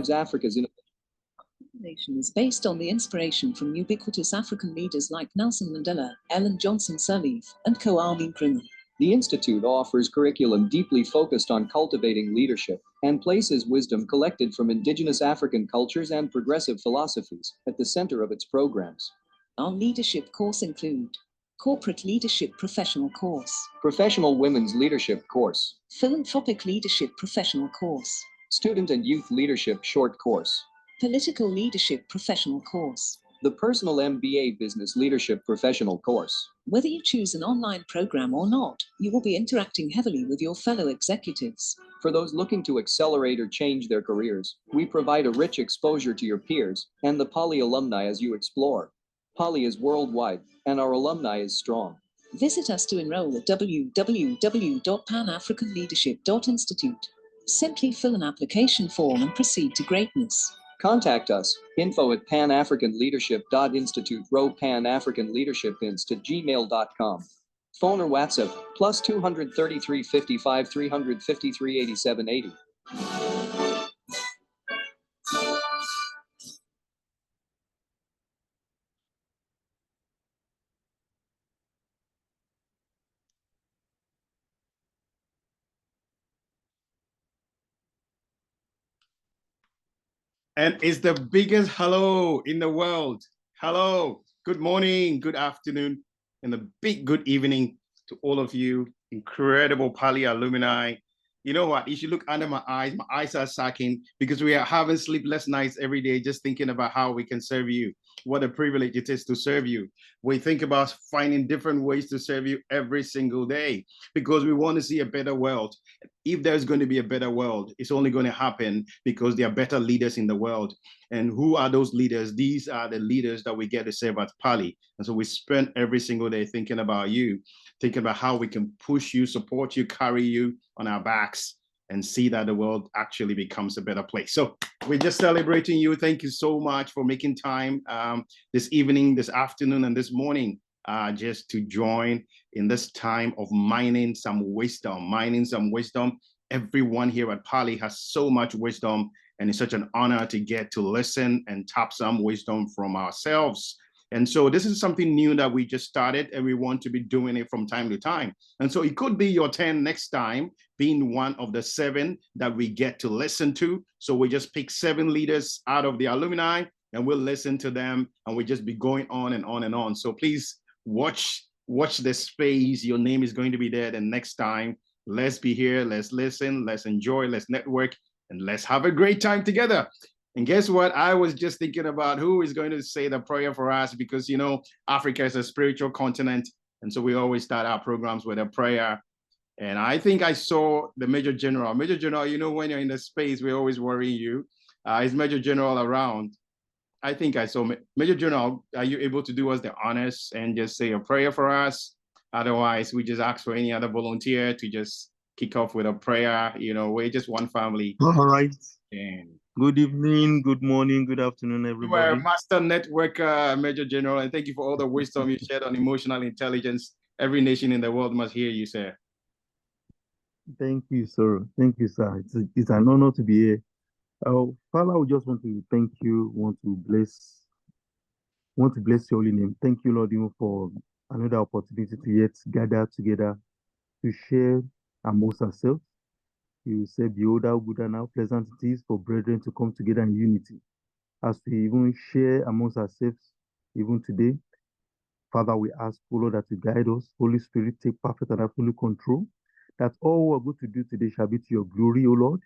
Africa's Nation is based on the inspiration from ubiquitous African leaders like Nelson Mandela, Ellen Johnson Sirleaf, and Kwame Nkrumah. The Institute offers curriculum deeply focused on cultivating leadership and places wisdom collected from indigenous African cultures and progressive philosophies at the center of its programs. Our leadership course include Corporate Leadership Professional Course, Professional Women's Leadership Course, Philanthropic Leadership Professional Course, Student and Youth Leadership Short Course, Political Leadership Professional Course, the Personal MBA Business Leadership Professional Course. Whether you choose an online program or not, you will be interacting heavily with your fellow executives. For those looking to accelerate or change their careers, we provide a rich exposure to your peers and the PALI alumni as you explore. PALI is worldwide, and our alumni is strong. Visit us to enroll at www.panafricanleadership.institute. Simply fill an application form and proceed to greatness. Contact us, info@panafricanleadership.institute, panafricanleadershipinst@gmail.com. Phone or WhatsApp, +233 55 353 8780. And it's the biggest hello in the world. Hello, good morning, good afternoon, and a big good evening to all of you, incredible PALI alumni. You know what? You should look under my eyes are sacking because we are having sleepless nights every day just thinking about how we can serve you. What a privilege it is to serve you. We think about finding different ways to serve you every single day because we want to see a better world. If there's going to be a better world, it's only going to happen because there are better leaders in the world. And who are those leaders? These are the leaders that we get to serve at PALI. And so we spend every single day thinking about you, thinking about how we can push you, support you, carry you on our backs, and see that the world actually becomes a better place. So we're just celebrating you. Thank you so much for making time this evening, this afternoon, and this morning just to join in this time of mining some wisdom. Everyone here at PALI has so much wisdom, and it's such an honor to get to listen and tap some wisdom from ourselves. And so this is something new that we just started, and we want to be doing it from time to time. And so it could be your turn next time, being one of the 7 that we get to listen to. So we just pick 7 leaders out of the alumni, and we'll listen to them, and we'll just be going on and on and on. So please watch this space. Your name is going to be there the next time. Let's be here, let's listen, let's enjoy, let's network, and let's have a great time together. And guess what? I was just thinking about who is going to say the prayer for us because, you know, Africa is a spiritual continent. And so we always start our programs with a prayer. And I think I saw the Major General. Major General, you know, when you're in the space, we're always worrying you. Is Major General around? I think I saw Major General. Are you able to do us the honors and just say a prayer for us? Otherwise, we just ask for any other volunteer to just kick off with a prayer. You know, we're just one family. All right. And good evening, good morning, good afternoon, everybody. You are a master networker, Major General, and thank you for all the wisdom you shared on emotional intelligence. Every nation in the world must hear you, sir. Thank you, sir. Thank you, sir. It's an honor to be here. Father, I just want to thank you, want to bless your holy name. Thank you, Lord, even for another opportunity to yet gather together to share amongst ourselves. You said, behold, how good and how pleasant it is for brethren to come together in unity. As we even share amongst ourselves, even today, Father, we ask, O Lord, that you guide us. Holy Spirit, take perfect and absolute control. That all we're going to do today shall be to your glory, O Lord,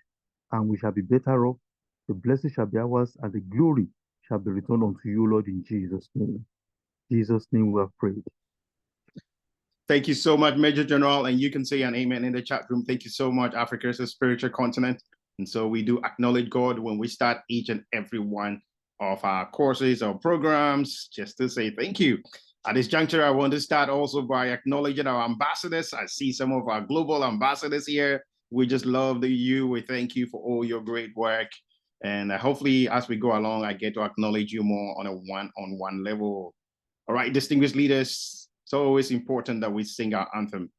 and we shall be better off. The blessing shall be ours, and the glory shall be returned unto you, Lord, in Jesus' name. In Jesus' name we have prayed. Thank you so much, Major General, and you can say an amen in the chat room. Thank you so much. Africa is a spiritual continent, and so we do acknowledge God when we start each and every one of our courses or programs, just to say thank you. At this juncture, I want to start also by acknowledging our ambassadors. I see some of our global ambassadors here. We just love you. We thank you for all your great work. And hopefully, as we go along, I get to acknowledge you more on a one-on-one level. All right, distinguished leaders, it's always important that we sing our anthem.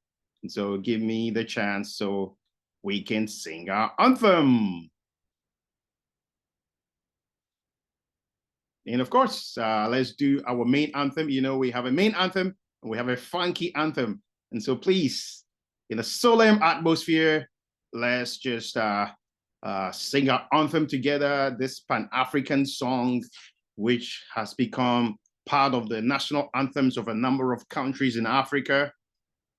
And so give me the chance so we can sing our anthem. And of course, let's do our main anthem. You know, we have a main anthem and we have a funky anthem. And so please, in a solemn atmosphere, let's just sing our anthem together, this Pan-African song, which has become part of the national anthems of a number of countries in Africa.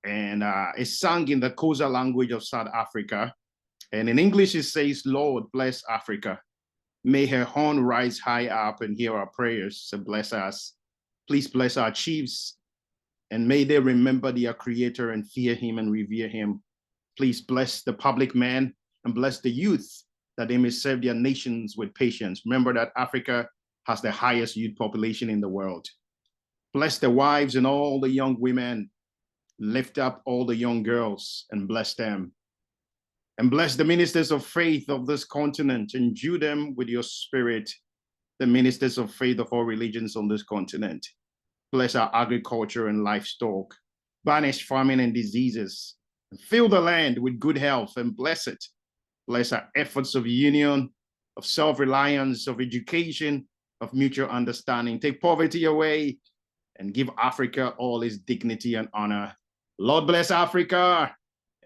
And it's sung in the Xhosa language of South Africa. And in English, it says, Lord, bless Africa. May her horn rise high up and hear our prayers and bless us. Please bless our chiefs, and may they remember their creator and fear him and revere him. Please bless the public men and bless the youth, that they may serve their nations with patience. Remember that Africa has the highest youth population in the world. Bless the wives and all the young women. Lift up all the young girls and bless them. And bless the ministers of faith of this continent, and endue them with your spirit, the ministers of faith of all religions on this continent. Bless our agriculture and livestock, banish famine and diseases, and fill the land with good health and bless it. Bless our efforts of union, of self-reliance, of education, of mutual understanding. Take poverty away and give Africa all its dignity and honor. Lord bless Africa,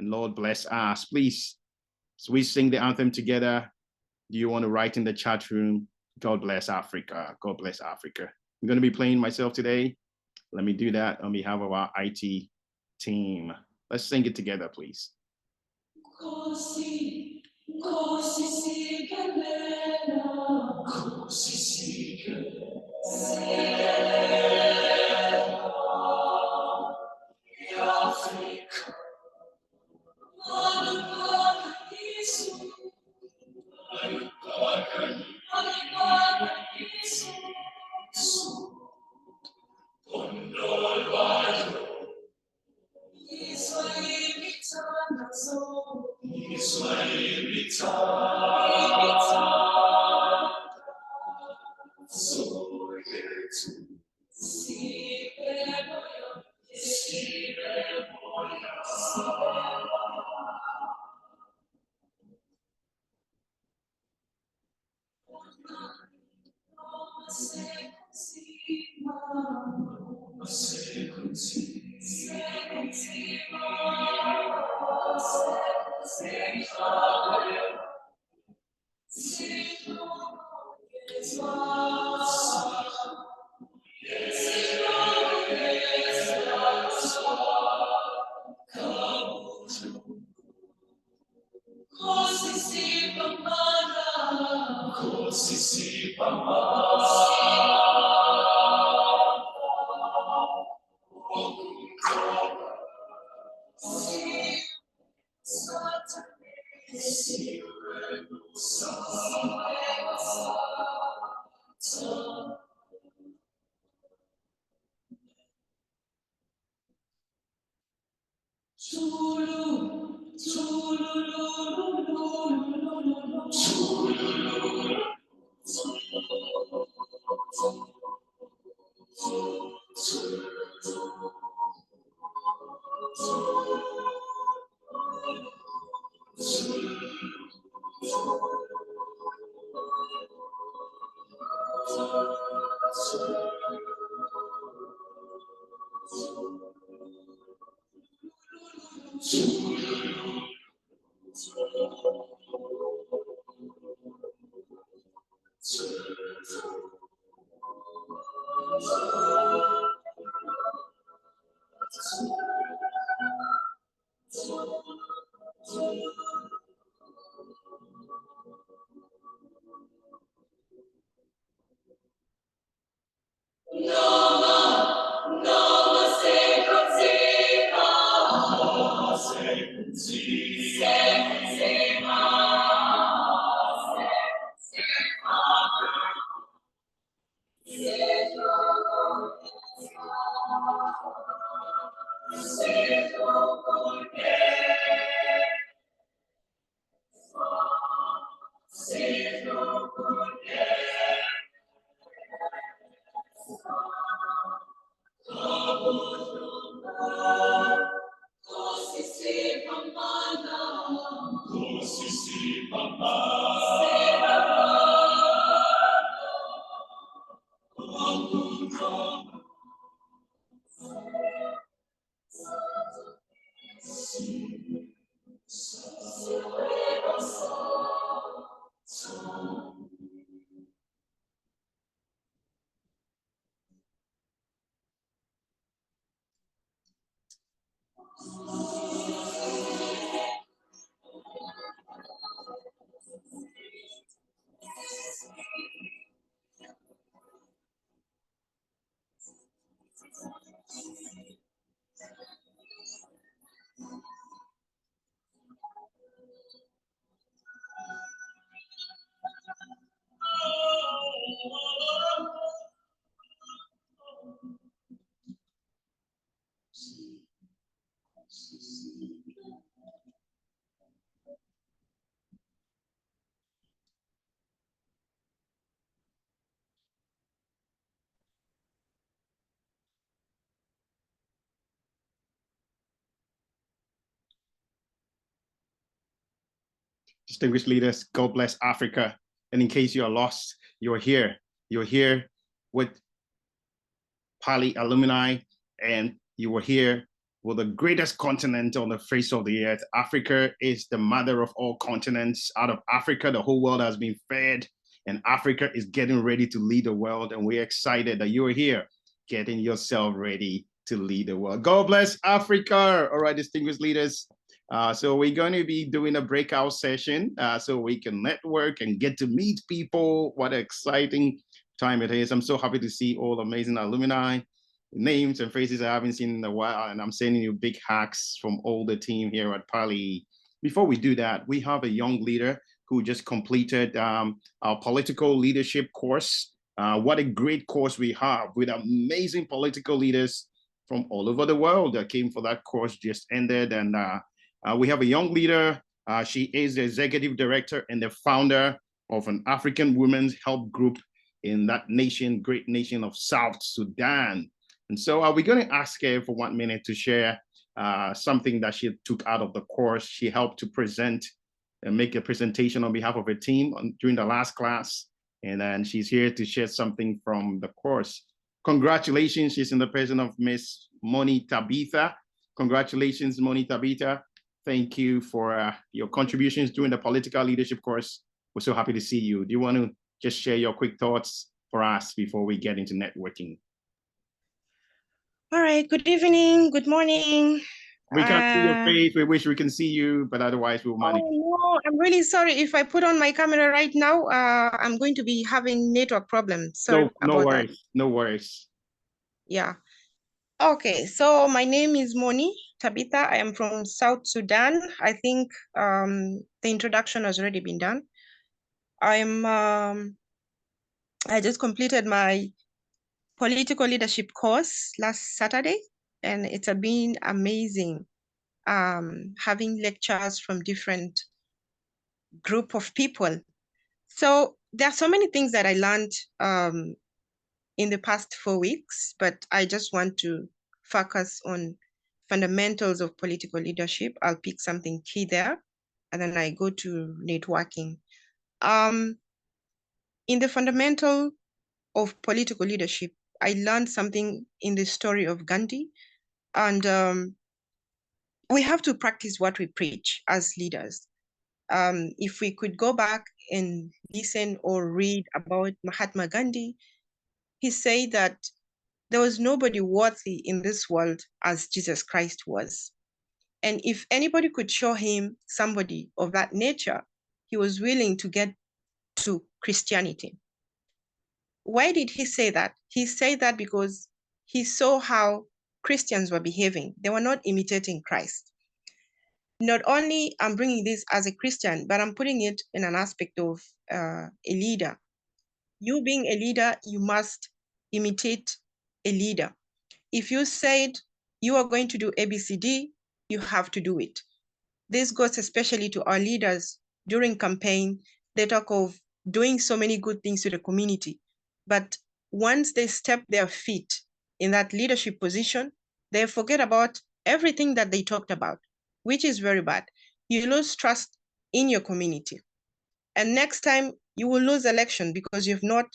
and Lord bless us. Please, as we sing the anthem together, do you want to write in the chat room, God bless Africa, God bless Africa. I'm going to be playing myself today. Let me do that on behalf of our IT team. Let's sing it together, please. Distinguished leaders, God bless Africa. And in case you are lost, you're here. You're here with PALI alumni, and you were here with the greatest continent on the face of the earth. Africa is the mother of all continents. Out of Africa, the whole world has been fed, and Africa is getting ready to lead the world. And we're excited that you're here, getting yourself ready to lead the world. God bless Africa. All right, distinguished leaders. So we're going to be doing a breakout session so we can network and get to meet people. What an exciting time it is. I'm so happy to see all amazing alumni, names and faces I haven't seen in a while, and I'm sending you big hugs from all the team here at PALI. Before we do that, we have a young leader who just completed our political leadership course. What a great course we have with amazing political leaders from all over the world that came for that course, just ended. And we have a young leader. She is the executive director and the founder of an African women's help group in that nation, great nation of South Sudan. And so we're going to ask her for 1 minute to share something that she took out of the course. She helped to present and make a presentation on behalf of her team during the last class. And then she's here to share something from the course. Congratulations, she's in the person of Miss Moni Tabitha. Congratulations, Moni Tabitha. Thank you for your contributions during the political leadership course. We're so happy to see you. Do you want to just share your quick thoughts for us before we get into networking? All right, good evening, good morning. We can't see your face. We wish we can see you, but otherwise we'll manage. Oh, no, I'm really sorry. If I put on my camera right now, I'm going to be having network problems. Sorry no about worries. that. No worries. Yeah. Okay, so my name is Moni Tabitha. I am from South Sudan. I think the introduction has already been done. I just completed my political leadership course last Saturday, and it's been amazing. Having lectures from different group of people. So there are so many things that I learned in the past 4 weeks, but I just want to focus on fundamentals of political leadership. I'll pick something key there, and then I go to networking. In the fundamental of political leadership, I learned something in the story of Gandhi, and we have to practice what we preach as leaders. If we could go back and listen or read about Mahatma Gandhi, he said that there was nobody worthy in this world as Jesus Christ was. And if anybody could show him somebody of that nature, he was willing to get to Christianity. Why did he say that? He said that because he saw how Christians were behaving. They were not imitating Christ. Not only I'm bringing this as a Christian, but I'm putting it in an aspect of a leader. You being a leader, you must imitate a leader. If you said you are going to do ABCD, you have to do it. This goes especially to our leaders during campaign. They talk of doing so many good things to the community. But once they step their feet in that leadership position, they forget about everything that they talked about, which is very bad. You lose trust in your community. And next time you will lose election because you've not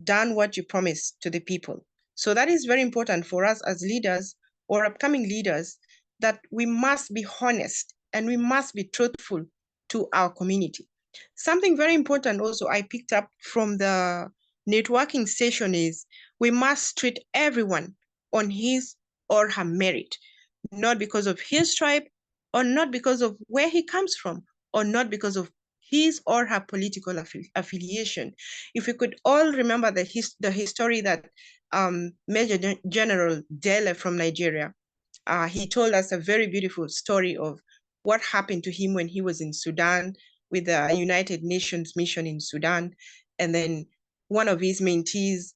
done what you promised to the people. So that is very important for us as leaders or upcoming leaders, that we must be honest and we must be truthful to our community. Something very important also I picked up from the networking session is we must treat everyone on his or her merit, not because of his tribe or not because of where he comes from or not because of his or her political affiliation. If we could all remember the history that Major General Dele from Nigeria, he told us a very beautiful story of what happened to him when he was in Sudan with the United Nations mission in Sudan. And then one of his mentees,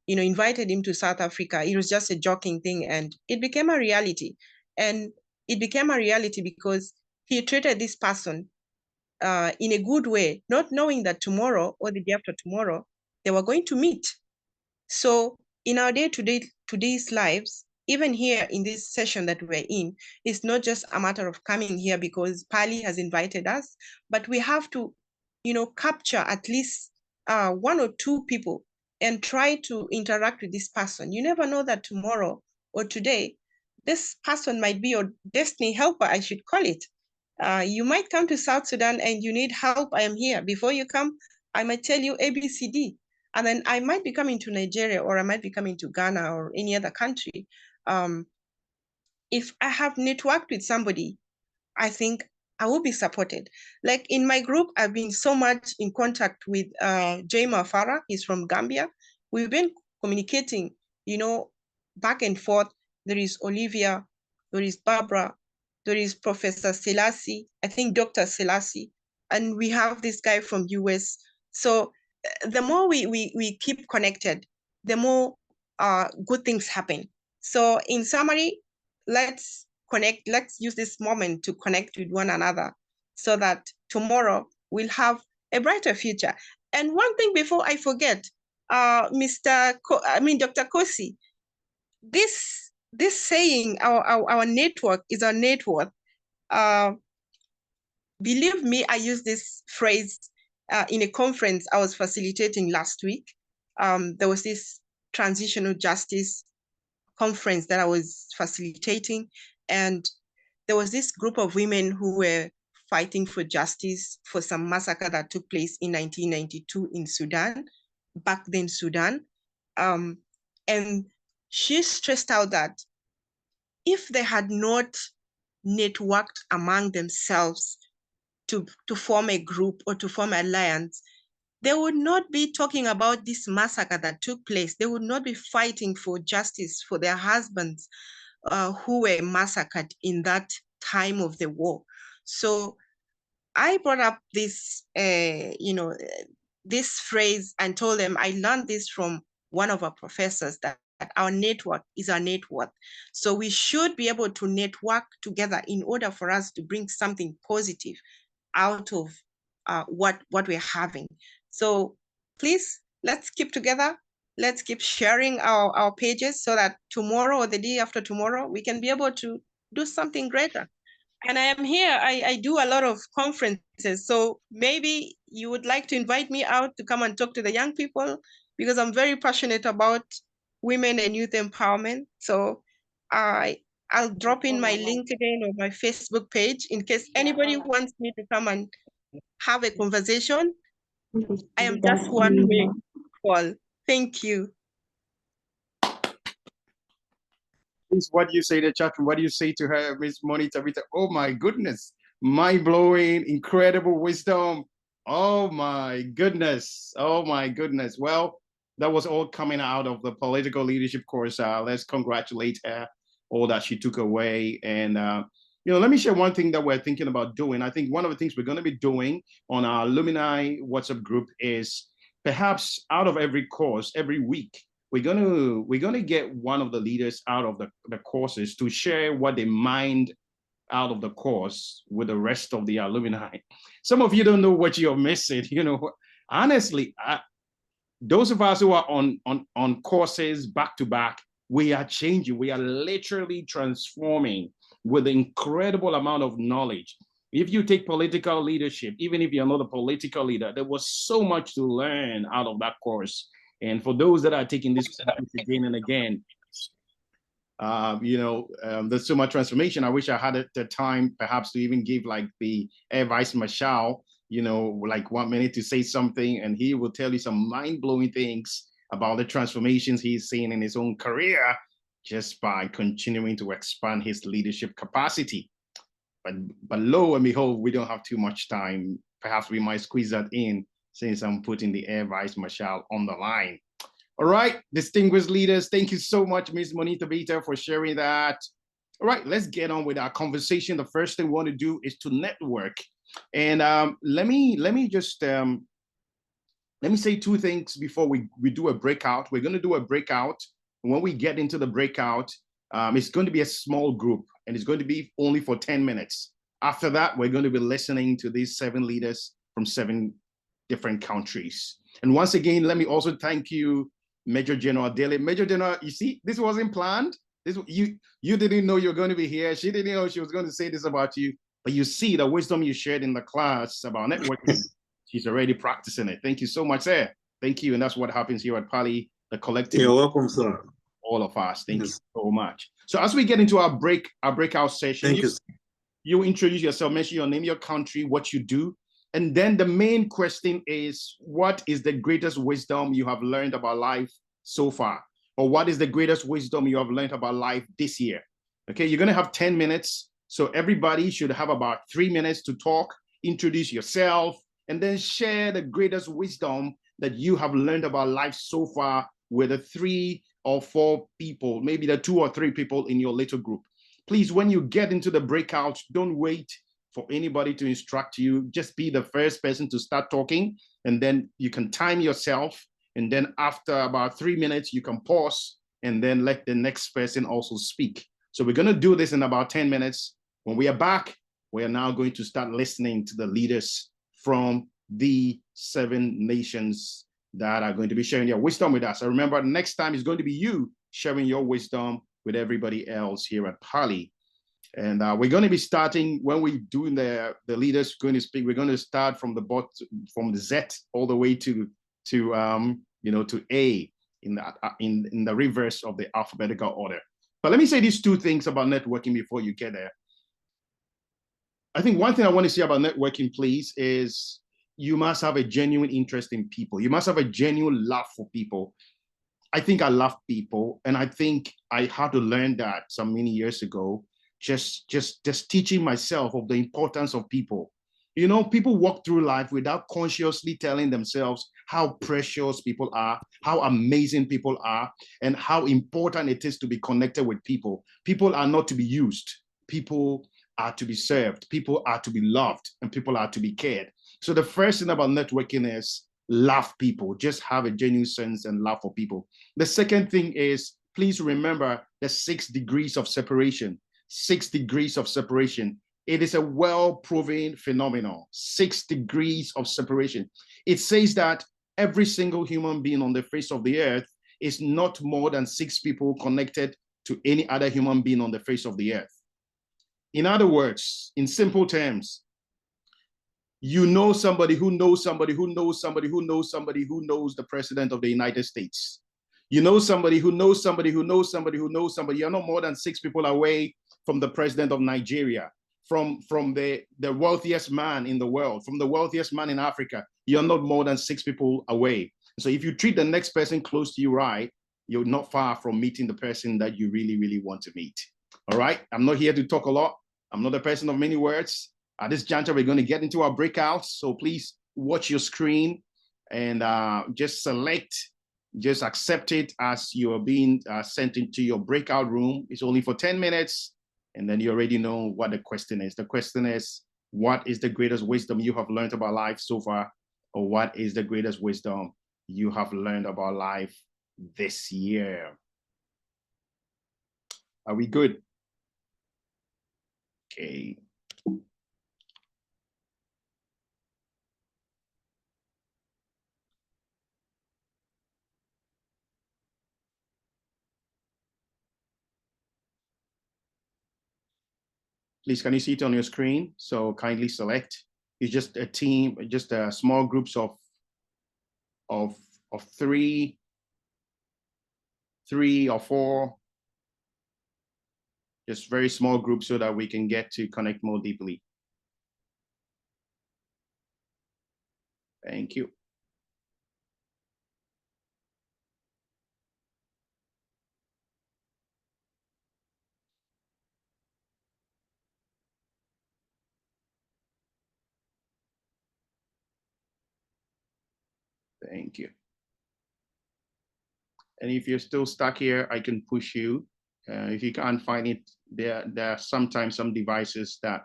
invited him to South Africa. It was just a joking thing, and it became a reality. And it became a reality because he treated this person in a good way, not knowing that tomorrow or the day after tomorrow, they were going to meet. So in our today's lives, even here in this session that we're in, it's not just a matter of coming here because PALI has invited us, but we have to, capture at least one or two people and try to interact with this person. You never know that tomorrow or today, this person might be your destiny helper, I should call it. You might come to South Sudan and you need help. I am here. Before you come, I might tell you ABCD. And then I might be coming to Nigeria, or I might be coming to Ghana or any other country. If I have networked with somebody, I think I will be supported. Like in my group, I've been so much in contact with Jaima Farah. He's from Gambia. We've been communicating, back and forth. There is Olivia, there is Barbara, there is Professor Selassie, I think Dr. Selassie, and we have this guy from US. So the more we keep connected, the more good things happen. So in summary, let's connect. Let's use this moment to connect with one another so that tomorrow we'll have a brighter future. And one thing before I forget, Dr. Kosi, this saying, our network is our net worth. Believe me, I used this phrase in a conference I was facilitating last week. There was this transitional justice conference that I was facilitating, and there was this group of women who were fighting for justice for some massacre that took place in 1992 in Sudan, back then Sudan. And she stressed out that if they had not networked among themselves to form a group or to form an alliance, they would not be talking about this massacre that took place. They would not be fighting for justice for their husbands who were massacred in that time of the war. So I brought up this, this phrase and told them I learned this from one of our professors, that our network is our net worth. So we should be able to network together in order for us to bring something positive out of what we're having. So please, let's keep together. Let's keep sharing our pages so that tomorrow or the day after tomorrow, we can be able to do something greater. And I am here, I do a lot of conferences. So maybe you would like to invite me out to come and talk to the young people, because I'm very passionate about women and youth empowerment. So I'll drop in my LinkedIn or my Facebook page in case anybody wants me to come and have a conversation. I am just one way call. Thank you. Please, what do you say to Chatham? What do you say to her, Miss Monita Vita? Oh my goodness, mind-blowing, incredible wisdom. Oh my goodness. Oh my goodness. Well, that was all coming out of the political leadership course. Let's congratulate her, all that she took away. And let me share one thing that we're thinking about doing. I think one of the things we're going to be doing on our Alumni WhatsApp group is perhaps out of every course, every week, we're gonna get one of the leaders out of the courses to share what they mined out of the course with the rest of the alumni. Some of you don't know what you're missing. Honestly, those of us who are on courses back to back, we are changing. We are literally transforming with an incredible amount of knowledge. If you take political leadership, even if you're not a political leader, there was so much to learn out of that course. And for those that are taking this again and again, there's so much transformation. I wish I had the time perhaps to even give like the Air Vice Marshal, like 1 minute to say something, and he will tell you some mind-blowing things about the transformations he's seen in his own career just by continuing to expand his leadership capacity. But lo and behold, we don't have too much time. Perhaps we might squeeze that in since I'm putting the Air Vice Marshal on the line. All right, distinguished leaders, thank you so much, Ms. Monita Vita, for sharing that. All right, let's get on with our conversation. The first thing we want to do is to network. And let me just let me say two things before we do a breakout. We're going to do a breakout. When we get into the breakout, it's going to be a small group and it's going to be only for 10 minutes. After that, we're going to be listening to these 7 leaders from 7 different countries. And once again, let me also thank you, Major General Daly. Major General, you see, this wasn't planned. You didn't know you were going to be here. She didn't know she was going to say this about you. But you see the wisdom you shared in the class about networking. She's already practicing it. Thank you so much, sir. Thank you. And that's what happens here at PALI, the collective. You're welcome, sir. All of us. Thank you so much. So as we get into our breakout session, you introduce yourself, mention your name, your country, what you do. And then the main question is, what is the greatest wisdom you have learned about life so far? Or what is the greatest wisdom you have learned about life this year? Okay, you're going to have 10 minutes. So everybody should have about 3 minutes to talk, introduce yourself, and then share the greatest wisdom that you have learned about life so far with the 3 or 4 people, maybe the 2 or 3 people in your little group. Please, when you get into the breakout, don't wait for anybody to instruct you. Just be the first person to start talking, and then you can time yourself. And then after about 3 minutes, you can pause and then let the next person also speak. So we're going to do this in about 10 minutes. When we are back, we are now going to start listening to the leaders from the 7 nations that are going to be sharing their wisdom with us. So remember, next time is going to be you sharing your wisdom with everybody else here at PALI. And we're going to be starting when we do the leaders going to speak. We're going to start from the bottom, from the Z all the way to A in the reverse of the alphabetical order. But let me say these 2 things about networking before you get there. I think one thing I want to say about networking, please, is you must have a genuine interest in people. You must have a genuine love for people. I think I love people, and I think I had to learn that some many years ago, just teaching myself of the importance of people. You know, people walk through life without consciously telling themselves how precious people are, how amazing people are, and how important it is to be connected with people. People are not to be used. People are to be served. People are to be loved, and people are to be cared. So the first thing about networking is love people. Just have a genuine sense and love for people. The second thing is, please remember the 6 degrees of separation. 6 degrees of separation. It is a well-proven phenomenon. 6 degrees of separation. It says that every single human being on the face of the earth is not more than 6 people connected to any other human being on the face of the earth. In other words, in simple terms, you know somebody who knows somebody who knows somebody who knows somebody who knows the president of the United States. You know somebody who knows somebody who knows somebody who knows somebody. You're not more than 6 people away from the president of Nigeria, from the wealthiest man in the world, from the wealthiest man in Africa. You're not more than 6 people away. So if you treat the next person close to you right, you're not far from meeting the person that you really, really want to meet. All right? I'm not here to talk a lot. I'm not a person of many words. At this juncture, we're going to get into our breakouts. So please watch your screen and just accept it as you're being sent into your breakout room. It's only for 10 minutes. And then you already know what the question is. The question is, what is the greatest wisdom you have learned about life so far? Or what is the greatest wisdom you have learned about life this year? Are we good? Okay. Please, can you see it on your screen? So kindly select. It's just a team, just small groups of 3 or 4, just very small groups so that we can get to connect more deeply. Thank you. Thank you. And if you're still stuck here, I can push you If you can't find it, there are sometimes some devices that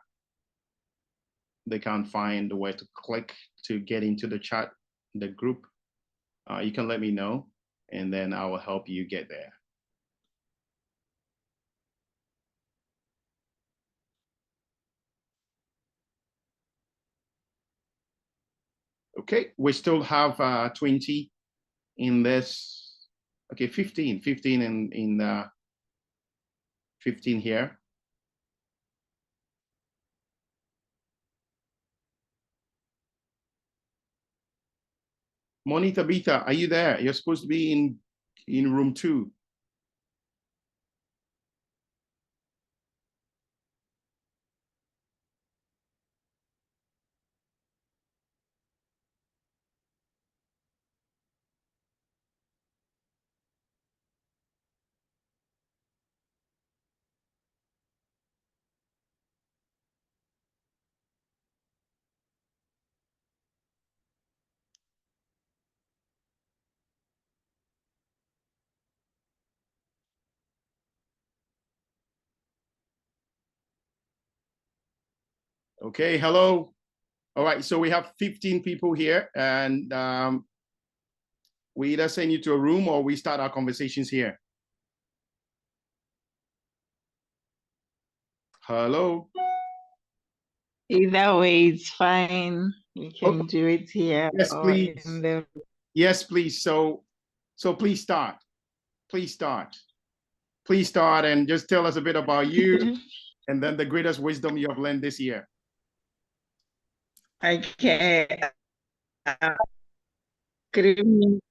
they can't find where to click to get into the chat, the group. You can let me know, and then I will help you get there. Okay, we still have 20 in this. Okay, 15 in 15 here. Monita Bita, are you there? You're supposed to be in room 2. Okay, hello. All right, so we have 15 people here, and we either send you to a room or we start our conversations here. Hello. Either way, it's fine. You can Okay. do it here Yes, or please. in the. Yes, please. So please start. Please start. Please start and just tell us a bit about you and then the greatest wisdom you have learned this year. Okay. Good evening.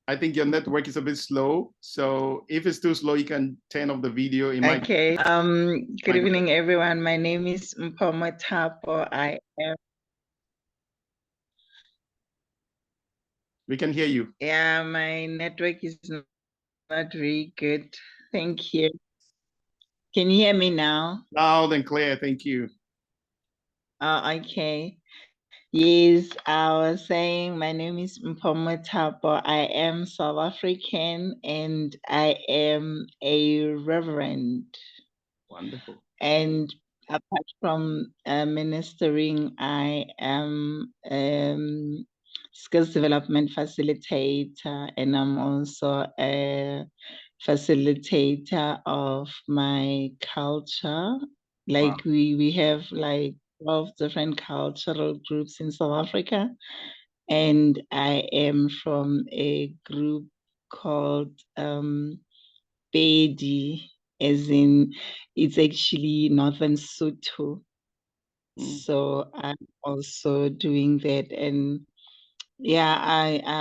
I think your network is a bit slow. So if it's too slow, you can turn off the video. It might. Okay. Good evening, everyone. My name is Mpoma Tapo. I am. We can hear you. Yeah, my network is not very good. Thank you. Can you hear me now? Loud and clear. Thank you. Okay. Yes, I was saying my name is Mpoma Tapo. I am South African and I am a reverend. Wonderful. And apart from ministering, I am skills development facilitator, and I'm also a facilitator of my culture. Like Wow. we have like 12 different cultural groups in South Africa, and I am from a group called PALI, as in it's actually Northern Sotho. So I'm also doing that, and yeah,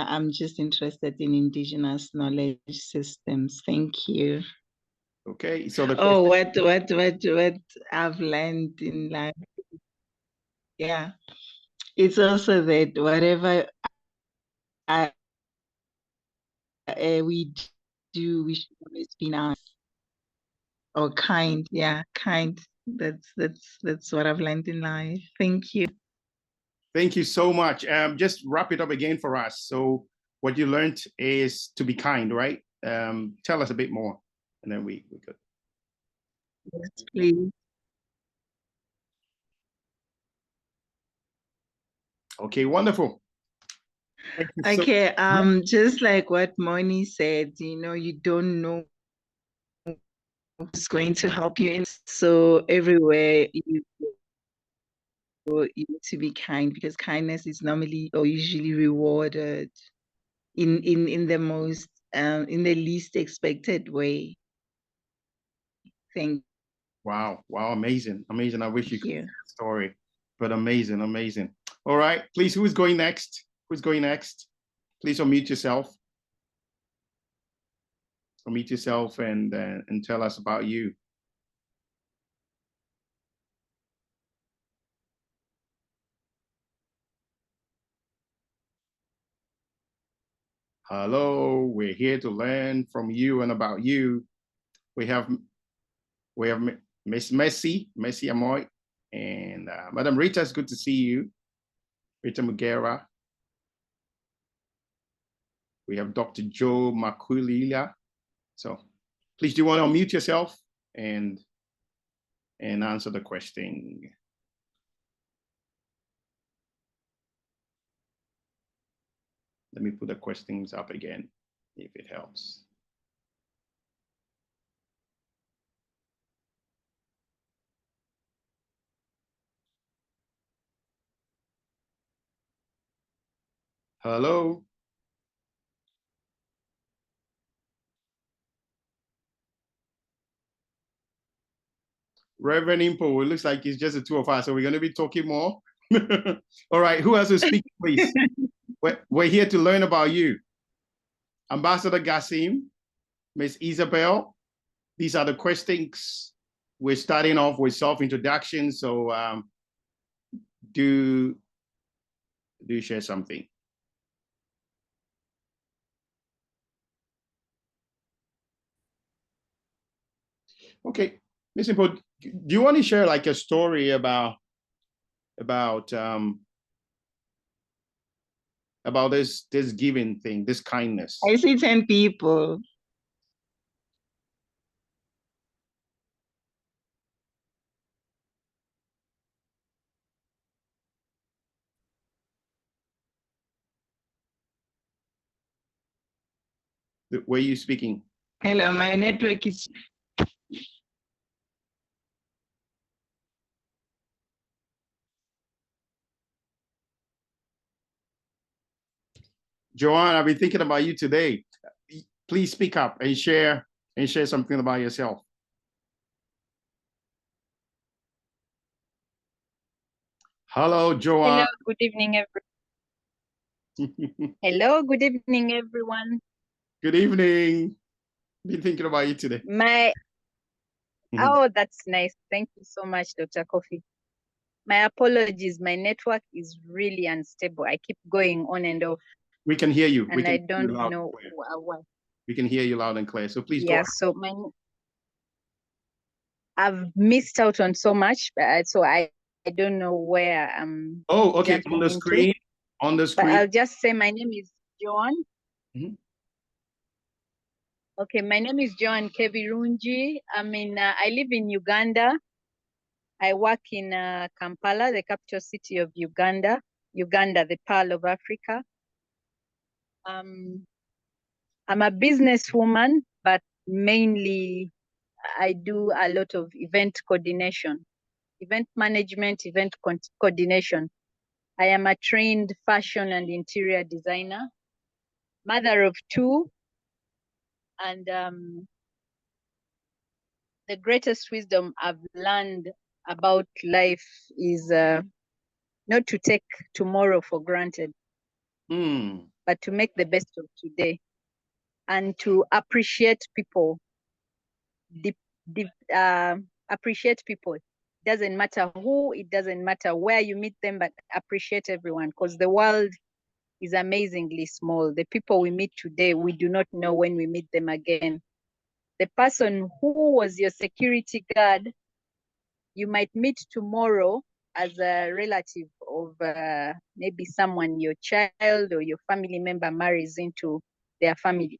I'm just interested in indigenous knowledge systems. Thank you. Okay, so the Oh, what I've learned in life. Yeah, it's also that whatever we do, we should always be nice or kind. Yeah, kind. That's what I've learned in life. Thank you. Thank you so much. Just wrap it up again for us. So what you learned is to be kind, right? Tell us a bit more, and then we could. Yes, please. Okay, wonderful. Thank you so Okay, just like what Moni said, you don't know who's going to help you. So everywhere you go, you need to be kind, because kindness is normally or usually rewarded in the most in the least expected way. Thank Wow, amazing. I wish you could you. hear the story, but amazing. All right, please, who's going next? Please unmute yourself. Unmute yourself and tell us about you. Hello, we're here to learn from you and about you. We have Miss Messi Amoy, and Madam Rita. It's good to see you, Rita Mugera. We have Dr. Joe Makulila. So please, do you want to unmute yourself and answer the question? Let me put the questions up again, if it helps. Hello. Reverend Impo, it looks like it's just the two of us, so we're going to be talking more. All right, who else is speaking, please? We're here to learn about you. Ambassador Gassim, Miss Isabel, these are the questions. We're starting off with self-introduction, so do share something. Okay, Miss Impo, do you want to share like a story about this giving thing, this kindness? I see 10 people. Where are you speaking? Hello, my network is. Joanne, I've been thinking about you today. Please speak up and share something about yourself. Hello, Joanne. Hello, good evening, everyone. Hello, good evening, everyone. Good evening. Been thinking about you today. Oh, that's nice. Thank you so much, Dr. Kofi. My apologies. My network is really unstable. I keep going on and off. We can hear you. And I don't know why. We can hear you loud and clear. So please go ahead. So I've missed out on so much, so I don't know where I'm. Oh, okay. On the screen. On the screen. But I'll just say my name is Joan. Okay, my name is Joan Kebirungi. I live in Uganda. I work in Kampala, the capital city of Uganda, the Pearl of Africa. I'm a businesswoman, but mainly I do a lot of event coordination, event management, event coordination. I am a trained fashion and interior designer, mother of 2, and the greatest wisdom I've learned about life is not to take tomorrow for granted, but to make the best of today and to appreciate people. Appreciate people. It doesn't matter who, it doesn't matter where you meet them, but appreciate everyone, because the world is amazingly small. The people we meet today, we do not know when we meet them again. The person who was your security guard, you might meet tomorrow as a relative of maybe someone your child or your family member marries into their family.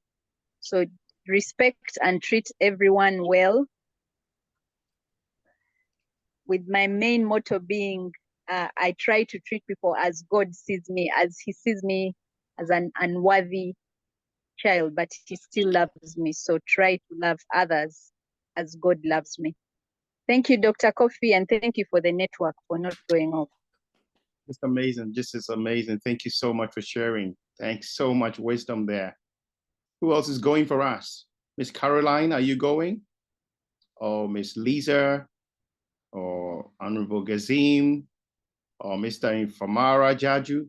So respect and treat everyone well, with my main motto being, I try to treat people as God sees me, as he sees me as an unworthy child, but he still loves me. So try to love others as God loves me. Thank you, Dr. Kofi, and thank you for the network for not going off. It's amazing. This is amazing. Thank you so much for sharing. Thanks so much wisdom there. Who else is going for us? Miss Caroline, are you going? Or Miss Lisa? Or Honorable Gazim? Or Mr. Famara Jaju?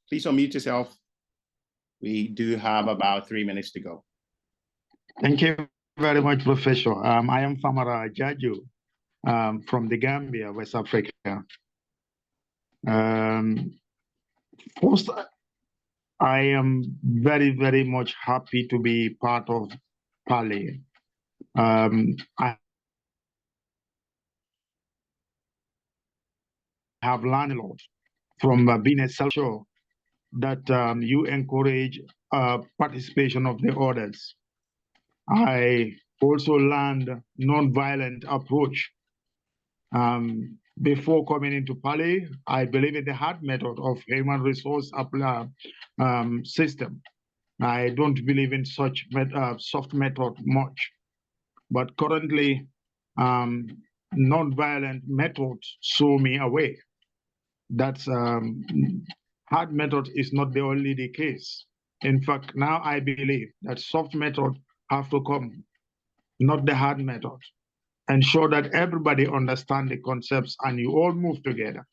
Please unmute yourself. We do have about 3 minutes to go. Thank you very much, Professor. I am Famara Jaju from the Gambia, West Africa. First, I am very, very much happy to be part of PALI. I have learned a lot from being a self-show that you encourage participation of the others. I also learned nonviolent approach. Before coming into PALI, I believe in the hard method of human resource system. I don't believe in such soft method much, but currently, non-violent methods show me a way. That's hard method is not the only the case. In fact, now I believe that soft method have to come, not the hard method. Ensure that everybody understand the concepts and you all move together.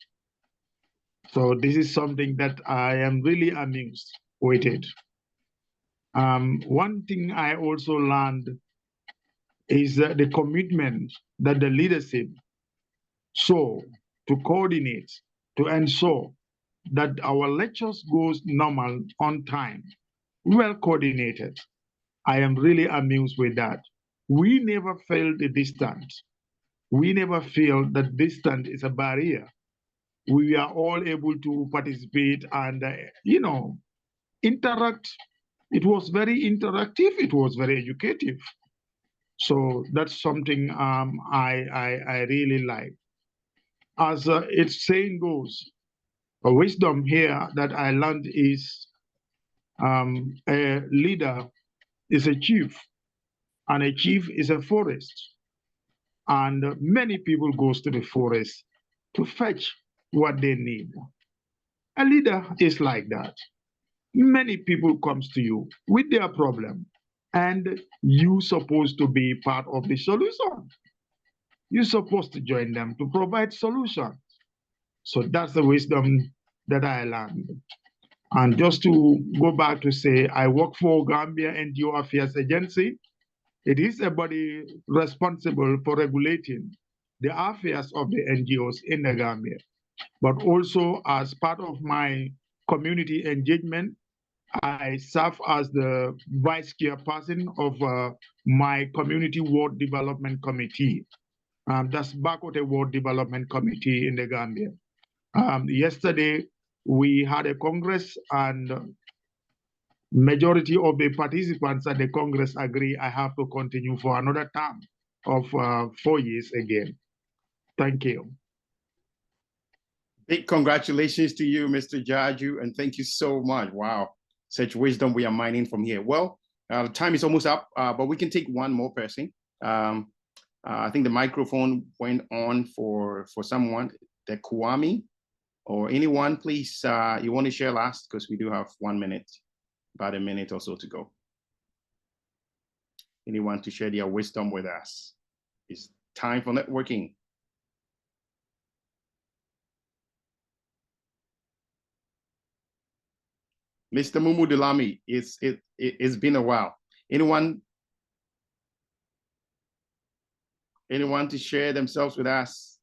So this is something that I am really amused with it. One thing I also learned is the commitment that the leadership show to coordinate, to ensure that our lectures goes normal on time, well coordinated. I am really amused with that. We never feel the distance. We never feel that distance is a barrier. We are all able to participate and, interact. It was very interactive. It was very educative. So that's something I really like. As its saying goes, a wisdom here that I learned is a leader is a chief, and a chief is a forest. And many people goes to the forest to fetch what they need. A leader is like that. Many people comes to you with their problem, and you supposed to be part of the solution. You're supposed to join them to provide solutions. So that's the wisdom that I learned. And just to go back to say, I work for Gambia NGO Affairs Agency. It is a body responsible for regulating the affairs of the NGOs in the Gambia. But also as part of my community engagement, I serve as the vice chairperson of my community ward development committee. That's Bakote Ward Development Committee in the Gambia. Yesterday, we had a Congress and majority of the participants at the Congress agree I have to continue for another term of 4 years again. Thank you. Big congratulations to you, Mr. Jaju, and thank you so much. Wow, such wisdom we are mining from here. Well, time is almost up, but we can take one more person. I think the microphone went on for someone, the Kwame, or anyone, please, you want to share last, because we do have 1 minute, about a minute or so to go. Anyone to share their wisdom with us? It's time for networking. Mr. Mumu Dulami, it's been a while. Anyone to share themselves with us?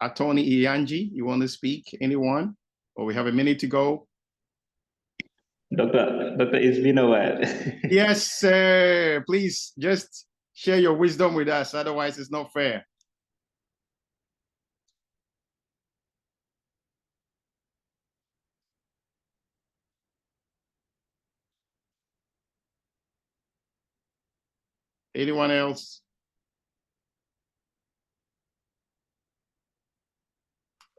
Attorney Iyanji, you want to speak? Anyone? Or we have a minute to go. Doctor, it's been a while. Yes, sir. Please just share your wisdom with us. Otherwise, it's not fair. Anyone else?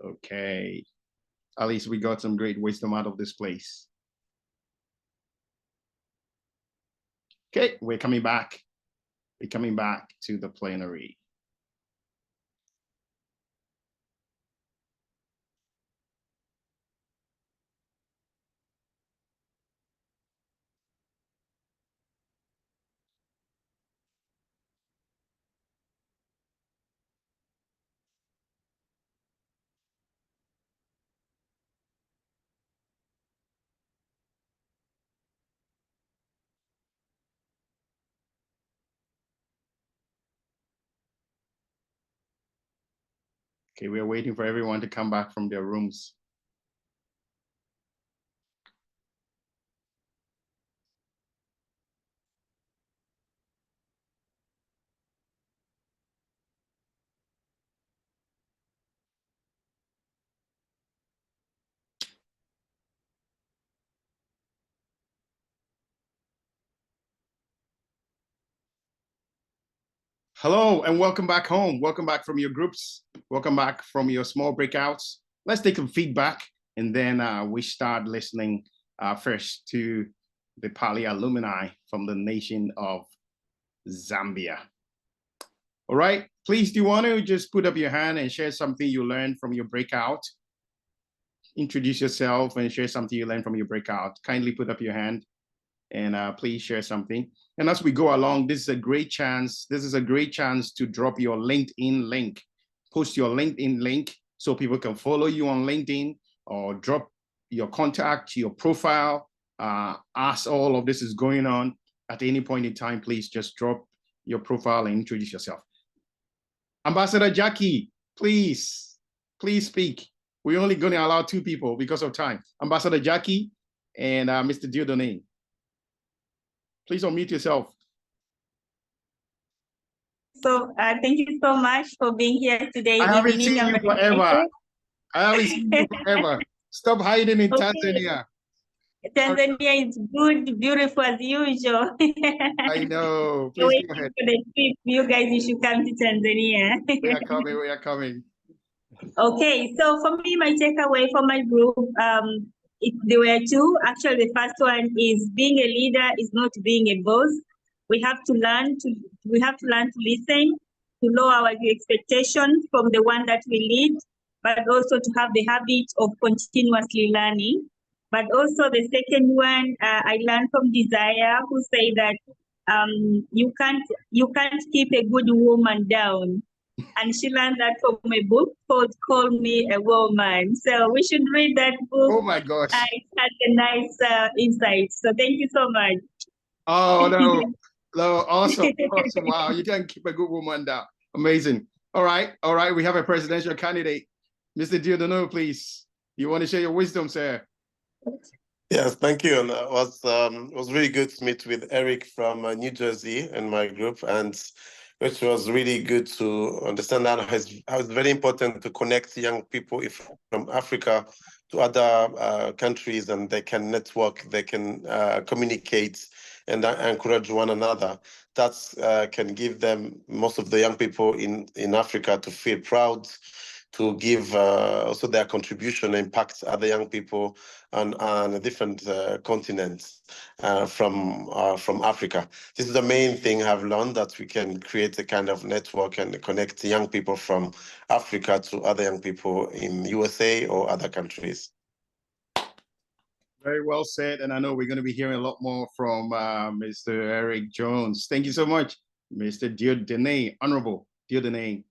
Okay. At least we got some great wisdom out of this place. Okay, we're coming back. We're coming back to the plenary. Okay, we're waiting for everyone to come back from their rooms. Hello and welcome back home. Welcome back from your groups. Welcome back from your small breakouts. Let's take some feedback and then we start listening first to the PALI alumni from the nation of Zambia. All right, please, do you want to just put up your hand and share something you learned from your breakout? Introduce yourself and share something you learned from your breakout. Kindly put up your hand and please share something. And as we go along, this is a great chance. This is a great chance to drop your LinkedIn link. Post your LinkedIn link so people can follow you on LinkedIn, or drop your contact, your profile. As all of this is going on, at any point in time, please just drop your profile and introduce yourself. Ambassador Jackie, please speak. We're only going to allow 2 people because of time. Ambassador Jackie and Mr. Dieudonné. Please unmute yourself. So thank you so much for being here today. I haven't seen you forever. I haven't seen you forever. Stop hiding in Tanzania. Tanzania is good, beautiful as usual. I know. Please go ahead. For the trip, you guys, you should come to Tanzania. We are coming. We are coming. Okay, so for me, my takeaway for my group, there were 2. Actually, the first one is being a leader is not being a boss. We have to learn to listen, to lower our expectations from the one that we lead, but also to have the habit of continuously learning. But also the second one, I learned from Desire, who say that you can't keep a good woman down. And she learned that from a book called Call Me a Woman. So we should read that book. Oh my gosh. It had a nice insight. So thank you so much. Oh, no. No, awesome. Awesome. Wow, you can keep a good woman down. Amazing. All right. All right. We have a presidential candidate. Mr. Dieudonné, please. You want to share your wisdom, sir? Yes, thank you. And it was really good to meet with Eric from New Jersey in my group, and which was really good to understand how it's very important to connect young people from Africa to other countries, and they can network, they can communicate and encourage one another. That can give them, most of the young people in Africa, to feel proud, to give also their contribution impacts other young people on a different continents from Africa. This is the main thing I've learned, that we can create a kind of network and connect young people from Africa to other young people in USA or other countries. Very well said. And I know we're going to be hearing a lot more from Mr. Eric Jones. Thank you so much, Mr. Dieudonné, Honorable Dieudonné.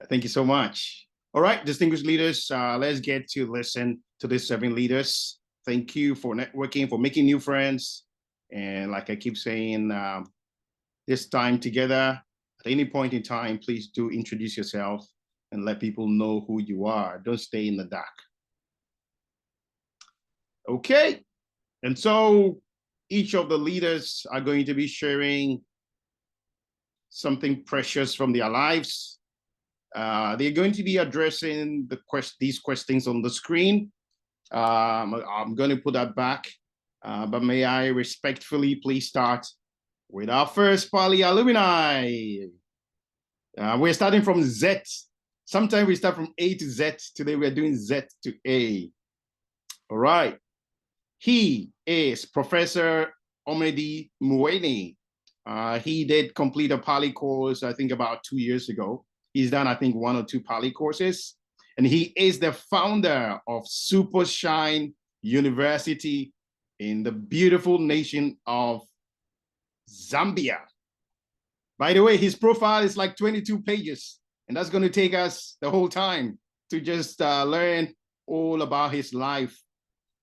Thank you so much. All right, distinguished leaders, let's get to listen to these 7 leaders. Thank you for networking, for making new friends. And like I keep saying, this time together, at any point in time, please do introduce yourself and let people know who you are. Don't stay in the dark. Okay, and so each of the leaders are going to be sharing something precious from their lives. They're going to be addressing these questions on the screen. I'm going to put that back, but may I respectfully please start with our first PALI alumni. We're starting from Z. Sometimes we start from A to Z. Today we're doing Z to A. All right. He is Professor Omedi Muweni. He did complete a PALI course, I think about 2 years ago. He's done, I think, 1 or 2 PALI courses. And he is the founder of Super Shine University in the beautiful nation of Zambia. By the way, his profile is like 22 pages, and that's going to take us the whole time to just learn all about his life.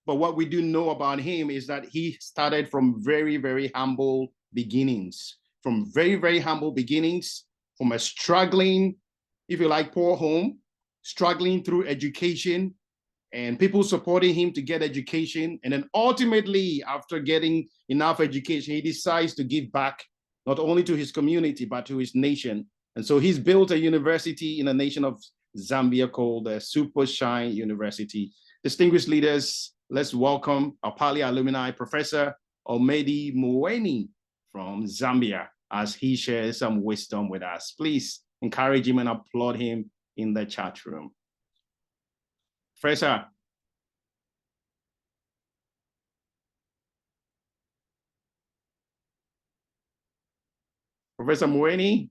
But what we do know about him is that he started from very, very humble beginnings, from a struggling, if you like, poor home, struggling through education, and people supporting him to get education. And then ultimately, after getting enough education, he decides to give back not only to his community, but to his nation. And so he's built a university in the nation of Zambia called the Super Shine University. Distinguished leaders, let's welcome our PALI alumni, Professor Omedi Muweni from Zambia. as he shares some wisdom with us. Please encourage him and applaud him in the chat room. Professor. Professor Mweni.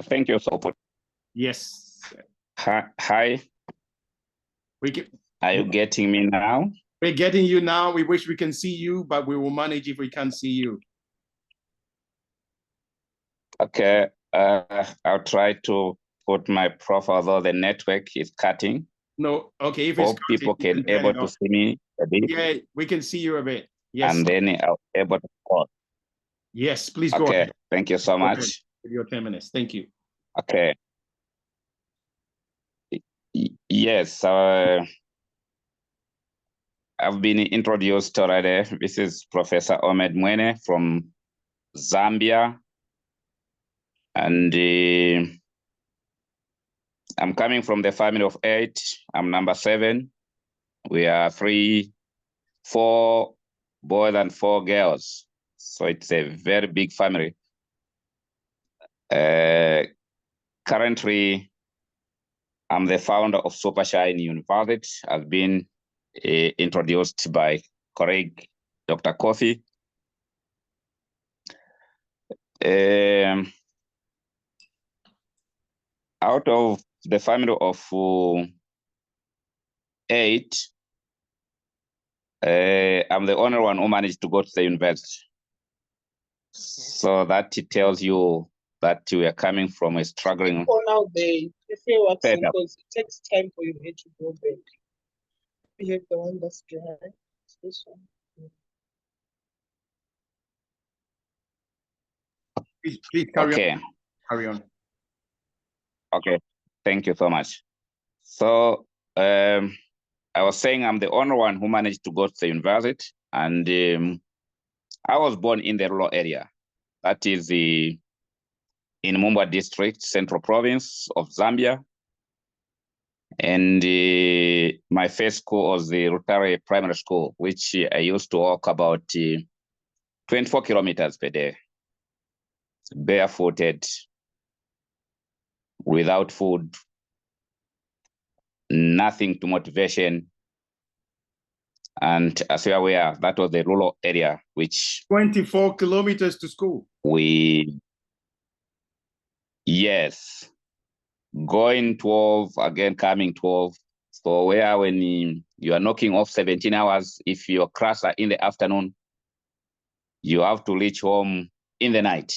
Thank you so much. Yes. Hi. Are you getting me now? We're getting you now. We wish we can see you, but we will manage if we can't see you. Okay. I'll try to put my profile, though the network is cutting. No, okay. If hope people can able to see me a bit. Yeah, we can see you a bit. Yes. And then I'll be able to call. Yes, please go ahead. Thank you so much. Your 10 minutes. Thank you. Okay. Yes, I've been introduced already. This is Professor Ahmed Mwene from Zambia. And I'm coming from the family of 8. I'm number 7. We are 4 boys and 4 girls. So it's a very big family. Currently, I'm the founder of Supershine University. I've been introduced by colleague Dr. Kofi. Out of the family of 8, I'm the only one who managed to go to the university. So that tells you that we are coming from a struggling. Now they say what's because it takes time for your head to go back. We have the one that's dry. This one. Please carry on. Carry on. Okay, thank you so much. So I was saying I'm the only one who managed to go to the university, and I was born in the rural area. That is in Mumba district, central province of Zambia. And my first school was the Rutare Primary School, which I used to walk about 24 kilometers per day, barefooted, without food, nothing to motivation. And as you are aware, that was the rural area, which 24 kilometers to school. Yes, going 12, again coming 12. So where when you are knocking off 17 hours, if your class are in the afternoon, you have to reach home in the night.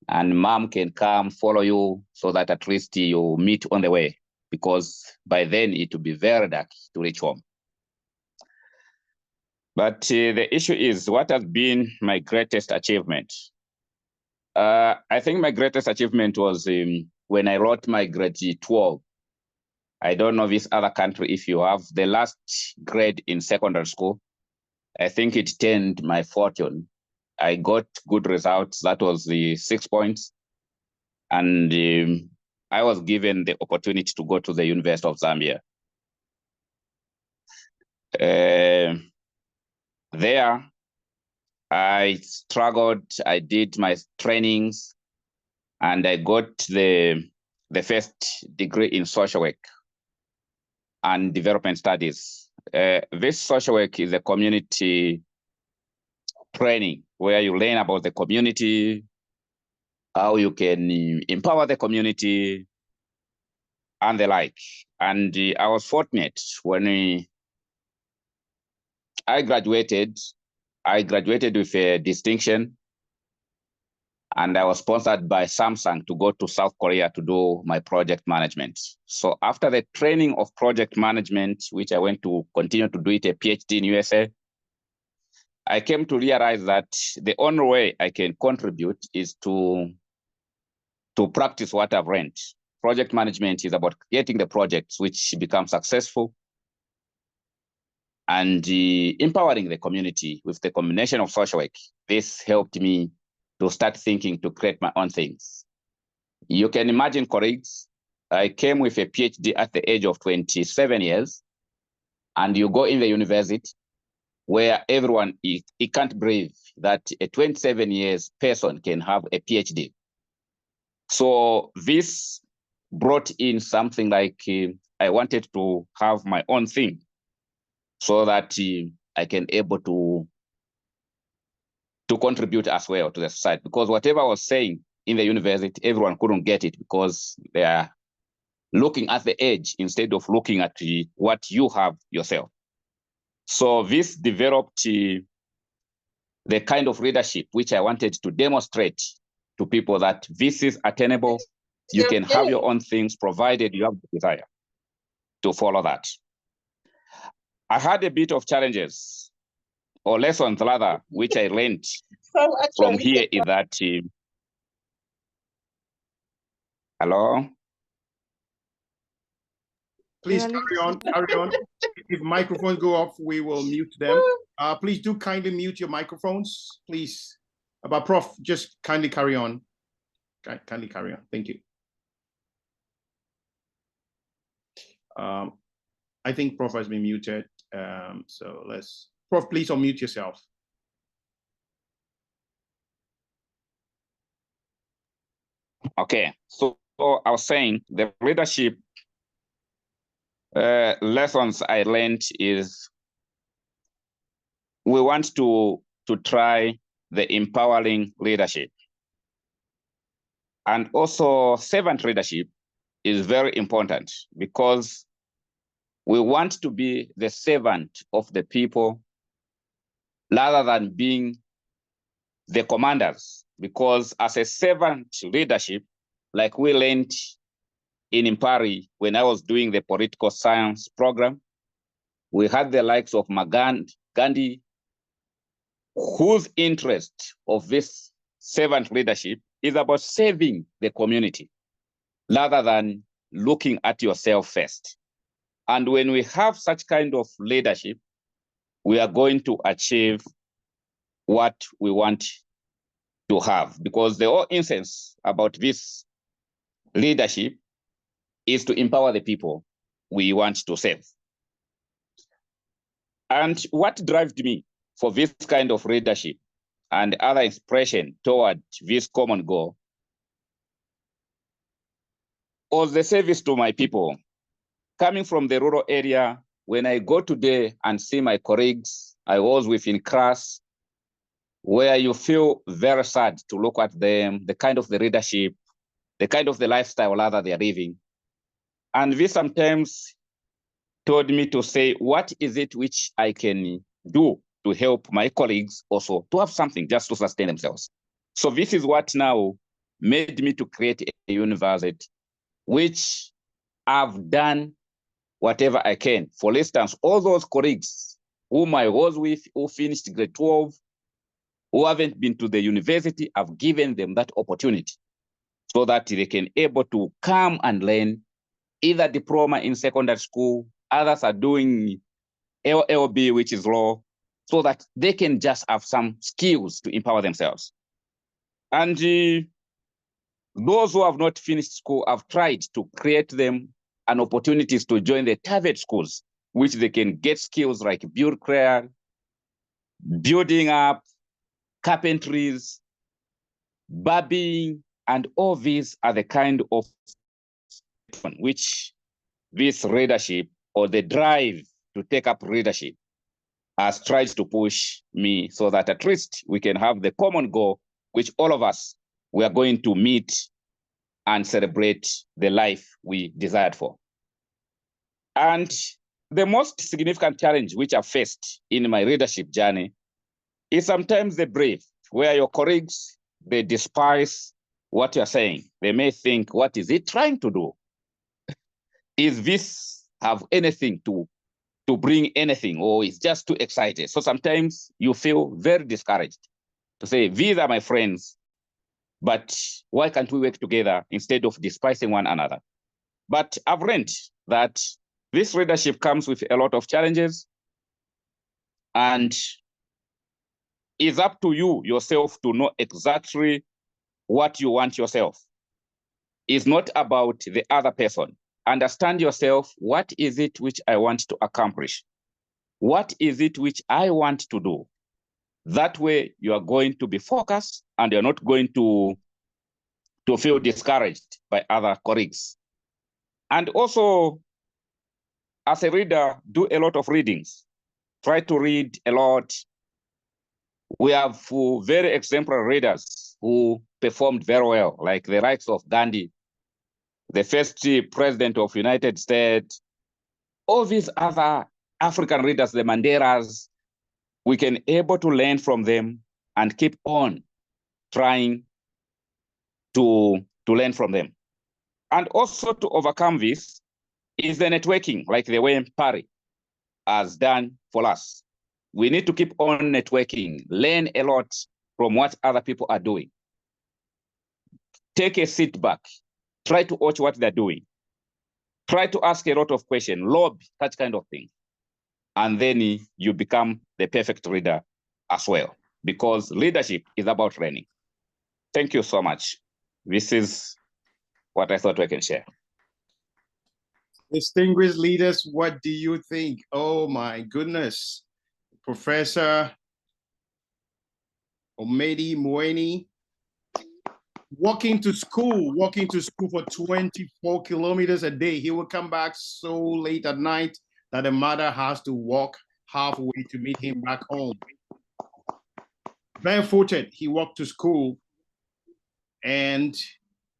And mom can come follow you so that at least you meet on the way, because by then it will be very dark to reach home. But the issue is, what has been my greatest achievement? I think my greatest achievement was when I wrote my grade 12. I don't know this other country, if you have the last grade in secondary school. I think it turned my fortune. I got good results. That was the 6 points. And I was given the opportunity to go to the University of Zambia. There, I struggled. I did my trainings, and I got the first degree in social work and development studies. This social work is a community training where you learn about the community, how you can empower the community, and the like. And I was fortunate when I graduated with a distinction, and I was sponsored by Samsung to go to South Korea to do my project management. So after the training of project management, which I went to continue to do it a PhD in USA, I came to realize that the only way I can contribute is to practice what I've learned. Project management is about creating the projects which become successful and empowering the community with the combination of social work. This helped me to start thinking to create my own things. You can imagine, colleagues, I came with a PhD at the age of 27 years, and you go in the university where everyone, he can't believe that a 27 years person can have a PhD. So this brought in something like I wanted to have my own thing so that I can able to contribute as well to the society, because whatever I was saying in the university, everyone couldn't get it because they are looking at the edge instead of looking at what you have yourself. So this developed the kind of leadership which I wanted to demonstrate to people that this is attainable. You can have your own things provided you have the desire to follow that. I had a bit of challenges or lessons rather, which I learned from here is that, hello? Please carry on, carry on. If microphones go off, we will mute them. Please do kindly mute your microphones, please. But Prof, just kindly carry on. Kindly carry on, thank you. I think Prof has been muted, so let's, Prof, please unmute yourself. Okay, so I was saying the leadership lessons I learned is we want to try the empowering leadership. And also servant leadership is very important because we want to be the servant of the people rather than being the commanders. Because as a servant leadership, like we learned in PALI when I was doing the political science program, we had the likes of Gandhi, whose interest of this servant leadership is about saving the community rather than looking at yourself first. And when we have such kind of leadership, we are going to achieve what we want to have, because the whole essence about this leadership is to empower the people we want to serve. And what drives me for this kind of leadership and other expression toward this common goal was the service to my people. Coming from the rural area, when I go today and see my colleagues I was with in class, where you feel very sad to look at them, the kind of the leadership, the kind of the lifestyle rather they are living. And this sometimes told me to say, what is it which I can do to help my colleagues also to have something just to sustain themselves? So this is what now made me to create a university, which I've done whatever I can. For instance, all those colleagues whom I was with, who finished grade 12, who haven't been to the university, I've given them that opportunity so that they can able to come and learn either diploma in secondary school, others are doing LLB, which is law, so that they can just have some skills to empower themselves. And those who have not finished school, I've tried to create them an opportunities to join the TVET schools, which they can get skills like building up, carpentries, barbing, and all these are the kind of which this leadership or the drive to take up leadership has tried to push me so that at least we can have the common goal, which all of us, we are going to meet and celebrate the life we desired for. And the most significant challenge which I faced in my leadership journey is sometimes the brave, where your colleagues, they despise what you're saying. They may think, what is it trying to do? Is this have anything to bring anything, or is just too excited? So sometimes you feel very discouraged to say, these are my friends, but why can't we work together instead of despising one another? But I've learned that this leadership comes with a lot of challenges, and it's up to you yourself to know exactly what you want yourself. It's not about the other person. Understand yourself, what is it which I want to accomplish? What is it which I want to do? That way you are going to be focused and you're not going to feel discouraged by other colleagues. And also, as a reader, do a lot of readings. Try to read a lot. We have very exemplary readers who performed very well, like the likes of Gandhi, the first president of United States, all these other African readers, the Mandelas. We can able to learn from them and keep on trying to learn from them. And also to overcome this is the networking, like the way PALI has done for us. We need to keep on networking, learn a lot from what other people are doing. Take a sit back, try to watch what they're doing. Try to ask a lot of questions, lobby, that kind of thing. And then you become the perfect reader as well, because leadership is about learning. Thank you so much. This is what I thought I can share. Distinguished leaders, what do you think? Oh my goodness. Professor Omedi Mweni, walking to school for 24 kilometers a day. He will come back so late at night that the mother has to walk halfway to meet him back home. Barefooted, he walked to school, and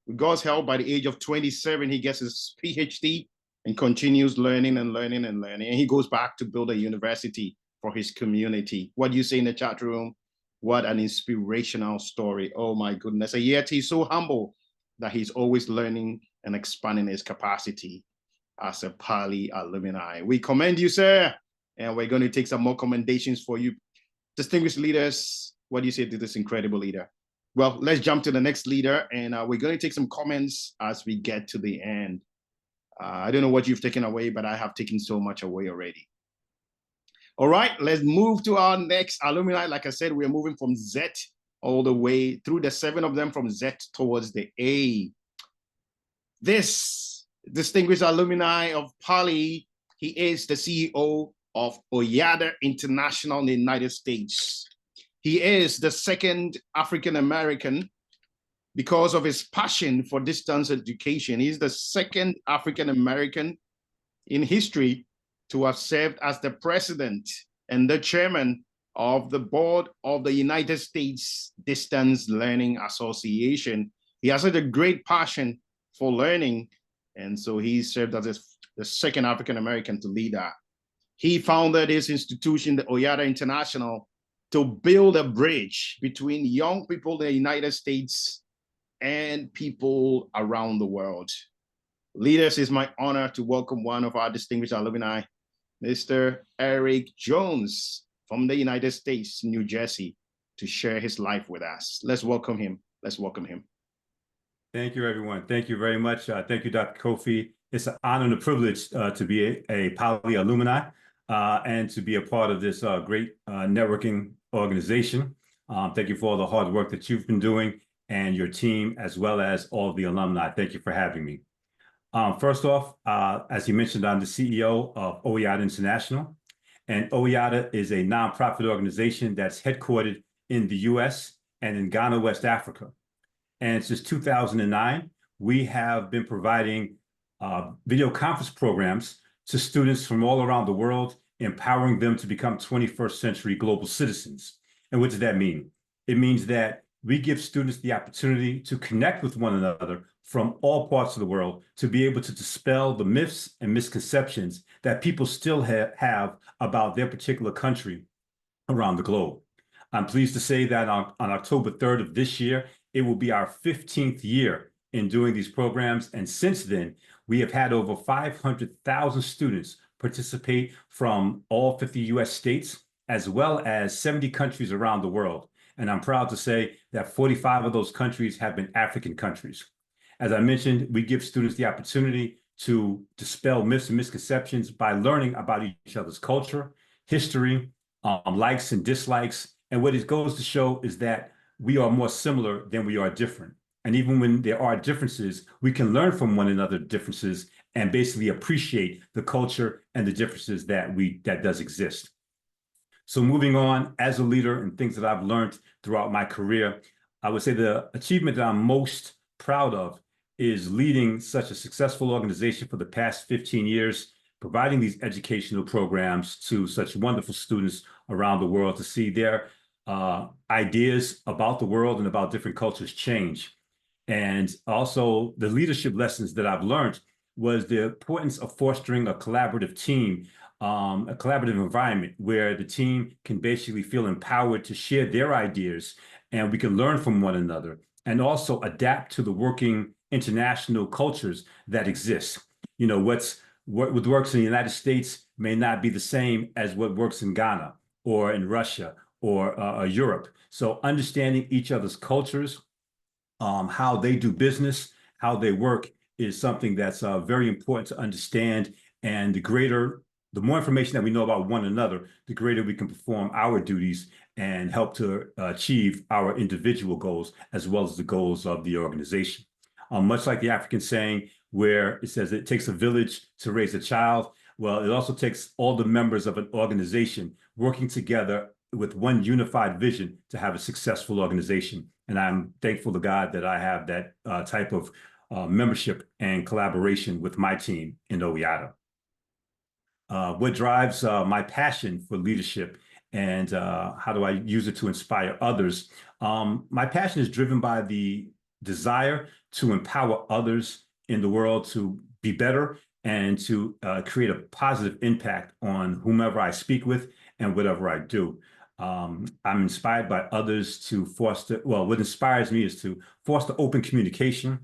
with God's help, by the age of 27, he gets his PhD and continues learning and learning and learning. And he goes back to build a university for his community. What do you say in the chat room? What an inspirational story. Oh my goodness. And yet he's so humble that he's always learning and expanding his capacity as a PALI alumni. We commend you, sir. And we're going to take some more commendations for you. Distinguished leaders, what do you say to this incredible leader? Well, let's jump to the next leader, and we're going to take some comments as we get to the end. I don't know what you've taken away, but I have taken so much away already. All right, let's move to our next alumni. Like I said, we're moving from Z all the way through the 7 of them from Z towards the A. This distinguished alumni of PALI, he is the CEO of Oyada International in the United States. He is the second African-American because of his passion for distance education. He's the second African-American in history to have served as the president and the chairman of the board of the United States Distance Learning Association. He has such a great passion for learning, and so he served as the second African-American to lead that. He founded his institution, the Oyada International, to build a bridge between young people in the United States and people around the world. Leaders, it's my honor to welcome one of our distinguished alumni, Mr. Eric Jones from the United States, New Jersey, to share his life with us. Let's welcome him. Let's welcome him. Thank you, everyone. Thank you very much. Thank you, Dr. Kofi. It's an honor and a privilege to be a PALI alumni and to be a part of this great networking organization. Thank you for all the hard work that you've been doing and your team, as well as all of the alumni. Thank you for having me. First off, as you mentioned, I'm the CEO of Oyada International, and Oyada is a nonprofit organization that's headquartered in the US and in Ghana, West Africa. And since 2009, we have been providing video conference programs to students from all around the world, empowering them to become 21st century global citizens. And what does that mean? It means that we give students the opportunity to connect with one another from all parts of the world to be able to dispel the myths and misconceptions that people still have about their particular country around the globe. I'm pleased to say that on October 3rd of this year, it will be our 15th year in doing these programs. And since then, we have had over 500,000 students participate from all 50 US states, as well as 70 countries around the world. And I'm proud to say that 45 of those countries have been African countries. As I mentioned, we give students the opportunity to dispel myths and misconceptions by learning about each other's culture, history, likes and dislikes. And what it goes to show is that we are more similar than we are different. And even when there are differences, we can learn from one another's differences and basically appreciate the culture and the differences that does exist. So moving on, as a leader and things that I've learned throughout my career, I would say the achievement that I'm most proud of is leading such a successful organization for the past 15 years, providing these educational programs to such wonderful students around the world to see their ideas about the world and about different cultures change. And also the leadership lessons that I've learned was the importance of fostering a collaborative team, a collaborative environment where the team can basically feel empowered to share their ideas and we can learn from one another and also adapt to the working international cultures that exist. You know, what works in the United States may not be the same as what works in Ghana or in Russia or Europe. So understanding each other's cultures, how they do business, how they work is something that's very important to understand. And the more information that we know about one another, the greater we can perform our duties and help to achieve our individual goals as well as the goals of the organization. Much like the African saying where it says it takes a village to raise a child, well, it also takes all the members of an organization working together with one unified vision to have a successful organization. And I'm thankful to God that I have that type of membership and collaboration with my team in OEATA. What drives my passion for leadership and how do I use it to inspire others? My passion is driven by the desire to empower others in the world to be better and to create a positive impact on whomever I speak with and whatever I do. I'm inspired by others to foster, well, what inspires me is to foster open communication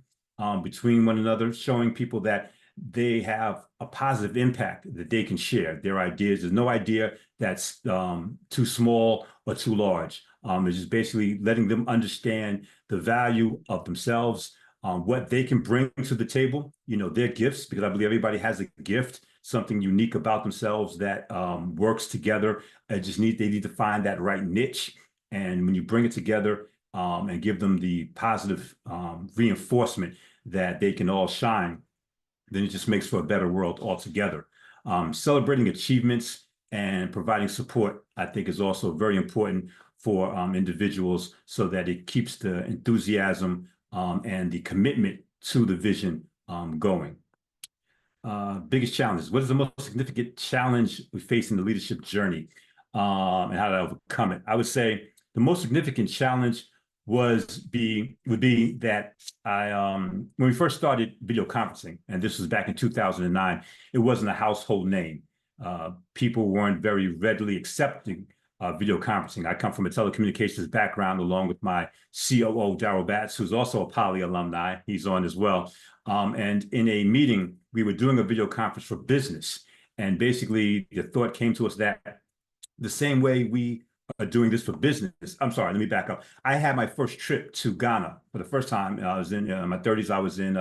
between one another, showing people that they have a positive impact that they can share their ideas. There's no idea that's too small or too large. It's just basically letting them understand the value of themselves, what they can bring to the table, you know, their gifts, because I believe everybody has a gift, something unique about themselves that works together. They need to find that right niche. And when you bring it together and give them the positive reinforcement that they can all shine, then it just makes for a better world altogether. Celebrating achievements and providing support, I think, is also very important for individuals so that it keeps the enthusiasm and the commitment to the vision going. Biggest challenges. What is the most significant challenge we face in the leadership journey and how to overcome it? I would say the most significant challenge would be that when we first started video conferencing, and this was back in 2009, it wasn't a household name. People weren't very readily accepting video conferencing. I come from a telecommunications background along with my COO, Darryl Batts, who's also a PALI alumni. He's on as well. And in a meeting, we were doing a video conference for business. And basically, the thought came to us that the same way we are doing this for business. I'm sorry, let me back up. I had my first trip to Ghana for the first time. I was in my 30s. I was in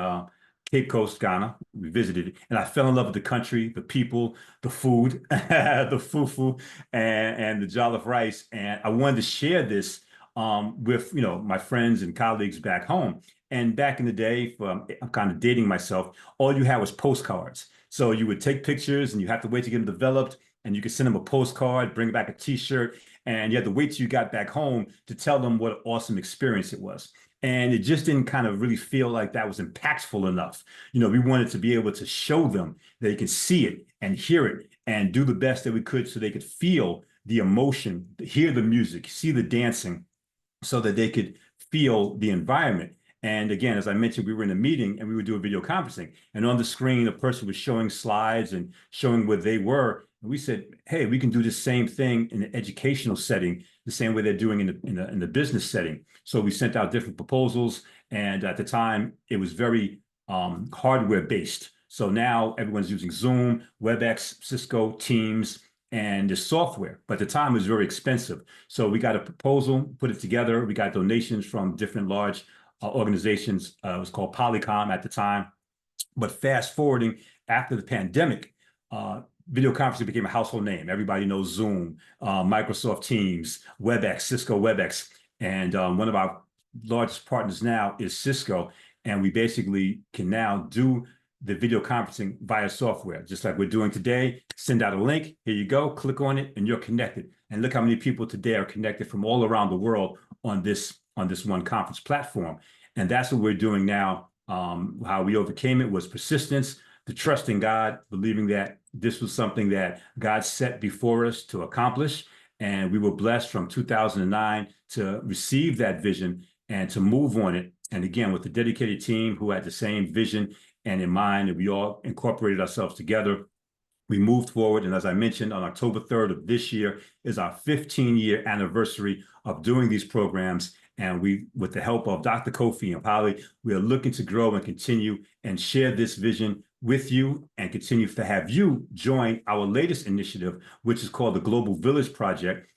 Cape Coast, Ghana. We visited it, and I fell in love with the country, the people, the food, the fufu, and the jollof rice. And I wanted to share this with my friends and colleagues back home. And back in the day, I'm kind of dating myself, all you had was postcards. So you would take pictures and you have to wait to get them developed, and you could send them a postcard, bring back a T-shirt, and you had to wait till you got back home to tell them what an awesome experience it was. And it just didn't kind of really feel like that was impactful enough. We wanted to be able to show them that they could see it and hear it and do the best that we could so they could feel the emotion, hear the music, see the dancing, so that they could feel the environment. And again, as I mentioned, we were in a meeting and we would do a video conferencing. And on the screen, a person was showing slides and showing where they were. And we said, hey, we can do the same thing in an educational setting, the same way they're doing in the business setting. So we sent out different proposals. And at the time, it was very hardware based. So now everyone's using Zoom, WebEx, Cisco, Teams, and the software. But at the time, it was very expensive. So we got a proposal, put it together. We got donations from different large organizations. It was called Polycom at the time. But fast forwarding, after the pandemic, video conferencing became a household name. Everybody knows Zoom, Microsoft Teams, WebEx, Cisco WebEx. And one of our largest partners now is Cisco. And we basically can now do the video conferencing via software, just like we're doing today. Send out a link. Here you go. Click on it, and you're connected. And look how many people today are connected from all around the world on this one conference platform. And that's what we're doing now. How we overcame it was persistence, the trust in God, believing that this was something that God set before us to accomplish. And we were blessed from 2009 to receive that vision and to move on it. And again, with a dedicated team who had the same vision and in mind, and we all incorporated ourselves together. We moved forward, and as I mentioned, on October 3rd of this year is our 15-year anniversary of doing these programs. And we, with the help of Dr. Kofi and PALI, we are looking to grow and continue and share this vision with you and continue to have you join our latest initiative, which is called the Global Village Project,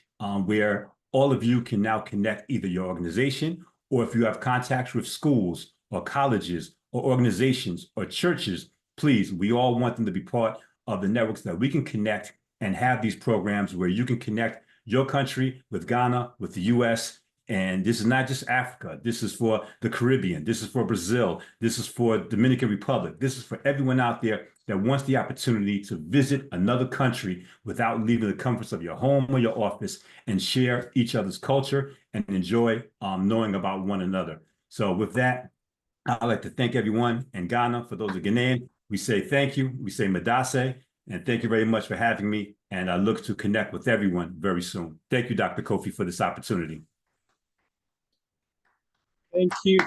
where all of you can now connect either your organization or if you have contacts with schools or colleges or organizations or churches, please, we all want them to be part of the networks that we can connect and have these programs where you can connect your country with Ghana, with the US. And this is not just Africa. This is for the Caribbean. This is for Brazil. This is for Dominican Republic. This is for everyone out there that wants the opportunity to visit another country without leaving the comforts of your home or your office and share each other's culture and enjoy knowing about one another. So with that, I'd like to thank everyone in Ghana. For those of Ghanaian, we say thank you. We say Madase, and thank you very much for having me. And I look to connect with everyone very soon. Thank you, Dr. Kofi, for this opportunity. Thank you,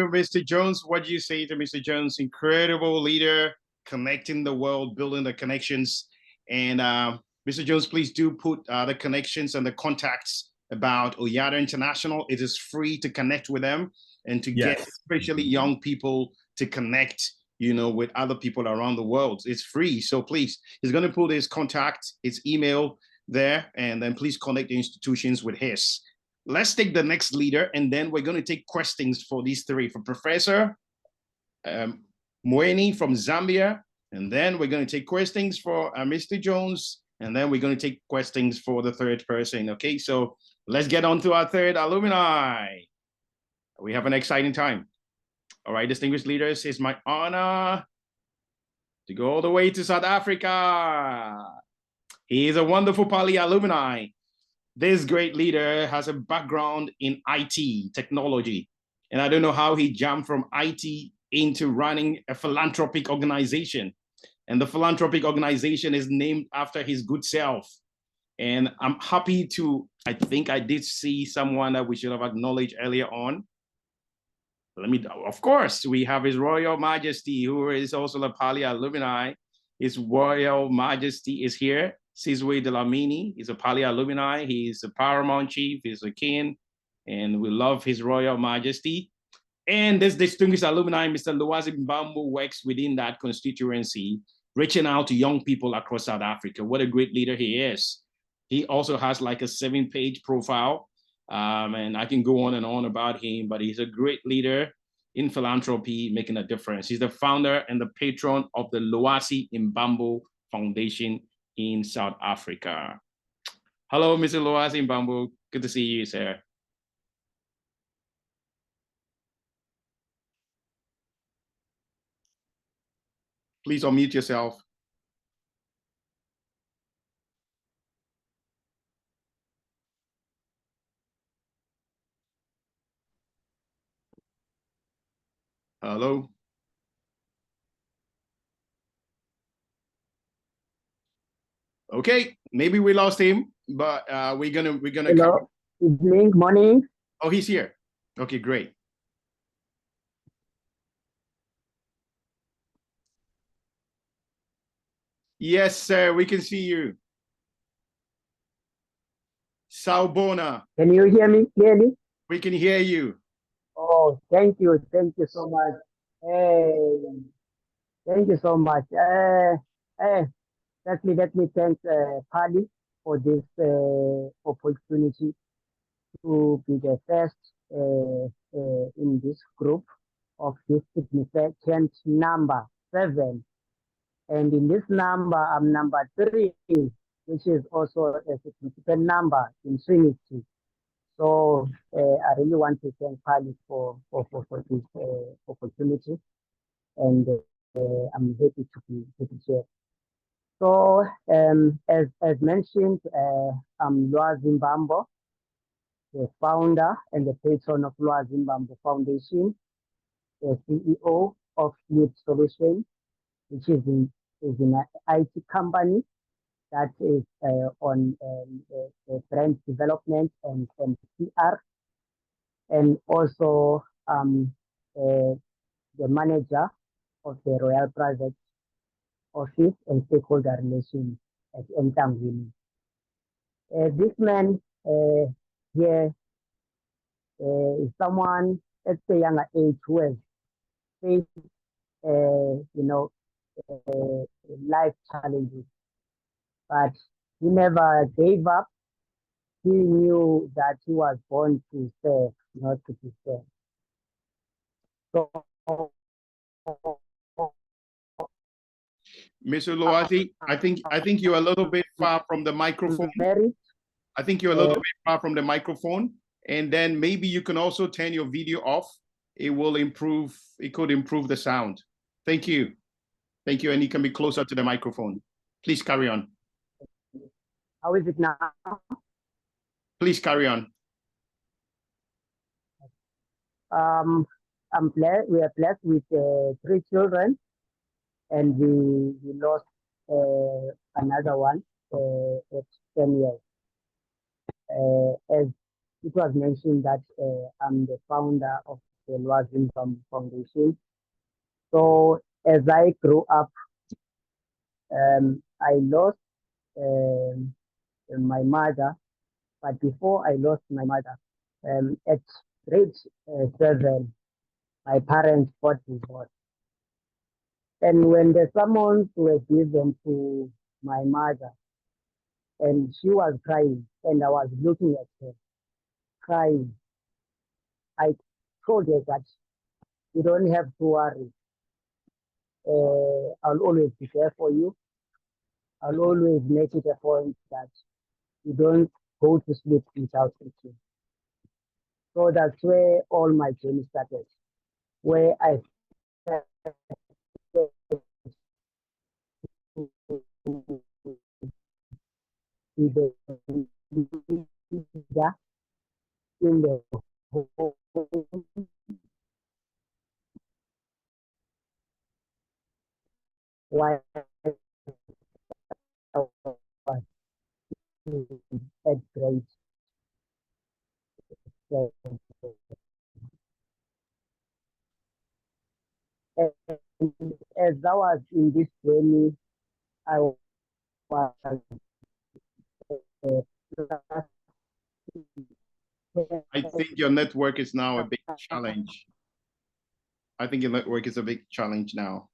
Mr. Jones. What do you say to Mr. Jones? Incredible leader, connecting the world, building the connections. And Mr. Jones, please do put the connections and the contacts about Oyada International. It is free to connect with them and to get especially young people to connect, with other people around the world. It's free. So please, he's going to put his contact, his email there, and then please connect the institutions with his. Let's take the next leader, and then we're going to take questions for these three, for Professor Moeni from Zambia, and then we're going to take questions for Mr. Jones, and then we're going to take questions for the third person. Okay, so let's get on to our third alumni. We have an exciting time. All right, distinguished leaders, it's my honor to go all the way to South Africa. He is a wonderful PALI alumni. This great leader has a background in IT technology, and I don't know how he jumped from IT into running a philanthropic organization. And the philanthropic organization is named after his good self. And I'm happy to, I think I did see someone that we should have acknowledged earlier on. Of course, we have His Royal Majesty, who is also a PALI alumni. His Royal Majesty is here. Sizwe Dlamini is a PALI alumni. He's a paramount chief, he's a king, and we love His Royal Majesty. And this distinguished alumni, Mr. Luwazi Mbambo, works within that constituency, reaching out to young people across South Africa. What a great leader he is. He also has like a 7-page profile. And I can go on and on about him, but he's a great leader in philanthropy, making a difference. He's the founder and the patron of the Luwazi Mbambo Foundation in South Africa. Hello, Mr. Luwazi Mbambo. Good to see you, sir. Please unmute yourself. Hello. Okay, maybe we lost him, but we're gonna Hello. Evening, morning. Oh, he's here. Okay, great. Yes, sir, we can see you. Sawubona. Can you hear me clearly? We can hear you. Oh, thank you so much. Hey, thank you so much. Let me thank PALI for this opportunity to be the first in this group of this significant number 7. And in this number, I'm number 3, which is also a significant number in Trinity. So I really want to thank PALI for this opportunity. And I'm happy to share. So, as mentioned, I'm Loa Zimbabwe, the founder and the patron of Loa Zimbabwe Foundation, the CEO of Youth Solutions, which is an IT company that is on brand development and PR, and also the manager of the Royal Private Office and Stakeholder Relations at Entangwini. This man here is someone at the younger age who has faced, life challenges, but he never gave up. He knew that he was born to serve, not to be served. So, Mr. Loazi, I think you're a little bit far from the microphone. I think you're a little bit far from the microphone. And then maybe you can also turn your video off. It will improve, it could improve the sound. Thank you. Thank you. And you can be closer to the microphone. Please carry on. How is it now? Please carry on. We are blessed with 3 children, and we lost another one at 10 years. As it was mentioned that I'm the founder of the Loa Zimbabwe Foundation. So as I grew up, I lost my mother, but before I lost my mother, at grade 7, my parents got divorced. And when the summons were given to my mother, and she was crying, and I was looking at her, crying, I told her that you don't have to worry. I'll always be there for you. I'll always make it a point that you don't go to sleep without eating. So that's where all my journey started, where I in the why at grade. And as I was in this journey, I was I think your network is now a big challenge. I think your network is a big challenge now.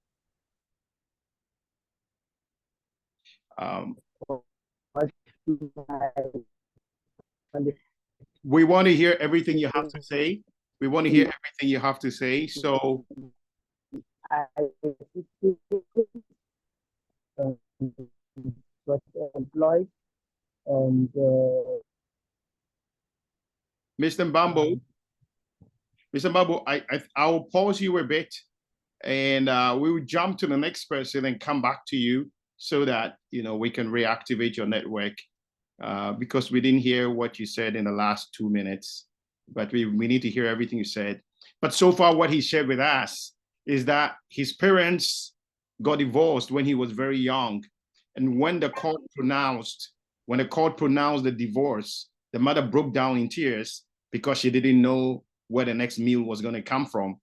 We want to hear everything you have to say. We want to hear everything you have to say. So was employed, and Mr. Mbambo, I will pause you a bit, and we will jump to the next person and come back to you so that we can reactivate your network, because we didn't hear what you said in the last 2 minutes, but we need to hear everything you said. But so far, what he shared with us is that his parents got divorced when he was very young, and when the court pronounced the divorce, the mother broke down in tears because she didn't know where the next meal was going to come from.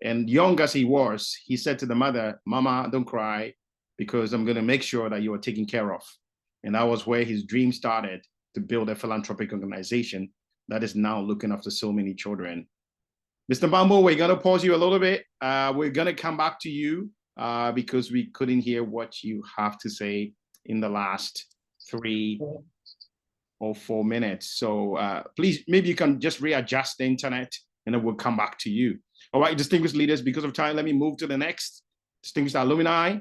And young as he was, he said to the mother, "Mama, don't cry, because I'm going to make sure that you are taken care of." And that was where his dream started, to build a philanthropic organization that is now looking after so many children. Mr. Bambo, we're going to pause you a little bit. We're going to come back to you because we couldn't hear what you have to say in the last 3 or 4 minutes. So please, maybe you can just readjust the internet and then we'll come back to you. All right, distinguished leaders, because of time, let me move to the next. Distinguished alumni,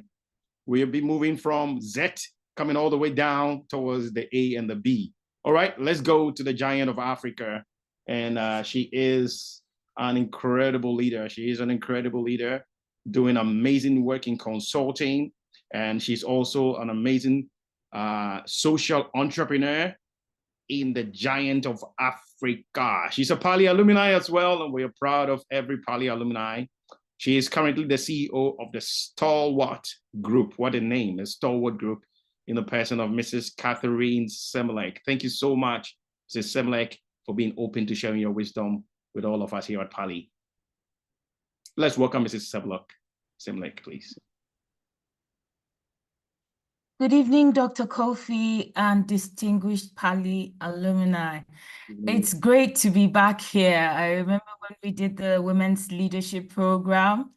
we'll be moving from Z, coming all the way down towards the A and the B. All right, let's go to the giant of Africa. And she is an incredible leader. She is an incredible leader. doing amazing work in consulting. And she's also an amazing social entrepreneur in the giant of Africa. She's a PALI alumni as well, and we are proud of every PALI alumni. She is currently the CEO of the Stalwart Group. What a name, the Stalwart Group, in the person of Mrs. Catherine Semlek. Thank you so much, Mrs. Semlek, for being open to sharing your wisdom with all of us here at PALI. Let's welcome Mrs. Semlek, please. Good evening, Dr. Kofi and distinguished PALI alumni. It's great to be back here. I remember when we did the Women's Leadership Program.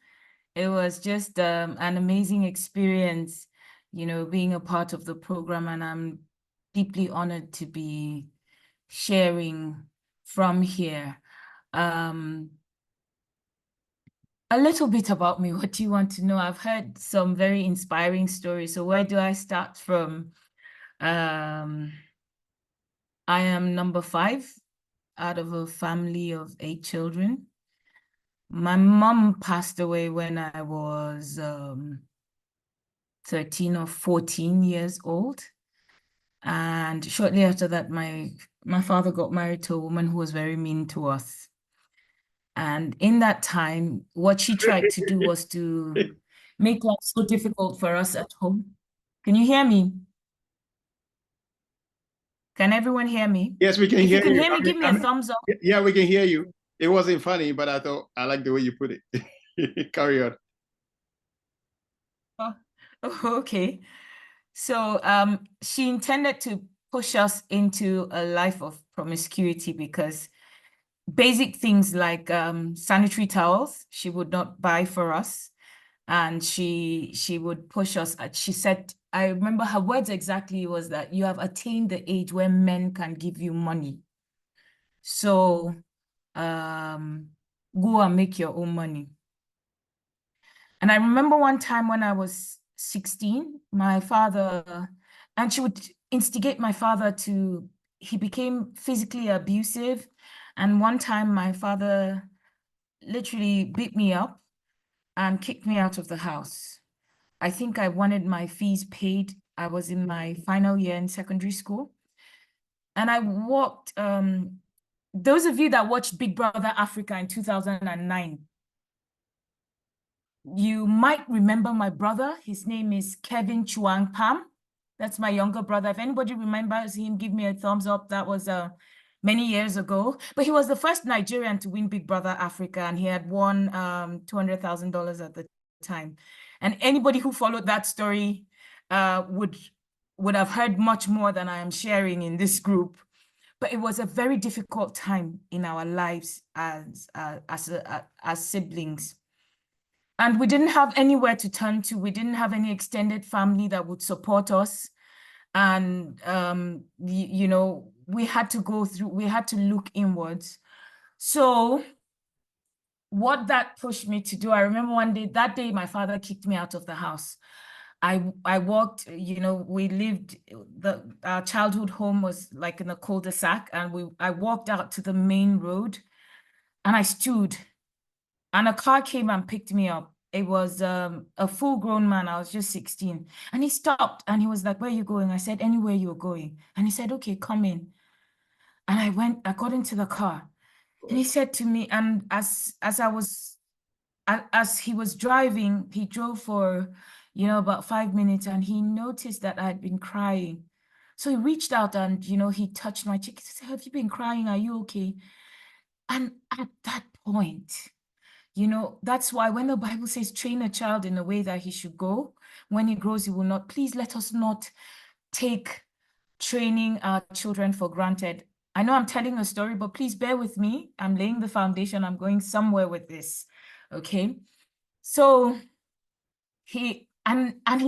It was just an amazing experience, you know, being a part of the program, and I'm deeply honored to be sharing from here. A little bit about me. What do you want to know? I've heard some very inspiring stories. So where do I start from? I am number 5 out of a family of 8 children. My mom passed away when I was 13 or 14 years old. And shortly after that, my father got married to a woman who was very mean to us. And in that time, what she tried to do was to make life so difficult for us at home. Can you hear me? Can everyone hear me? Yes, we can hear you. If you can hear me, give me a thumbs up. Yeah, we can hear you. It wasn't funny, but I thought I like the way you put it. Carry on. Oh, okay. So she intended to push us into a life of promiscuity because basic things like sanitary towels, she would not buy for us. And she would push us. She said, I remember her words exactly was that you have attained the age where men can give you money. So go and make your own money. And I remember one time when I was 16, my father, and she would instigate my father to, he became physically abusive. And one time my father literally beat me up and kicked me out of the house. I think I wanted my fees paid. I was in my final year in secondary school. And I walked, those of you that watched Big Brother Africa in 2009, you might remember my brother. His name is Kevin Chuang Pam. That's my younger brother. If anybody remembers him, give me a thumbs up. That was many years ago. But he was the first Nigerian to win Big Brother Africa, and he had won $200,000 at the time. And anybody who followed that story would have heard much more than I am sharing in this group. But it was a very difficult time in our lives as siblings. And we didn't have anywhere to turn to. We didn't have any extended family that would support us. And, you know, we had to look inwards. So what that pushed me to do, I remember one day, that day, my father kicked me out of the house. I walked, you know, we lived, our childhood home was like in a cul-de-sac, and I walked out to the main road and I stood, and a car came and picked me up. It was a full-grown man. I was just 16. And he stopped and he was like, where are you going? I said, anywhere you're going. And he said, okay, come in. And I got into the car. And he said to me, and as he was driving, he drove for, you know, about 5 minutes, and he noticed that I had been crying. So he reached out and, you know, he touched my cheek. He said, have you been crying? Are you okay? And at that point, you know, that's why when the Bible says, train a child in the way that he should go, when he grows, he will not. Please let us not take training our children for granted. I know I'm telling a story, but please bear with me. I'm laying the foundation. I'm going somewhere with this. Okay. So he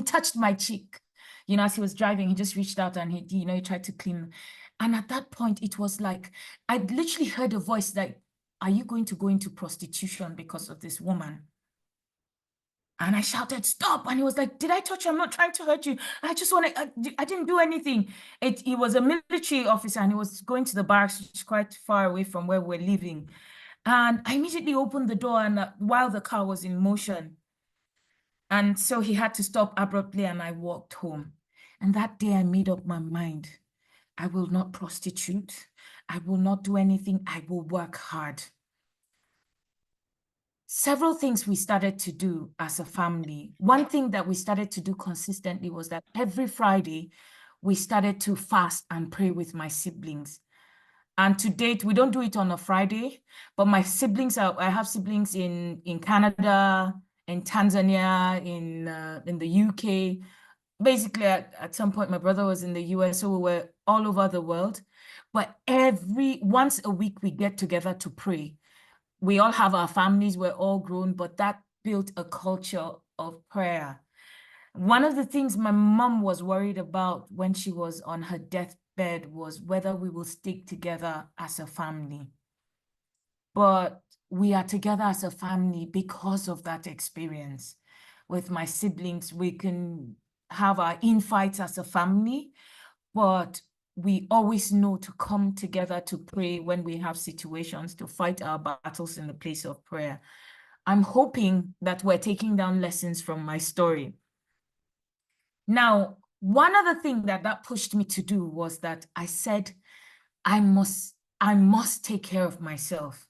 touched my cheek, you know, as he was driving. He just reached out and he tried to clean. And at that point, it was like, I literally heard a voice like, are you going to go into prostitution because of this woman? And I shouted, stop. And he was like, did I touch you? I'm not trying to hurt you. I just want to, I didn't do anything. He was a military officer and he was going to the barracks, which is quite far away from where we're living. And I immediately opened the door, and while the car was in motion, And so he had to stop abruptly and I walked home. And that day I made up my mind. I will not prostitute. I will not do anything. I will work hard. Several things we started to do as a family. One thing that we started to do consistently was that every Friday, we started to fast and pray with my siblings. And to date, we don't do it on a Friday, but my siblings I have siblings in Canada, in Tanzania, in the UK. Basically, at some point, my brother was in the US, so we were all over the world. But once a week, we get together to pray. We all have our families, we're all grown, but that built a culture of prayer. One of the things my mom was worried about when she was on her deathbed was whether we will stick together as a family. But we are together as a family because of that experience. With my siblings, we can have our infights as a family, but we always know to come together to pray when we have situations, to fight our battles in the place of prayer. I'm hoping that we're taking down lessons from my story. Now, one other thing that pushed me to do was that I said, I must take care of myself.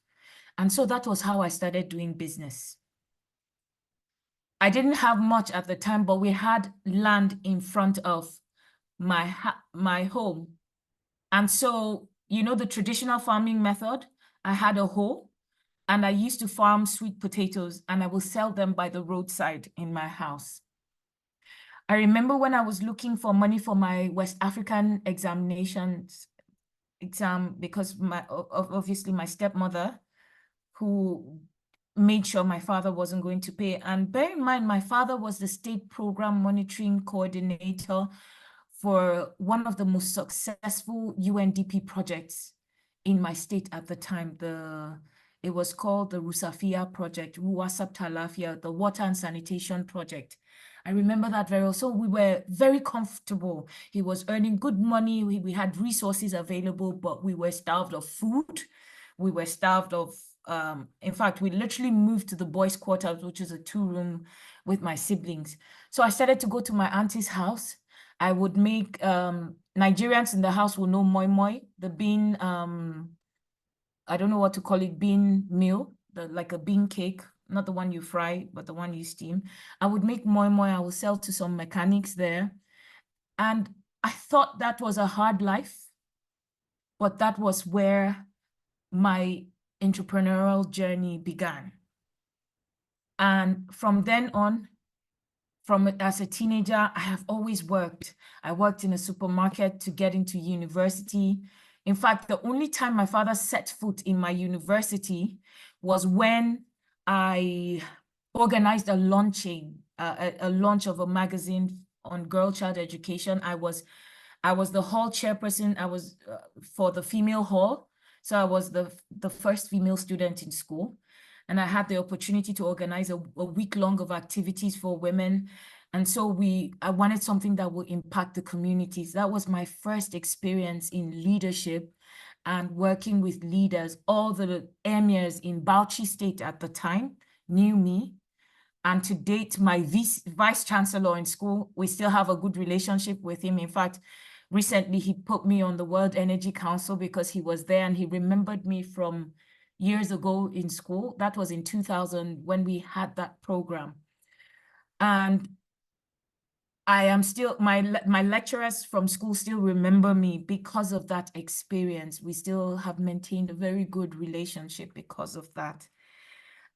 And so that was how I started doing business. I didn't have much at the time, but we had land in front of my home. And so, you know, the traditional farming method, I had a hoe and I used to farm sweet potatoes and I will sell them by the roadside in my house. I remember when I was looking for money for my West African exam, because obviously my stepmother, who made sure my father wasn't going to pay. And bear in mind, my father was the state program monitoring coordinator for one of the most successful UNDP projects in my state at the time. It was called the Rusafia project, Ruwasap Talafia, the water and sanitation project. I remember that very well. So we were very comfortable. He was earning good money. We had resources available, but we were starved of food. We were starved of, in fact, we literally moved to the boys' quarters, which is a 2-room with my siblings. So I started to go to my auntie's house. I would make, Nigerians in the house will know moi moi, the bean, I don't know what to call it, bean meal, like a bean cake, not the one you fry, but the one you steam. I would make moi moi, I would sell to some mechanics there. And I thought that was a hard life, but that was where my entrepreneurial journey began. And from then on, as a teenager, I have always worked. I worked in a supermarket to get into university. In fact, the only time my father set foot in my university was when I organized a launching, a launch of a magazine on girl child education. I was the hall chairperson. I was for the female hall. So I was the first female student in school. And I had the opportunity to organize a week long of activities for women. And so I wanted something that would impact the communities. That was my first experience in leadership and working with leaders. All the emirs in Bauchi State at the time knew me. And to date, my vice chancellor in school, we still have a good relationship with him. In fact, recently he put me on the World Energy Council because he was there and he remembered me from years ago in school. That was in 2000 when we had that program. And I am still, my lecturers from school still remember me because of that experience. We still have maintained a very good relationship because of that.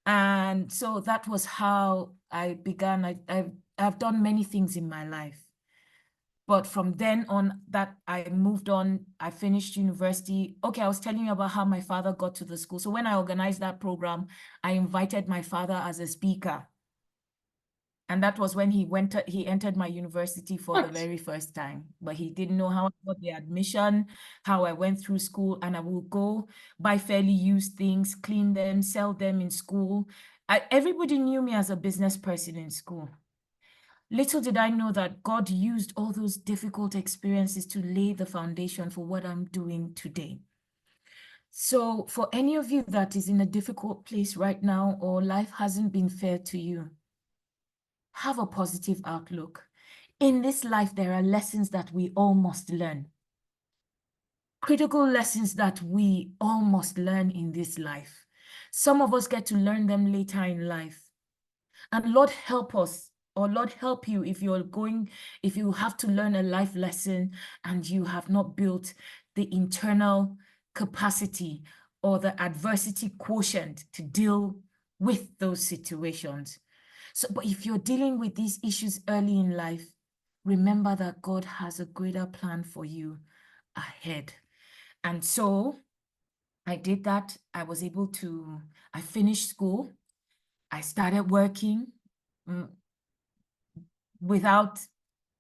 And so that was how I began. I've done many things in my life. But from then on, that I moved on, I finished university. Okay, I was telling you about how my father got to the school. So when I organized that program, I invited my father as a speaker. And that was when he entered my university for the very first time. But he didn't know how I got the admission, how I went through school, and I will go buy fairly used things, clean them, sell them in school. Everybody knew me as a business person in school. Little did I know that God used all those difficult experiences to lay the foundation for what I'm doing today. So for any of you that is in a difficult place right now, or life hasn't been fair to you, Have a positive outlook. In this life, there are lessons that we all must learn. Critical lessons that we all must learn in this life. Some of us get to learn them later in life. And Lord help us, or Lord help you if you have to learn a life lesson and you have not built the internal capacity or the adversity quotient to deal with those situations. So, but if you're dealing with these issues early in life, remember that God has a greater plan for you ahead. And so I did that. I finished school. I started working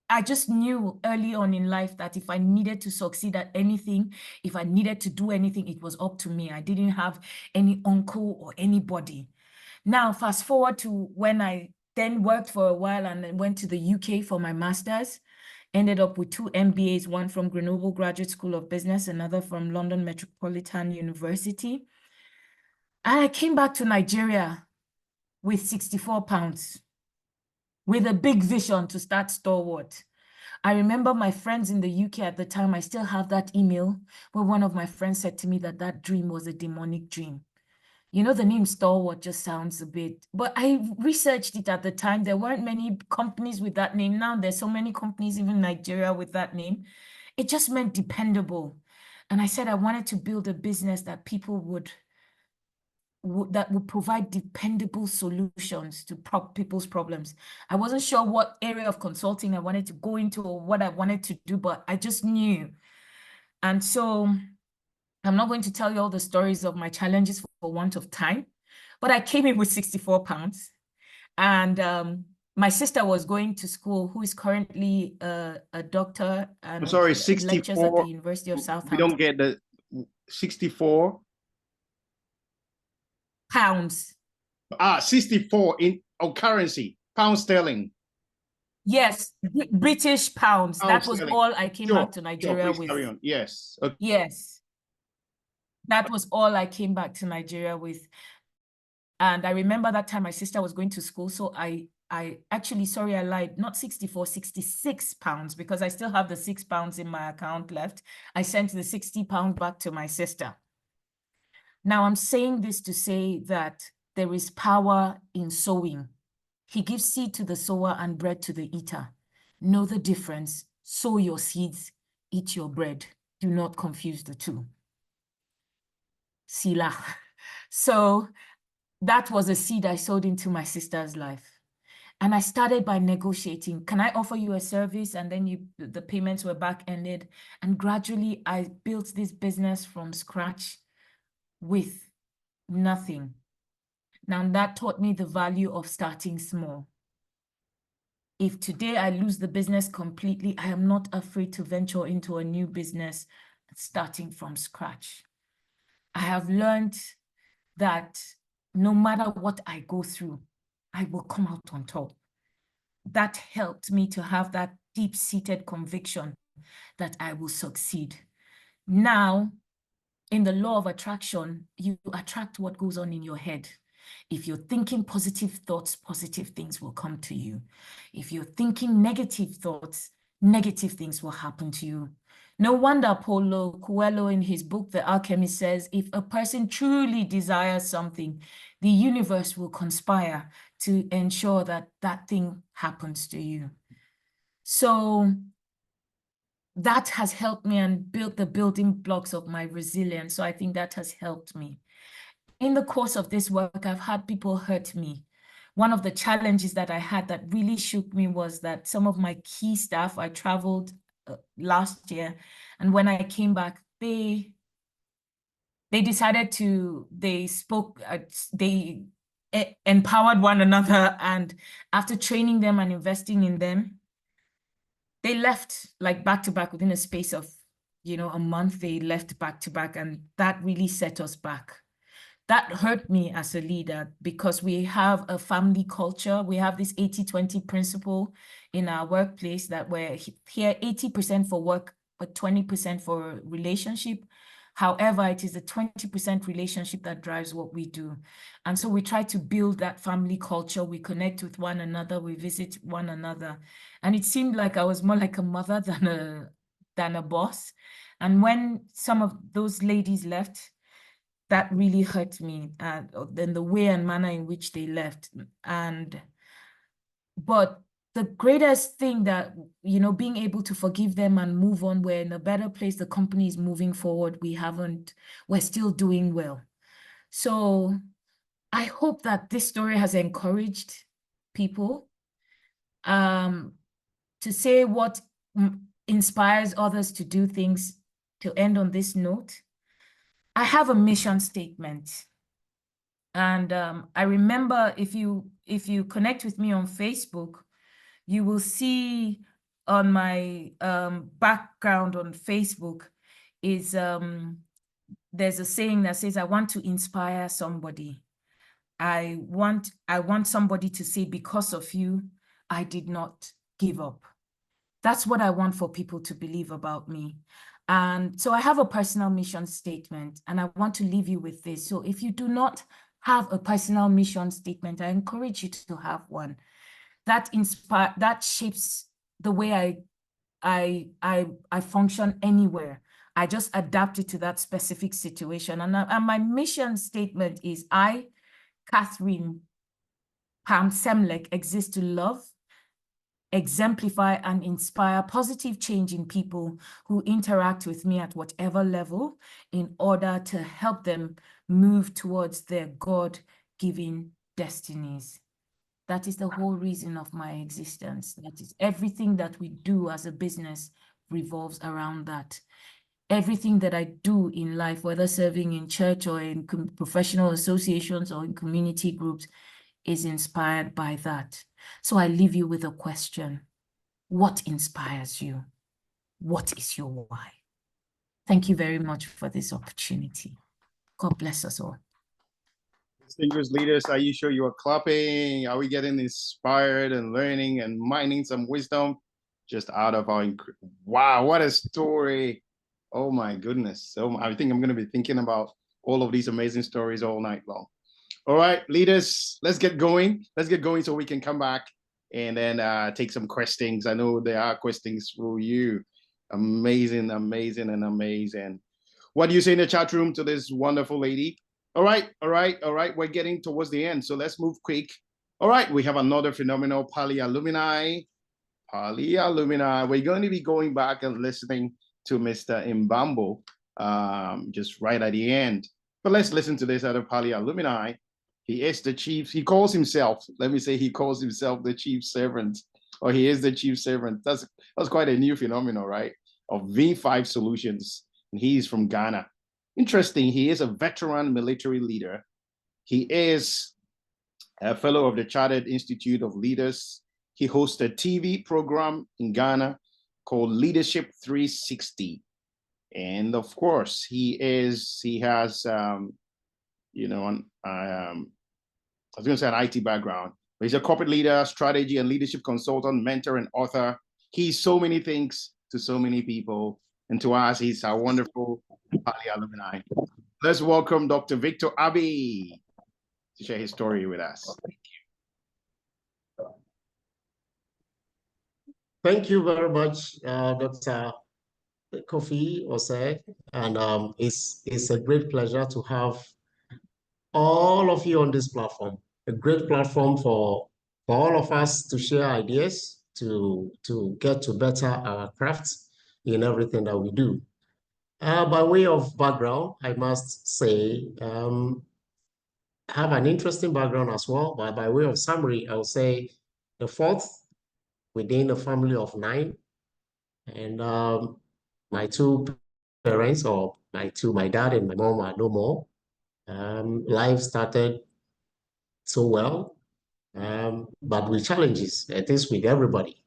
I just knew early on in life that if I needed to succeed at anything, if I needed to do anything, it was up to me. I didn't have any uncle or anybody. Now, fast forward to when I then worked for a while and then went to the UK for my master's, ended up with 2 MBAs, one from Grenoble Graduate School of Business, another from London Metropolitan University. And I came back to Nigeria with 64 pounds, with a big vision to start Stalwart. I remember my friends in the UK at the time, I still have that email where one of my friends said to me that that dream was a demonic dream. You know, the name Stalwart just sounds a bit, but I researched it at the time. There weren't many companies with that name. Now there's so many companies, even Nigeria, with that name. It just meant dependable. And I said I wanted to build a business that people would provide dependable solutions to people's problems. I wasn't sure what area of consulting I wanted to go into or what I wanted to do, but I just knew. And so I'm not going to tell you all the stories of my challenges for want of time, but I came in with 64 pounds. And my sister was going to school, who is currently a doctor and I'm sorry, lectures at the University of Southampton. We don't get the 64 pounds. 64 in currency, pound sterling. Yes, British pounds. That was all I came back to Nigeria with. Carry on. Yes. Okay. Yes. That was all I came back to Nigeria with. And I remember that time my sister was going to school. So I actually, sorry, I lied, not 64, 66 pounds, because I still have the 6 pounds in my account left. I sent the 60 pounds back to my sister. Now I'm saying this to say that there is power in sowing. He gives seed to the sower and bread to the eater. Know the difference. Sow your seeds, eat your bread. Do not confuse the two. Sila. So that was a seed I sowed into my sister's life. And I started by negotiating. Can I offer you a service? And then the payments were back-ended. And gradually I built this business from scratch with nothing. Now that taught me the value of starting small. If today I lose the business completely, I am not afraid to venture into a new business starting from scratch. I have learned that no matter what I go through, I will come out on top. That helped me to have that deep-seated conviction that I will succeed. Now, in the law of attraction, you attract what goes on in your head. If you're thinking positive thoughts, positive things will come to you. If you're thinking negative thoughts, negative things will happen to you. No wonder Paulo Coelho in his book, The Alchemist, says, if a person truly desires something, the universe will conspire to ensure that that thing happens to you. So that has helped me and built the building blocks of my resilience. So I think that has helped me. In the course of this work, I've had people hurt me. One of the challenges that I had that really shook me was that some of my key staff, I traveled last year, and when I came back, they decided to, they empowered one another, and after training them and investing in them, they left like back to back within a space of, a month. They left back to back, and that really set us back. That hurt me as a leader because we have a family culture. We have this 80-20 principle in our workplace that we're here 80% for work, but 20% for relationship. However, it is the 20% relationship that drives what we do. And so we try to build that family culture. We connect with one another, we visit one another. And it seemed like I was more like a mother than a boss. And when some of those ladies left, that really hurt me, then the way and manner in which they left. But the greatest thing that, being able to forgive them and move on, we're in a better place, the company is moving forward, we're still doing well. So I hope that this story has encouraged people to say what inspires others to do things. To end on this note, I have a mission statement. And I remember if you connect with me on Facebook, you will see on my background on Facebook is there's a saying that says, I want to inspire somebody. I want somebody to say, because of you, I did not give up. That's what I want for people to believe about me. And so I have a personal mission statement, and I want to leave you with this. So if you do not have a personal mission statement, I encourage you to have one. That shapes the way I function anywhere. I just adapt it to that specific situation. And my mission statement is, I, Catherine Pam Semlek, exist to love, exemplify, and inspire positive change in people who interact with me at whatever level, in order to help them move towards their God-given destinies. That is the whole reason of my existence. That is everything that we do as a business revolves around that. Everything that I do in life, whether serving in church or in professional associations or in community groups, is inspired by that. So I leave you with a question. What inspires you? What is your why? Thank you very much for this opportunity. God bless us all. Distinguished leaders, are you sure you are clapping? Are we getting inspired and learning and mining some wisdom just out of our, wow, what a story. Oh my goodness. So I think I'm going to be thinking about all of these amazing stories all night long. All right, leaders, let's get going. Let's get going so we can come back and then take some questions. I know there are questions for you. Amazing, amazing, and amazing. What do you say in the chat room to this wonderful lady? All right. We're getting towards the end, so let's move quick. All right, we have another phenomenal PALI alumni. PALI alumni. We're going to be going back and listening to Mr. Mbambo just right at the end. But let's listen to this other PALI alumni. He is the chief. He calls himself, let me say, he calls himself the chief servant, or he is the chief servant. That's quite a new phenomenon, right? Of V5 Solutions. And he's from Ghana. Interesting, he is a veteran military leader. He is a fellow of the Chartered Institute of Leaders. He hosts a TV program in Ghana called Leadership 360. And of course, he has I was going to say an IT background, but he's a corporate leader, strategy and leadership consultant, mentor, and author. He's so many things to so many people. And to us, he's our wonderful PALI alumni. Let's welcome Dr. Victor Abbey to share his story with us. Thank you very much, Dr. Kofi Osei. And it's a great pleasure to have all of you on this platform, a great platform for all of us to share ideas, to get to better our crafts in everything that we do. By way of background, I must say, I have an interesting background as well, but by way of summary, I will say the fourth within a family of 9. And my two parents, or my dad and my mom, are no more. Life started so well, but with challenges, it is with everybody.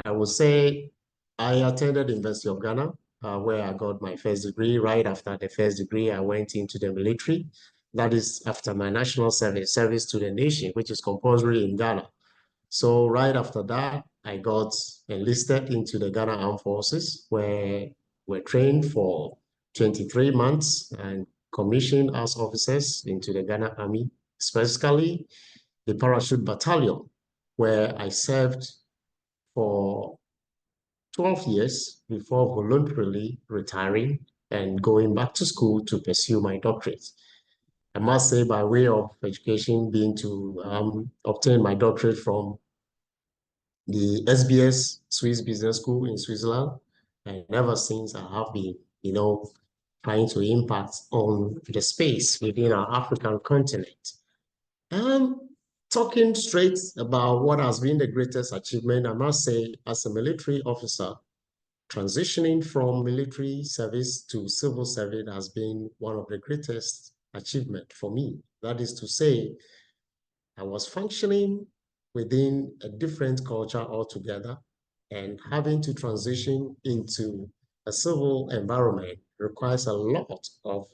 I would say I attended the University of Ghana, where I got my first degree. Right after the first degree, I went into the military. That is after my national service to the nation, which is compulsory in Ghana. So right after that, I got enlisted into the Ghana Armed Forces, where we're trained for 23 months and commissioned as officers into the Ghana Army, specifically the Parachute Battalion, where I served for 12 years before voluntarily retiring and going back to school to pursue my doctorate. I must say, by way of education, being to obtain my doctorate from the SBS Swiss Business School in Switzerland, and ever since I have been, trying to impact on the space within our African continent. Talking straight about what has been the greatest achievement, I must say, as a military officer, transitioning from military service to civil service has been one of the greatest achievements for me. That is to say, I was functioning within a different culture altogether, and having to transition into a civil environment requires a lot of,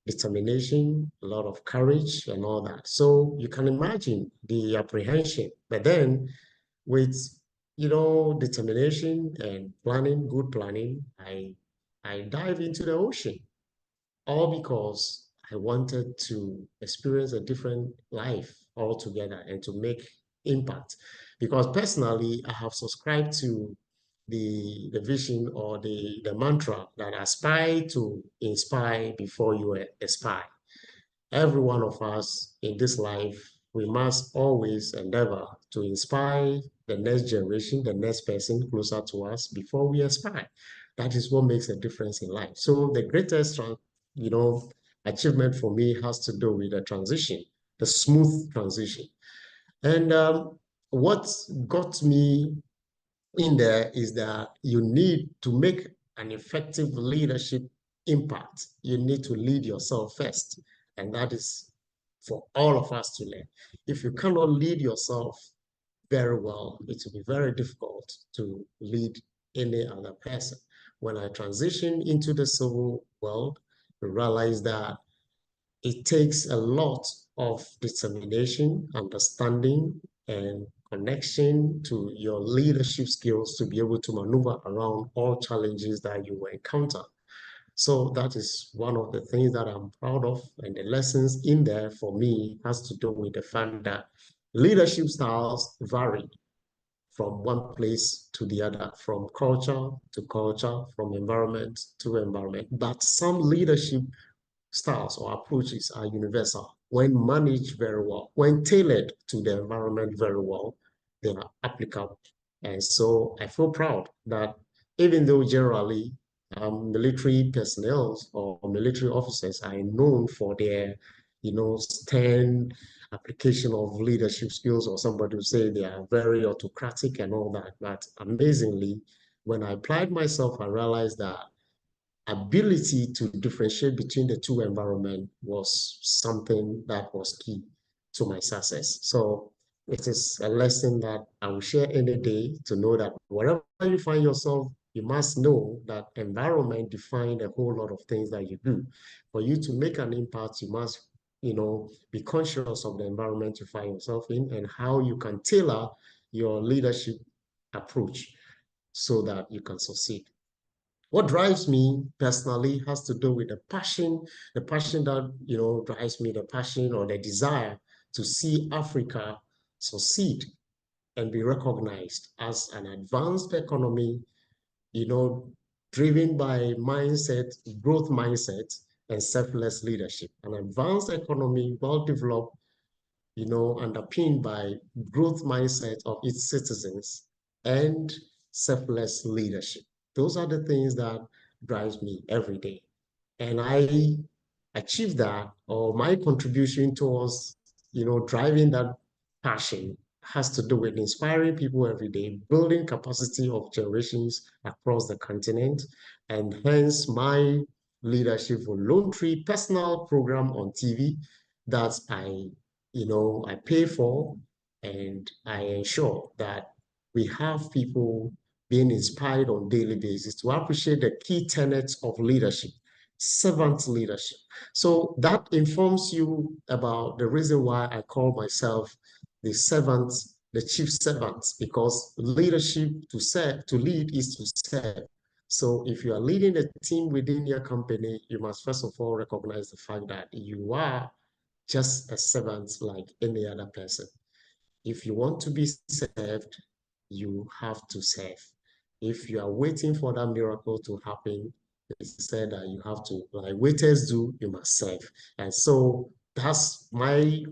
determination, a lot of courage and all that. So you can imagine the apprehension. But then with, determination and planning, good planning, I dive into the ocean, all because I wanted to experience a different life altogether and to make impact. Because personally, I have subscribed to the vision or the mantra that aspire to inspire before you aspire. Every one of us in this life, we must always endeavor to inspire the next generation, the next person closer to us before we aspire. That is what makes a difference in life. So the greatest, achievement for me has to do with the transition, the smooth transition. And what got me in there is that you need to make an effective leadership impact. You need to lead yourself first. And that is for all of us to learn. If you cannot lead yourself very well, it will be very difficult to lead any other person. When I transitioned into the civil world, I realized that it takes a lot of determination, understanding, and connection to your leadership skills to be able to maneuver around all challenges that you will encounter. So that is one of the things that I'm proud of, and the lessons in there for me has to do with the fact that leadership styles vary from one place to the other, from culture to culture, from environment to environment. But some leadership styles or approaches are universal. When managed very well, when tailored to the environment very well, they are applicable. And so I feel proud that even though generally military personnel or military officers are known for their, stern application of leadership skills, or somebody will say they are very autocratic and all that. But amazingly, when I applied myself, I realized that ability to differentiate between the two environments was something that was key to my success. So it is a lesson that I will share any day, to know that wherever you find yourself, you must know that environment defines a whole lot of things that you do. For you to make an impact, you must, be conscious of the environment you find yourself in and how you can tailor your leadership approach so that you can succeed. What drives me personally has to do with the passion that, drives me, the passion or the desire to see Africa succeed and be recognized as an advanced economy, driven by growth mindset and selfless leadership. An advanced economy, well-developed, underpinned by growth mindset of its citizens and selfless leadership. Those are the things that drives me every day. And I achieve that, or my contribution towards, driving that passion has to do with inspiring people every day, building capacity of generations across the continent, and hence my leadership voluntary personal program on TV that I pay for, and I ensure that we have people being inspired on a daily basis to appreciate the key tenets of leadership, servant leadership. So that informs you about the reason why I call myself the servant, the chief servant, because leadership to lead is to serve. So if you are leading a team within your company, you must first of all recognize the fact that you are just a servant like any other person. If you want to be served, you have to serve. If you are waiting for that miracle to happen, it's said that you have to, like waiters do, you must serve. And so that's my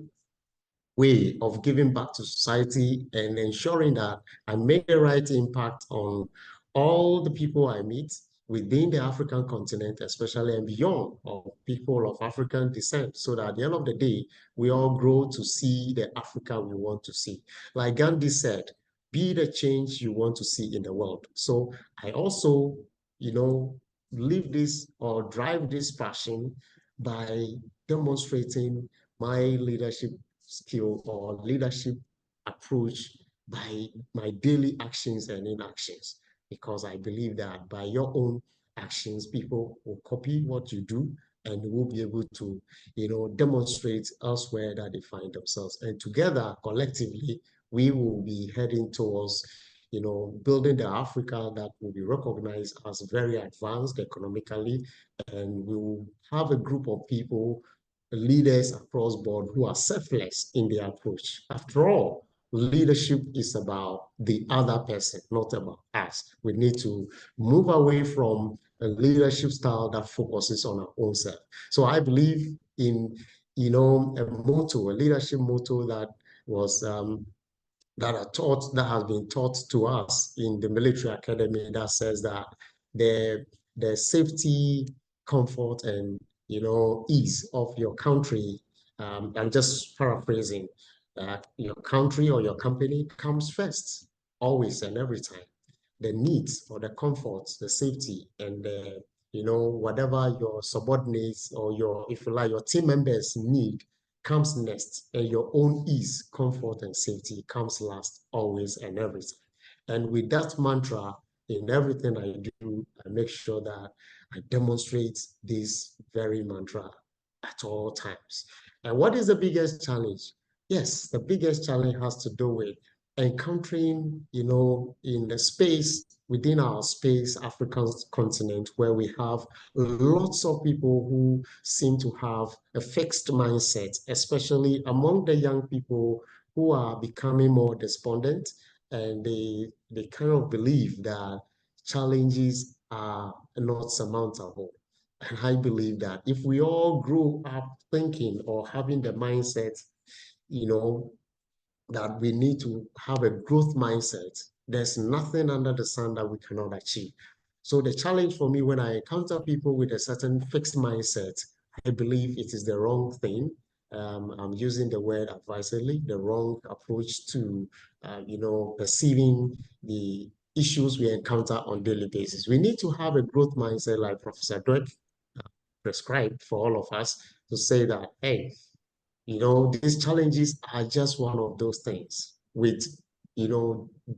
way of giving back to society and ensuring that I make the right impact on all the people I meet within the African continent, especially and beyond, of people of African descent, so that at the end of the day, we all grow to see the Africa we want to see. Like Gandhi said, be the change you want to see in the world. So I also, live this or drive this passion by demonstrating my leadership skill or leadership approach by my daily actions and inactions, because I believe that by your own actions, people will copy what you do and will be able to, demonstrate elsewhere that they find themselves. And together, collectively, we will be heading towards, building the Africa that will be recognized as very advanced economically, and we will have a group of people, leaders across board, who are selfless in their approach. After all, leadership is about the other person, not about us. We need to move away from a leadership style that focuses on our own self. So I believe in, a motto, a leadership motto that was that has been taught to us in the military academy, that says that the safety, comfort, and ease of your country, I'm just paraphrasing, that your country or your company comes first, always and every time. The needs or the comforts, the safety, and the, whatever your subordinates or your, if you like, your team members need comes next, and your own ease, comfort, and safety comes last, always and every time. And with that mantra, in everything I do, I make sure that I demonstrate this very mantra at all times. And what is the biggest challenge? Yes, the biggest challenge has to do with encountering, in the space, within our space, African continent, where we have lots of people who seem to have a fixed mindset, especially among the young people who are becoming more despondent, and they kind of believe that challenges are not surmountable. And I believe that if we all grew up thinking or having the mindset, that we need to have a growth mindset, there's nothing under the sun that we cannot achieve. So the challenge for me when I encounter people with a certain fixed mindset, I believe it is the wrong thing. I'm using the word advisedly, the wrong approach to, perceiving the issues we encounter on a daily basis. We need to have a growth mindset, like Professor Dweck prescribed for all of us, to say that, hey, these challenges are just one of those things. With,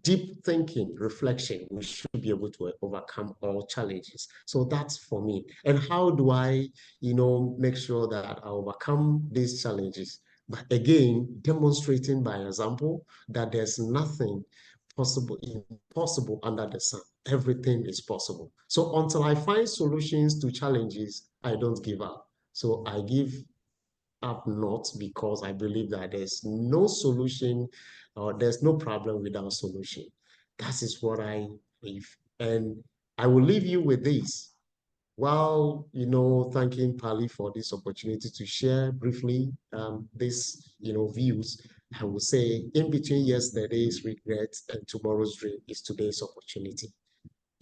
deep thinking, reflection, we should be able to overcome all challenges. So that's for me. And how do I, make sure that I overcome these challenges? But again, demonstrating by example that there's nothing impossible under the sun. Everything is possible. So until I find solutions to challenges, I don't give up. So I give up not because I believe that there's no solution or there's no problem without solution. That is what I believe. And I will leave you with this. While, thanking PALI for this opportunity to share briefly these, views, I would say in between yesterday's regret and tomorrow's dream is today's opportunity.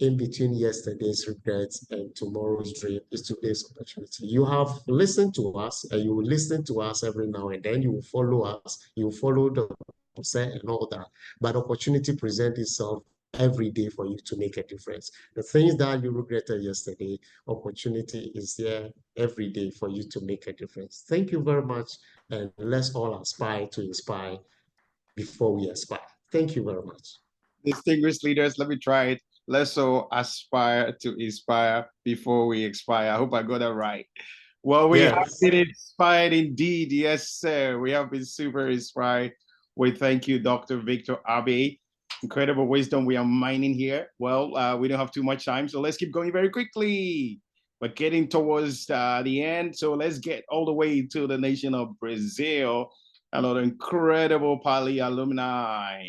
In between yesterday's regrets and tomorrow's dream is today's opportunity. You have listened to us, and you will listen to us every now and then. You will follow us, you will follow the process and all that. But opportunity presents itself every day for you to make a difference. The things that you regretted yesterday, opportunity is there every day for you to make a difference. Thank you very much, and let's all aspire to inspire before we aspire. Thank you very much. Distinguished leaders, let me try it. Let's all aspire to inspire before we expire. I hope I got that right. Well, we have been inspired indeed. Yes, sir. We have been super inspired. We thank you, Dr. Victor Abe. incredible wisdom we are mining here. Well, we don't have too much time, so let's keep going very quickly. We're getting towards the end, so let's get all the way to the nation of Brazil. Another incredible PALI alumni.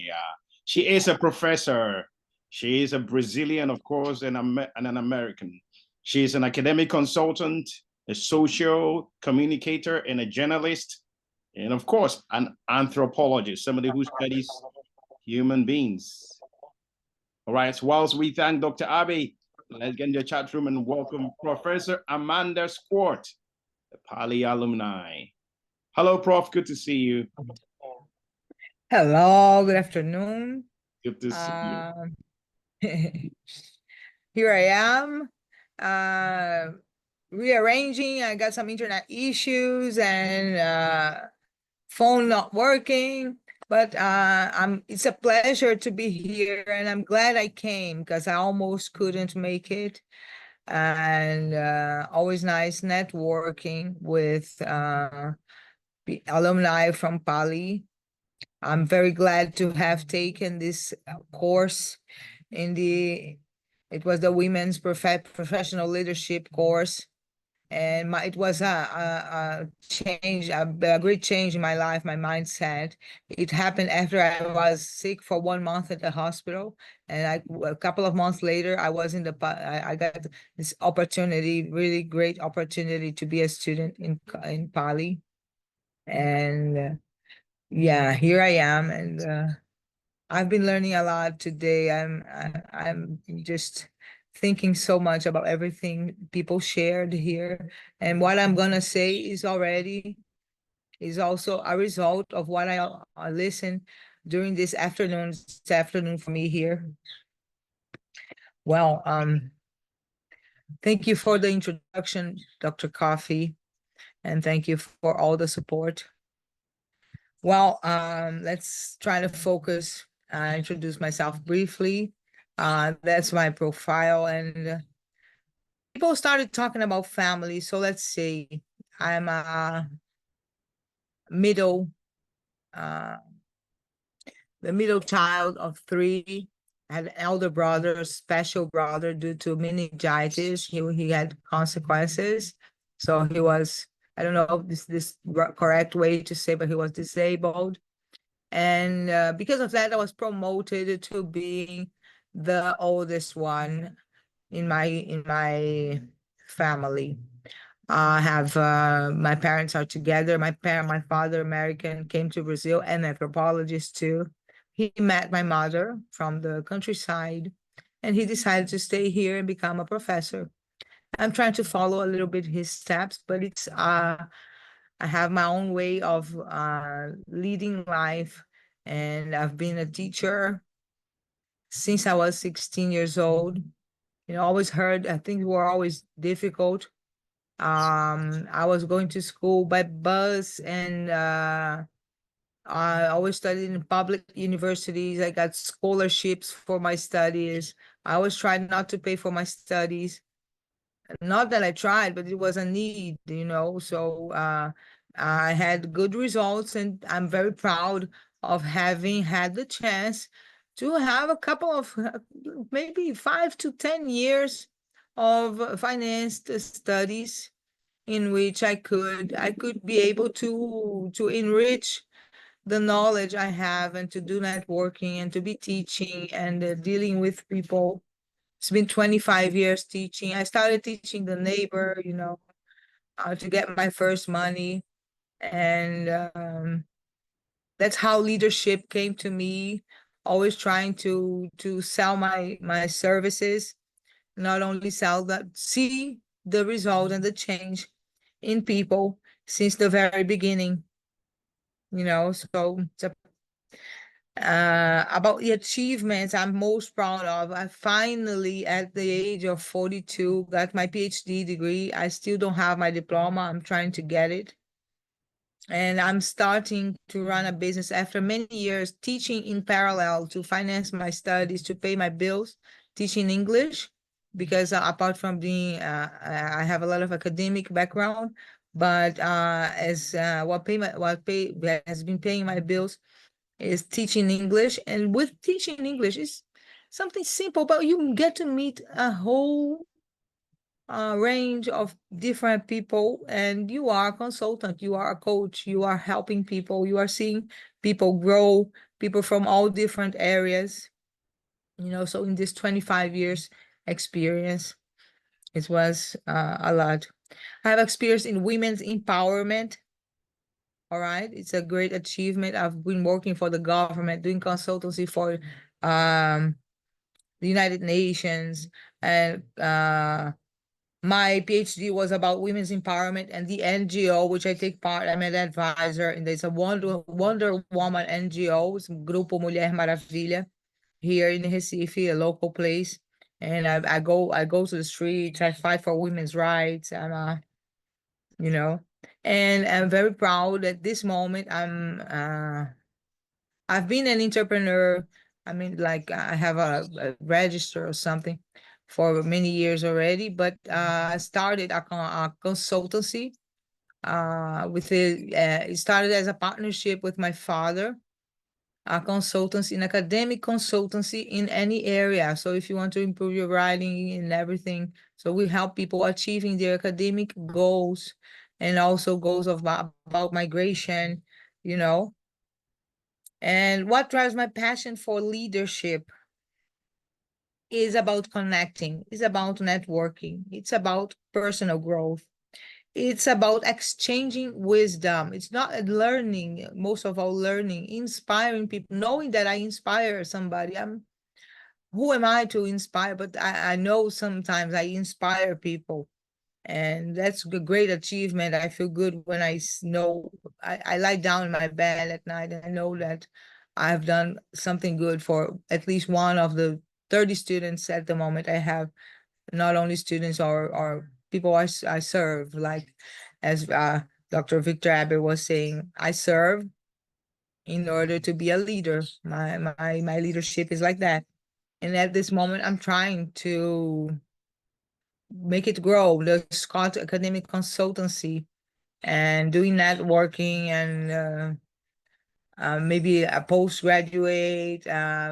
She is a professor. She is a Brazilian, of course, and an American. She is an academic consultant, a social communicator, and a journalist, and of course, an anthropologist, somebody who studies human beings. All right, so whilst we thank Dr. Abe, let's get in the chat room and welcome Professor Amanda Squart, the PALI alumni. Hello, Prof, good to see you. Hello, good afternoon. Good to see you. Here I am, rearranging. I got some internet issues and phone not working, but it's a pleasure to be here, and I'm glad I came because I almost couldn't make it. And always nice networking with alumni from PALI. I'm very glad to have taken this course it was the Women's Professional Leadership course. And it was a change, a great change in my life, my mindset. It happened after I was sick for 1 month at the hospital. And a couple of months later, I got this opportunity, really great opportunity to be a student in PALI. And yeah, here I am, and I've been learning a lot today. I'm just thinking so much about everything people shared here, and what I'm gonna say is also a result of what I listened during this afternoon. This afternoon for me here. Well, thank you for the introduction, Dr. Coffee, and thank you for all the support. Well, let's try to focus. Introduce myself briefly. That's my profile, and people started talking about family. So let's see. I'm a the middle child of 3. I had an elder brother, special brother, due to meningitis. He had consequences. So he was, I don't know if this correct way to say, but he was disabled. And because of that, I was promoted to being the oldest one in my family. I have my parents are together. My father, American, came to Brazil, and anthropologist too. He met my mother from the countryside, and he decided to stay here and become a professor. I'm trying to follow a little bit his steps, but it's I have my own way of leading life, and I've been a teacher since I was 16 years old. Always heard things were always difficult. I was going to school by bus, and I always studied in public universities. I got scholarships for my studies. I always tried not to pay for my studies. Not that I tried, but it was a need, So I had good results, and I'm very proud of having had the chance to have a couple of maybe 5 to 10 years of financed studies in which I could be able to enrich the knowledge I have, and to do networking, and to be teaching, and dealing with people. It's been 25 years teaching. I started teaching the neighbor, to get my first money. And that's how leadership came to me, always trying to sell my services, not only sell, but see the result and the change in people since the very beginning. So about the achievements I'm most proud of, I finally, at the age of 42, got my PhD degree. I still don't have my diploma. I'm trying to get it. And I'm starting to run a business after many years teaching in parallel to finance my studies, to pay my bills, teaching English, because apart from being, I have a lot of academic background, but as what has been paying my bills is teaching English. And with teaching English, it's something simple, but you get to meet a whole range of different people, and you are a consultant, you are a coach, you are helping people, you are seeing people grow, people from all different areas, you know. So in this 25 years experience, it was a lot. I have experience in women's empowerment. All right, it's a great achievement. I've been working for the government, doing consultancy for the United Nations, and my PhD was about women's empowerment, and the NGO, which I take part, I'm an advisor, and there's a Wonder Woman NGO, it's Grupo Mulher Maravilha, here in Recife, a local place. And I go to the streets, I fight for women's rights, and you know, and I'm very proud at this moment. I've been an entrepreneur. I mean, like I have a register or something for many years already, but I started a consultancy with it started as a partnership with my father, a consultancy, an academic consultancy in any area. So if you want to improve your writing and everything, so we help people achieving their academic goals and also goals of about migration, you know. And what drives my passion for leadership is about connecting, is about networking, it's about personal growth. It's about exchanging wisdom. It's not learning, most of all learning, inspiring people, knowing that I inspire somebody. Who am I to inspire? But I know sometimes I inspire people. And that's a great achievement. I feel good when I know, I lie down in my bed at night and I know that I've done something good for at least one of the 30 students at the moment I have, not only students or people I serve, like as Dr. Victor Abbott was saying, I serve in order to be a leader. My leadership is like that. And at this moment, I'm trying to make it grow, the Scott Academic Consultancy, and doing networking and maybe a postgraduate,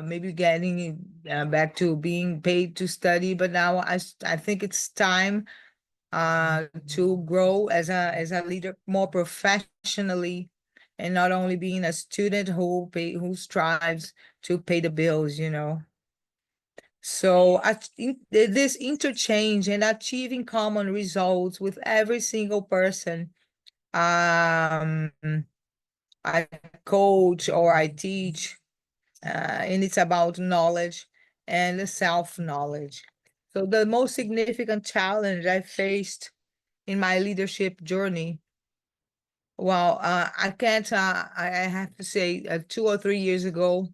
maybe getting back to being paid to study. But now I think it's time to grow as a leader more professionally, and not only being a student who strives to pay the bills, you know. So I think this interchange and achieving common results with every single person I coach or I teach, and it's about knowledge and self-knowledge. So the most significant challenge I faced in my leadership journey, well, I can't, I have to say 2 or 3 years ago,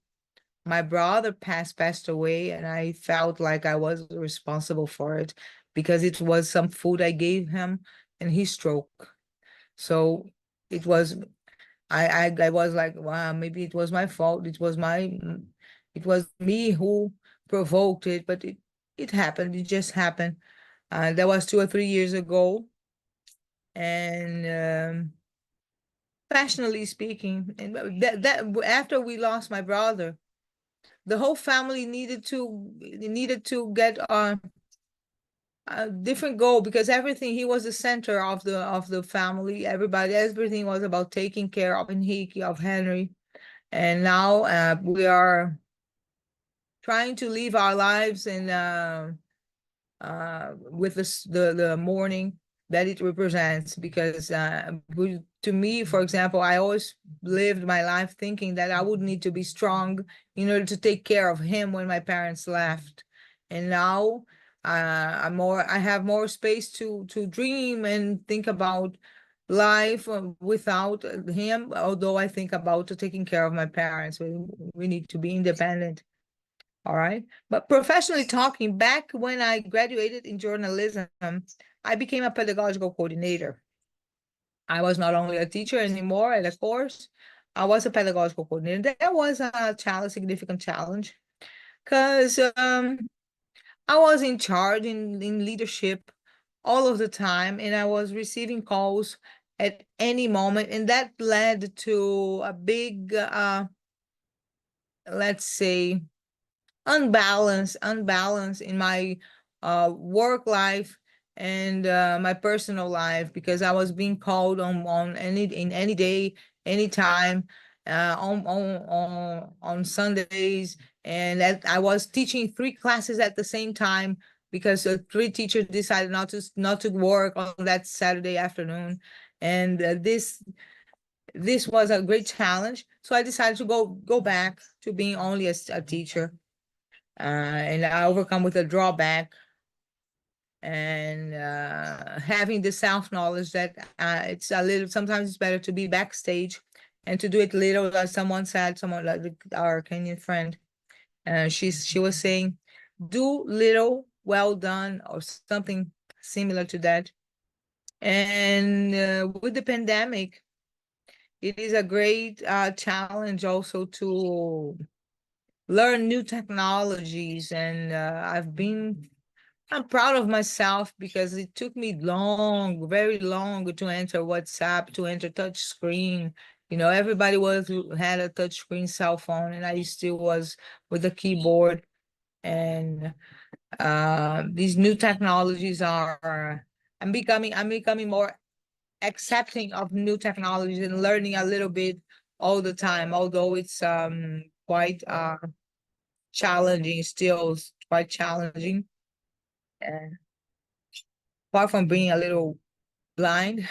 my brother passed away, and I felt like I was responsible for it because it was some food I gave him and he stroke. So it was, I was like, wow, maybe it was my fault. It was me who provoked it, but it happened. It just happened. That was 2 or 3 years ago. And passionately speaking, and that after we lost my brother, the whole family needed to get a different goal, because everything, he was the center of the family. Everything was about taking care of Henrique, of Henry. And now we are trying to live our lives and with the mourning that it represents, because to me, for example, I always lived my life thinking that I would need to be strong in order to take care of him when my parents left. And now I have more space to dream and think about life without him, although I think about taking care of my parents. We need to be independent. All right. But professionally talking, back when I graduated in journalism, I became a pedagogical coordinator. I was not only a teacher anymore at a course, I was a pedagogical coordinator. That was a significant challenge, because I was in charge in leadership all of the time, and I was receiving calls at any moment, and that led to a big let's say, unbalanced in my work life and my personal life, because I was being called on any day, anytime, on Sundays, and that I was teaching 3 classes at the same time because 3 teachers decided not to work on that Saturday afternoon, and this was a great challenge. So I decided to go back to being only a teacher, and I overcome with a drawback, and having the self-knowledge that it's a little, sometimes it's better to be backstage and to do it little, as someone said, someone like our Kenyan friend, she was saying, do little well done, or something similar to that. And with the pandemic, it is a great challenge also to learn new technologies, and I'm proud of myself because it took me long, very long, to enter WhatsApp, to enter touch screen. You know, everybody had a touch screen cell phone, and I still was with a keyboard. And these new technologies I'm becoming more accepting of new technologies and learning a little bit all the time, although it's quite challenging, still quite challenging. And apart from being a little blind,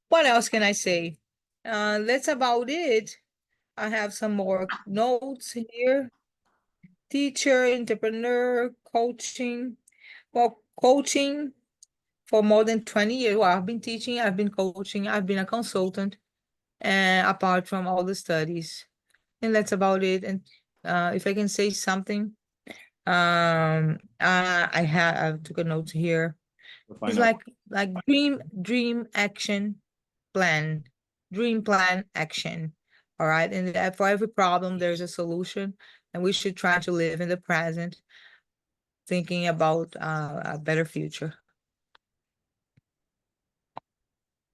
what else can I say? That's about it. I have some more notes here. Teacher, entrepreneur, coaching. Well, coaching for more than 20 years. Well, I've been teaching, I've been coaching, I've been a consultant, and apart from all the studies. And that's about it. And if I can say something, I took a note here. It's like dream action plan, dream plan action. All right. And for every problem, there's a solution, and we should try to live in the present, thinking about a better future.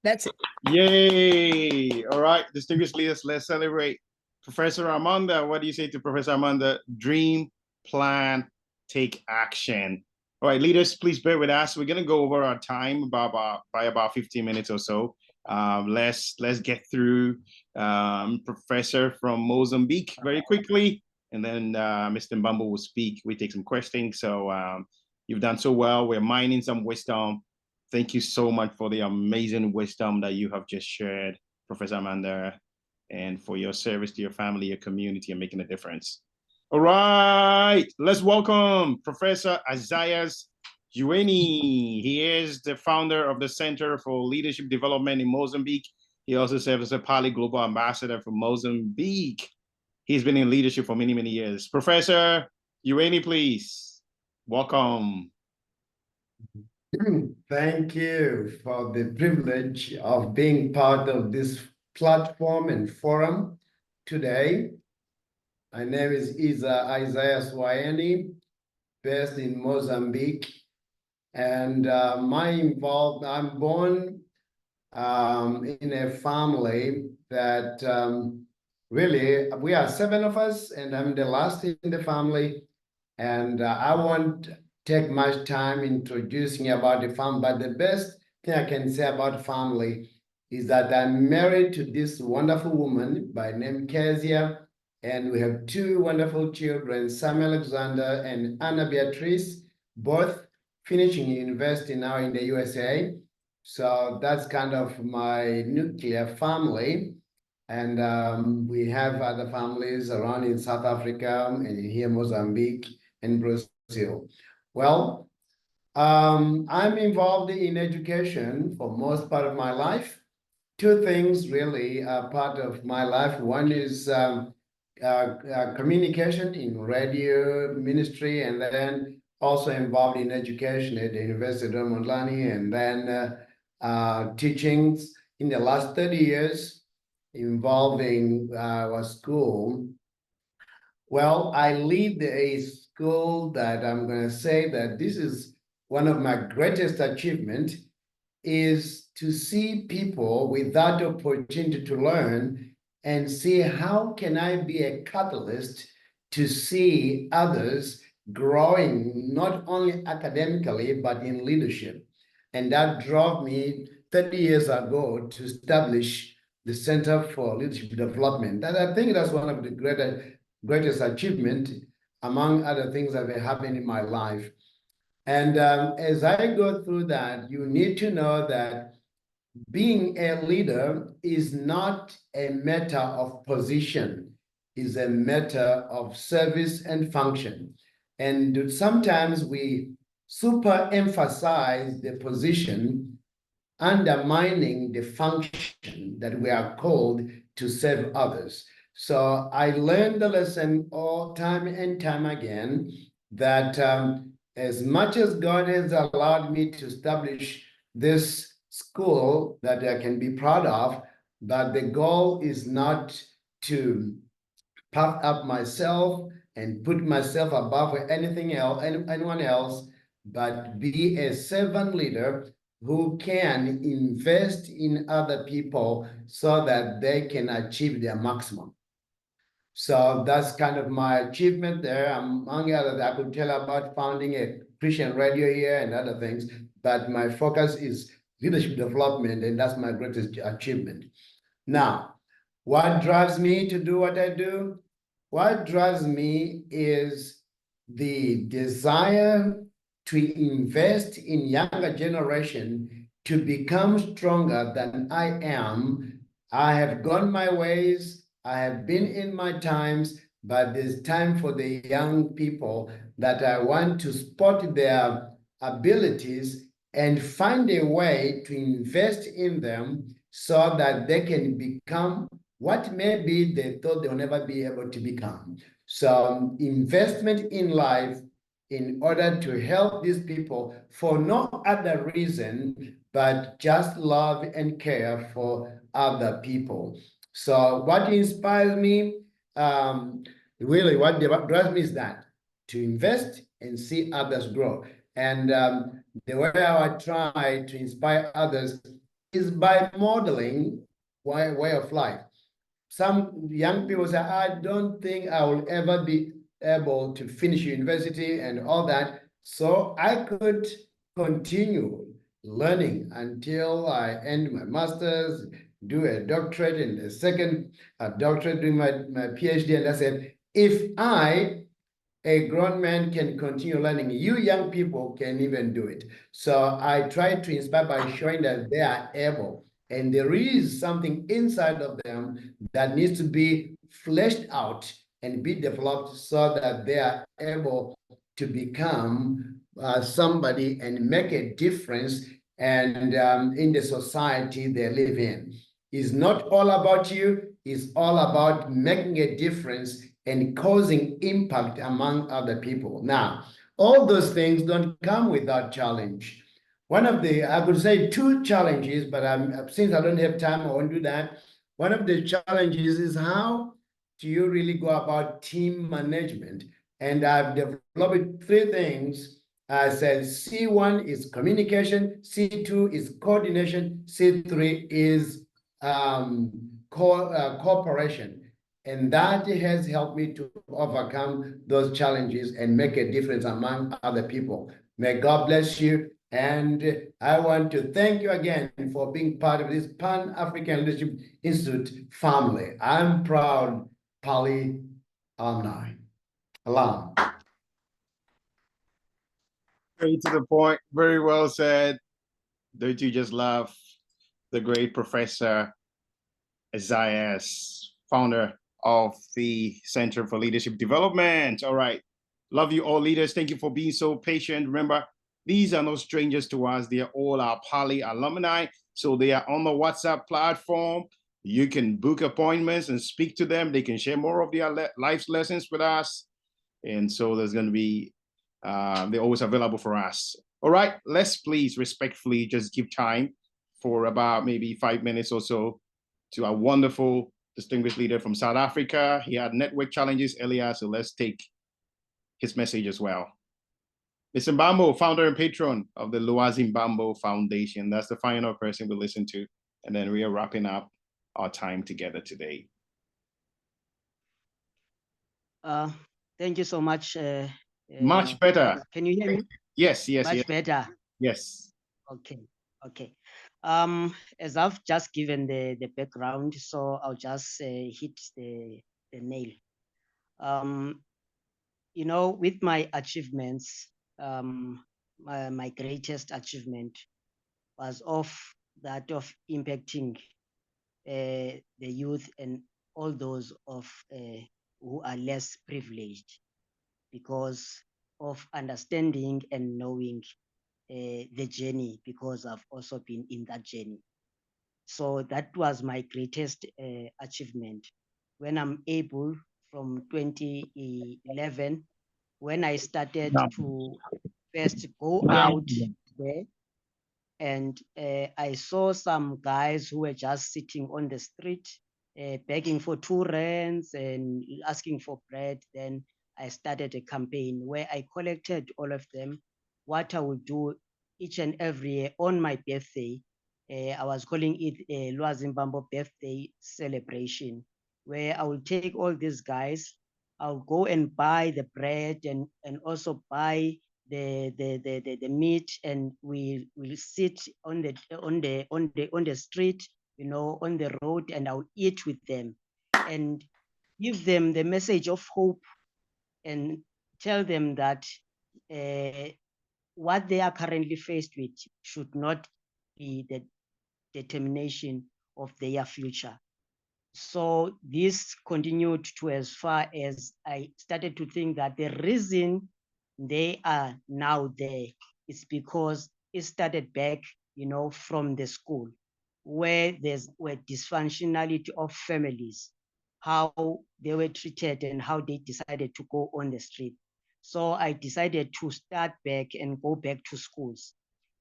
That's it. Yay! All right, distinguished leaders, let's celebrate. Professor Amanda, what do you say to Professor Amanda? Dream, plan, take action. All right, leaders, please bear with us. We're gonna go over our time by about 15 minutes or so. Let's get through Professor from Mozambique very quickly, and then Mr. Mbambo will speak. We take some questions. So you've done so well. We're mining some wisdom. Thank you so much for the amazing wisdom that you have just shared, Professor Amanda, and for your service to your family, your community, and making a difference. All right, let's welcome Professor Isaias Jueni. He is the founder of the Center for Leadership Development in Mozambique. He also serves as a PALI Global Ambassador for Mozambique. He's been in leadership for many, many years. Professor Jueni, please. Welcome. Thank you for the privilege of being part of this platform and forum today. My name is Isaias Jueni, based in Mozambique. And I'm born in a family that really, we are 7 of us, and I'm the last in the family. And I won't take much time introducing about the family, but the best thing I can say about family is that I'm married to this wonderful woman by name Kezia, and we have 2 wonderful children, Sam Alexander and Anna Beatrice, both finishing university now in the USA. So that's kind of my nuclear family. And we have other families around in South Africa and here Mozambique and Brazil. Well, I'm involved in education for most part of my life. 2 things really are part of my life. One is communication in radio ministry, and then also involved in education at the University of Mondlane, and then teachings in the last 30 years involving our school. Well, I lead a school that I'm going to say that this is one of my greatest achievements, is to see people with that opportunity to learn and see how can I be a catalyst to see others growing, not only academically, but in leadership. And that drove me 30 years ago to establish the Center for Leadership Development. And I think that's one of the greatest achievement among other things that have happened in my life. And as I go through that, you need to know that being a leader is not a matter of position, is a matter of service and function. And sometimes we super emphasize the position, undermining the function that we are called to serve others. So I learned the lesson all time and time again that as much as God has allowed me to establish this school that I can be proud of, but the goal is not to puff up myself and put myself above anything else, anyone else, but be a servant leader who can invest in other people so that they can achieve their maximum. So that's kind of my achievement there. Among others, I could tell about founding a Christian radio here and other things, but my focus is leadership development, and that's my greatest achievement. Now, what drives me to do what I do? What drives me is the desire to invest in younger generation to become stronger than I am. I have gone my ways. I have been in my times, but there's time for the young people that I want to spot their abilities and find a way to invest in them so that they can become what maybe they thought they'll never be able to become. So investment in life in order to help these people for no other reason, but just love and care for other people. So what inspires me, really what drives me is that to invest and see others grow. And the way I try to inspire others is by modeling way of life. Some young people say, I don't think I will ever be able to finish university and all that. So I could continue learning until I end my master's, do a doctorate, and a second doctorate, do my PhD. And I said, if I, a grown man, can continue learning, you young people can even do it. So I try to inspire by showing that they are able. And there is something inside of them that needs to be fleshed out and be developed so that they are able to become somebody and make a difference and in the society they live in. It's not all about you, it's all about making a difference and causing impact among other people. Now, all those things don't come without challenge. One of the, I could say two challenges, but since I don't have time, I won't do that. One of the challenges is how do you really go about team management? And I've developed three things. I said C1 is communication, C2 is coordination, C3 is cooperation. And that has helped me to overcome those challenges and make a difference among other people. May God bless you. And I want to thank you again for being part of this Pan-African Leadership Institute family. I'm proud PALI alumni. Alum. Very to the point. Very well said. Don't you just love the great Professor Isaiah, founder of the Center for Leadership Development. All right. Love you all, leaders. Thank you for being so patient. Remember, these are no strangers to us. They are all our PALI alumni. So they are on the WhatsApp platform. You can book appointments and speak to them. They can share more of their life's lessons with us. And so there's going to be, they're always available for us. All right, let's please respectfully just give time for about maybe 5 minutes or so to our wonderful distinguished leader from South Africa. He had network challenges earlier, so let's take his message as well. Mr. Mbambo, founder and patron of the Luazi Mbambo Foundation. That's the final person we listen to. And then we are wrapping up our time together today. Thank you so much. Much better. Can you hear me? Yes, yes, Much yes. better. Yes. Okay, okay. As I've just given the background, so I'll just hit the nail. You know, with my achievements, my greatest achievement was of that of impacting the youth and all those of who are less privileged, because of understanding and knowing the journey, because I've also been in that journey. So that was my greatest achievement when I'm able, from 2011, when I started to first go out there, and I saw some guys who were just sitting on the street begging for 2 rands and asking for bread. Then I started a campaign where I collected all of them. What I would do each and every year on my birthday, I was calling it a Lwazimbambo birthday celebration, where I will take all these guys, I'll go and buy the bread and also buy the meat, and we will sit on the street, you know, on the road, and I'll eat with them and give them the message of hope and tell them that what they are currently faced with should not be the determination of their future. So this continued to as far as I started to think that the reason they are now there is because it started back, you know, from the school, where there's dysfunctionality of families, how they were treated and how they decided to go on the street. So I decided to start back and go back to schools.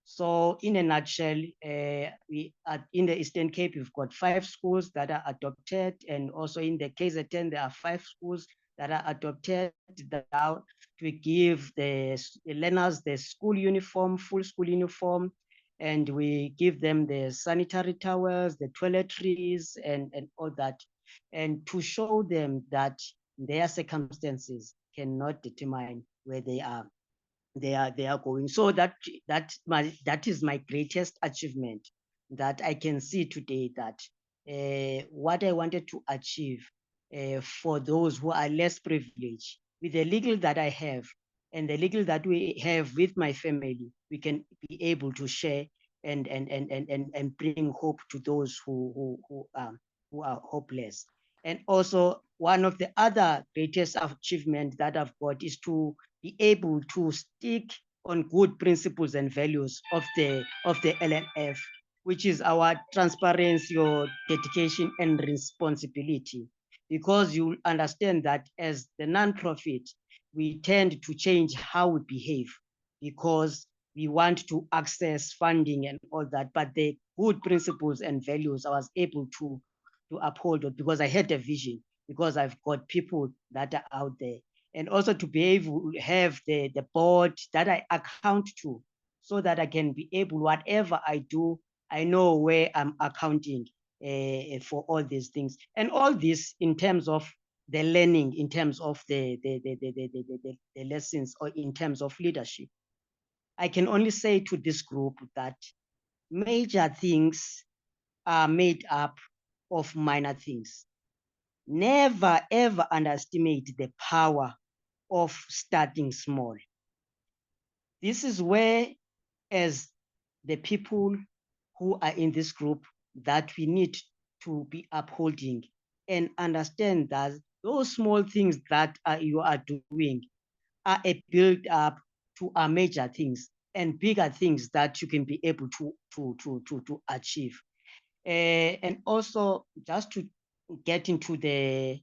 So in a nutshell, we are in the Eastern Cape, we've got 5 schools that are adopted, and also in the KZN, there are 5 schools that are adopted that we give the learners the school uniform, full school uniform, and we give them the sanitary towels, the toiletries, and all that, and to show them that their circumstances cannot determine where they are going. So that is my greatest achievement, that I can see today, that what I wanted to achieve for those who are less privileged, with the legal that I have and the legal that we have with my family, we can be able to share and bring hope to those who are hopeless. And also, one of the other greatest achievement that I've got is to be able to stick on good principles and values of the LNF, which is our transparency, your dedication and responsibility. Because you understand that as the non-profit, we tend to change how we behave, because we want to access funding and all that. But the good principles and values I was able to uphold it, because I had a vision, because I've got people that are out there, and also to be able to have the board that I account to, so that I can be able, whatever I do, I know where I'm accounting for all these things. And all this in terms of the learning, in terms of the lessons, or in terms of leadership. I can only say to this group that major things are made up of minor things. Never ever underestimate the power of starting small. This is where, as the people who are in this group, that we need to be upholding and understand that those small things that you are doing are a build up to major things and bigger things that you can be able to achieve. And also, just to get into the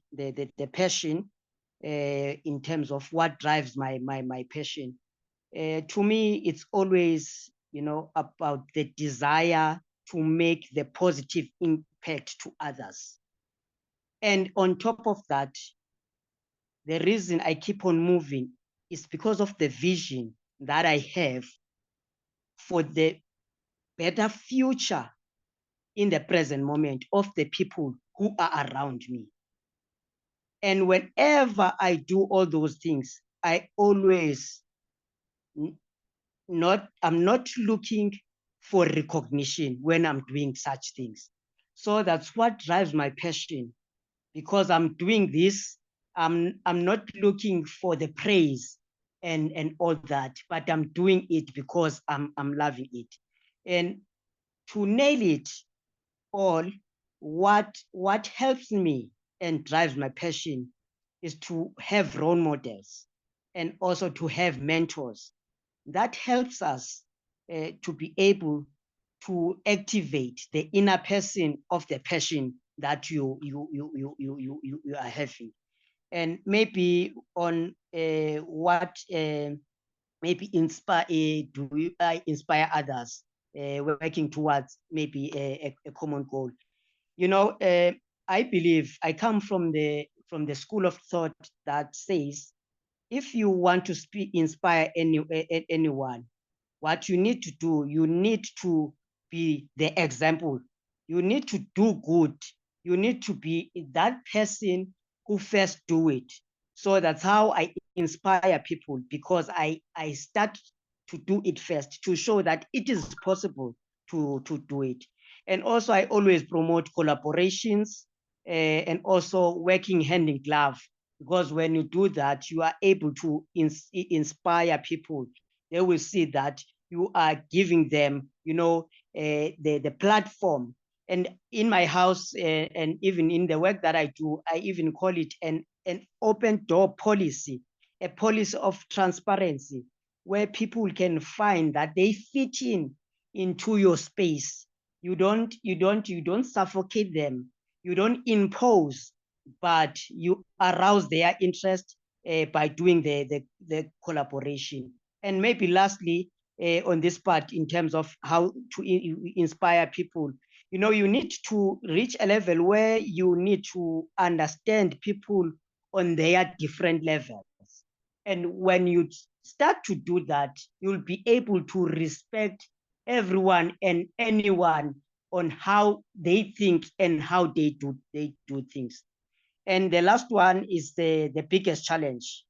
passion, in terms of what drives my passion. To me, it's always, you know, about the desire to make the positive impact to others. And on top of that, the reason I keep on moving is because of the vision that I have for the better future in the present moment of the people who are around me. And whenever I do all those things, I always I'm not looking for recognition when I'm doing such things. So that's what drives my passion, because I'm doing this. I'm not looking for the praise and all that, but I'm doing it because I'm loving it. And to nail it all, what helps me and drives my passion is to have role models and also to have mentors. That helps us to be able to activate the inner person of the passion that you are having. And maybe on what maybe I inspire others working towards maybe a common goal. You know, I believe I come from the school of thought that says, if you want to inspire anyone, what you need to do, you need to be the example. You need to do good. You need to be that person who first do it. So that's how I inspire people, because I start to do it first to show that it is possible to do it. And also I always promote collaborations and also working hand in glove, because when you do that, you are able to inspire people. They will see that you are giving them, you know, the platform. And in my house and even in the work that I do, I even call it an open door policy, a policy of transparency, where people can find that they fit into your space. You don't suffocate them. You don't impose, but you arouse their interest by doing the collaboration. And maybe lastly, on this part, in terms of how to inspire people, you know, you need to reach a level where you need to understand people on their different levels. And when you start to do that, you'll be able to respect everyone and anyone on how they think and how they do things. And the last one is the biggest challenge.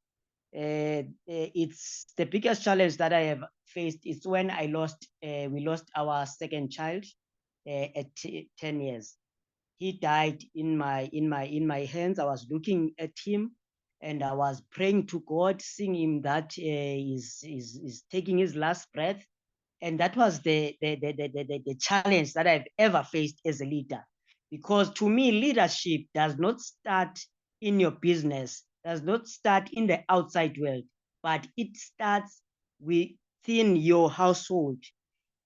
It's the biggest challenge that I have faced is when we lost our second child at 10 years. He died in my hands. I was looking at him and I was praying to God, seeing him that is taking his last breath. And that was the challenge that I've ever faced as a leader. Because to me, leadership does not start in your business, does not start in the outside world, but it starts within your household,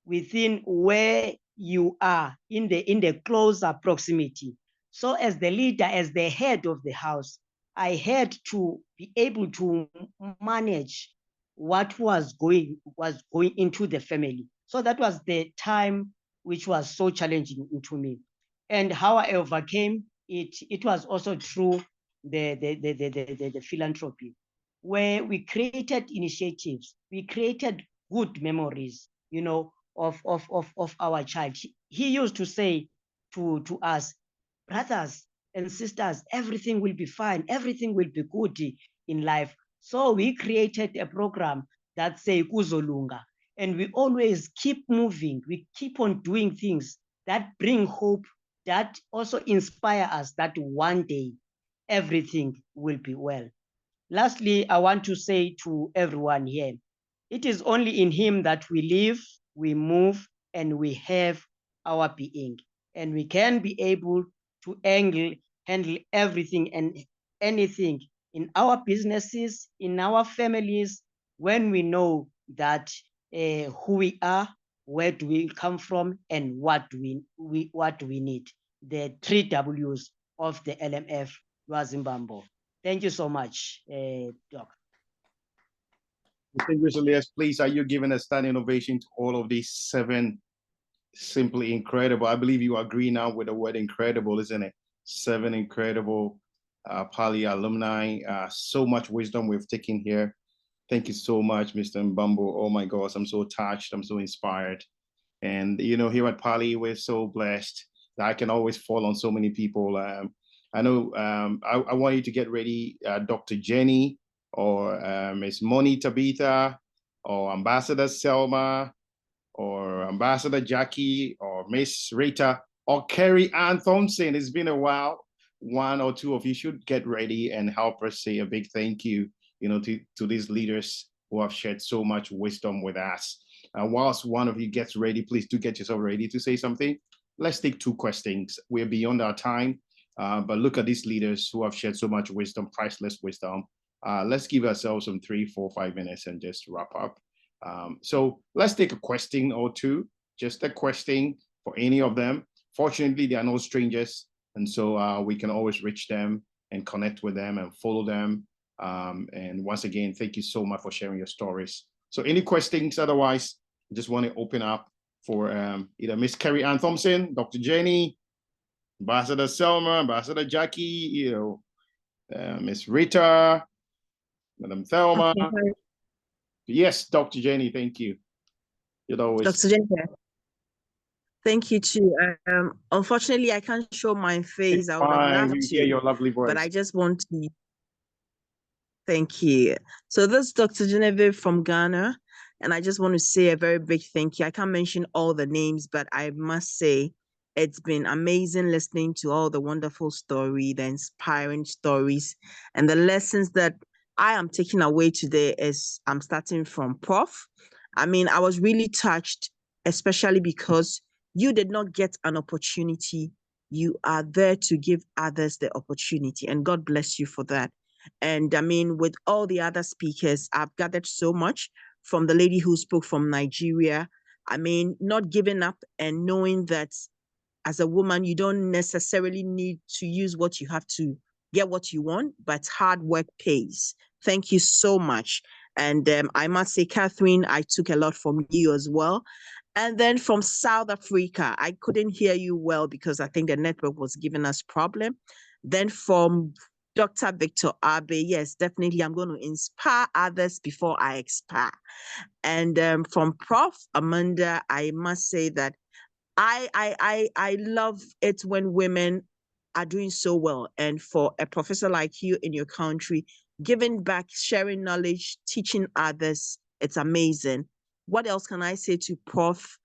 within where you are, in the closer proximity. So as the leader, as the head of the house, I had to be able to manage what was going into the family. So that was the time which was so challenging to me. And how I overcame it, it was also through the philanthropy, where we created initiatives, we created good memories, you know, of our child. He used to say to us, brothers and sisters, everything will be fine, everything will be good in life. So we created a program that say Kuzolunga, and we always keep moving, we keep on doing things that bring hope, that also inspire us that one day everything will be well. Lastly, I want to say to everyone here, it is only in him that we live, we move, and we have our being. And we can be able to handle everything and anything in our businesses, in our families, when we know that who we are, where do we come from, and what do we need. The 3 W's of the LMF Zimbabwe. Thank you so much, Doc. Distinguished Elias, please, are you giving a standing ovation to all of these 7 simply incredible? I believe you agree now with the word incredible, isn't it? 7 incredible PALI alumni. So much wisdom we've taken here. Thank you so much, Mr. Mbambo. Oh my gosh, I'm so touched. I'm so inspired. And, you know, here at PALI, we're so blessed that I can always fall on so many people I know I want you to get ready, Dr. Jenny or Miss Moni Tabitha or Ambassador Selma or Ambassador Jackie or Miss Rita or Carrie Ann Thompson. It's been a while. One or two of you should get ready and help us say a big thank you, to these leaders who have shared so much wisdom with us. Whilst one of you gets ready, please do get yourself ready to say something. Let's take 2 questions. We're beyond our time, but look at these leaders who have shared so much wisdom, priceless wisdom. Let's give ourselves some 3, 4, 5 minutes and just wrap up. So let's take a question or 2, just a question for any of them. Fortunately, they are no strangers. And so we can always reach them and connect with them and follow them. And once again, thank you so much for sharing your stories. So any questions? Otherwise, I just want to open up for either Miss Carrie Ann Thompson, Dr. Jenny, Ambassador Selma, Ambassador Jackie, Miss Rita, Madam Thelma. Okay. Yes, Dr. Jenny, thank you. You'd always. Dr. Jenny. Thank you too. Unfortunately, I can't show my face. I would have Fine, loved we to, hear your lovely voice. but I just want to. Thank you. So this is Dr. Genevieve from Ghana, and I just want to say a very big thank you. I can't mention all the names, but I must say it's been amazing listening to all the wonderful stories, the inspiring stories, and the lessons that I am taking away today is I'm starting from Prof. I mean, I was really touched, especially because you did not get an opportunity. You are there to give others the opportunity, and God bless you for that. And I mean, with all the other speakers, I've gathered so much from the lady who spoke from Nigeria. I mean, not giving up and knowing that as a woman, you don't necessarily need to use what you have to get what you want, but hard work pays. Thank you so much. And I must say, Catherine, I took a lot from you as well. And then from South Africa, I couldn't hear you well because I think the network was giving us problem. Then from Dr. Victor Abe, yes, definitely I'm going to inspire others before I expire. And from Prof. Amanda, I must say that I love it when women are doing so well. And for a professor like you in your country, giving back, sharing knowledge, teaching others, it's amazing. What else can I say to Prof.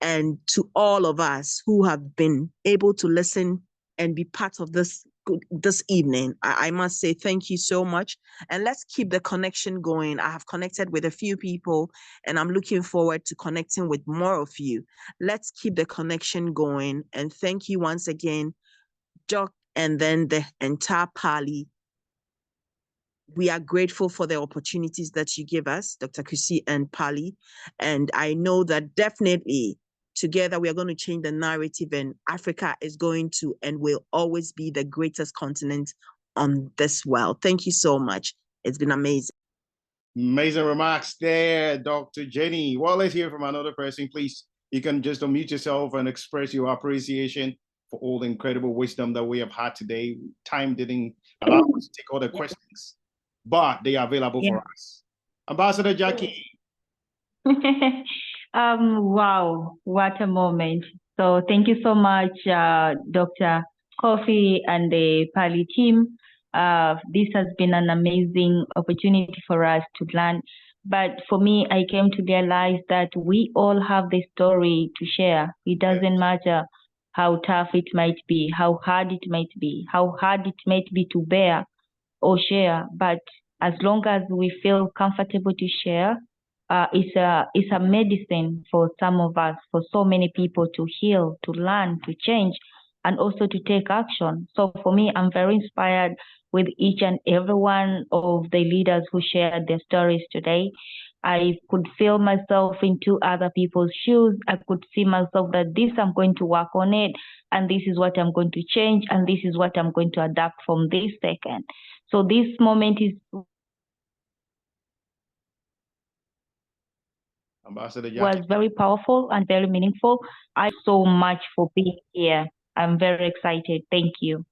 and to all of us who have been able to listen and be part of this evening? I must say thank you so much, and let's keep the connection going. I have connected with a few people and I'm looking forward to connecting with more of you. Let's keep the connection going, and thank you once again, Doc, and then the entire PALI. We are grateful for the opportunities that you give us, Dr. Kusi and PALI, and I know that definitely together we are going to change the narrative, and Africa is going to and will always be the greatest continent on this world. Thank you so much. It's been amazing. Amazing remarks there, Dr. Jenny. Well, let's hear from another person, please. You can just unmute yourself and express your appreciation for all the incredible wisdom that we have had today. Time didn't allow us to take all the questions, but they are available for us. Ambassador Jackie. Wow, what a moment. So thank you so much, Dr. Kofi and the PALI team. This has been an amazing opportunity for us to learn. But for me, I came to realize that we all have the story to share. It doesn't matter how tough it might be, how hard it might be, how hard it might be to bear or share. But as long as we feel comfortable to share, it's a medicine for some of us, for so many people to heal, to learn, to change, and also to take action. So for me, I'm very inspired with each and every one of the leaders who shared their stories today. I could feel myself into other people's shoes. I could see myself that this I'm going to work on it, and this is what I'm going to change, and this is what I'm going to adapt from this second. So this moment was very powerful and very meaningful. I so much for being here. I'm very excited. Thank you.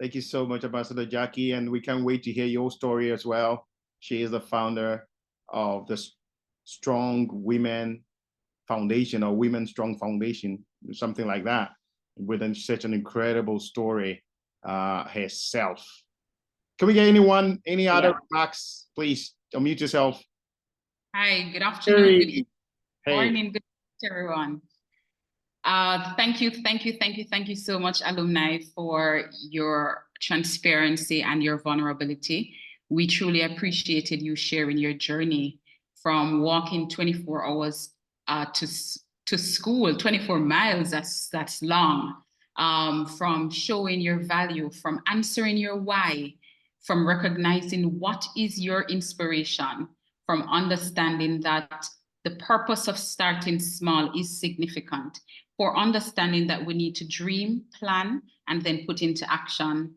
Thank you so much, Ambassador Jackie, and we can't wait to hear your story as well. She is the founder of the Strong Women Foundation, or Women Strong Foundation, something like that, with such an incredible story. herself. Can we get any other remarks? Please unmute yourself. Hi, good afternoon, good evening, Hey. morning, good to everyone. Thank you so much, alumni, for your transparency and your vulnerability. We truly appreciated you sharing your journey from walking 24 hours to school, 24 miles, that's long, from showing your value, from answering your why, from recognizing what is your inspiration, from understanding that the purpose of starting small is significant, for understanding that we need to dream, plan, and then put into action.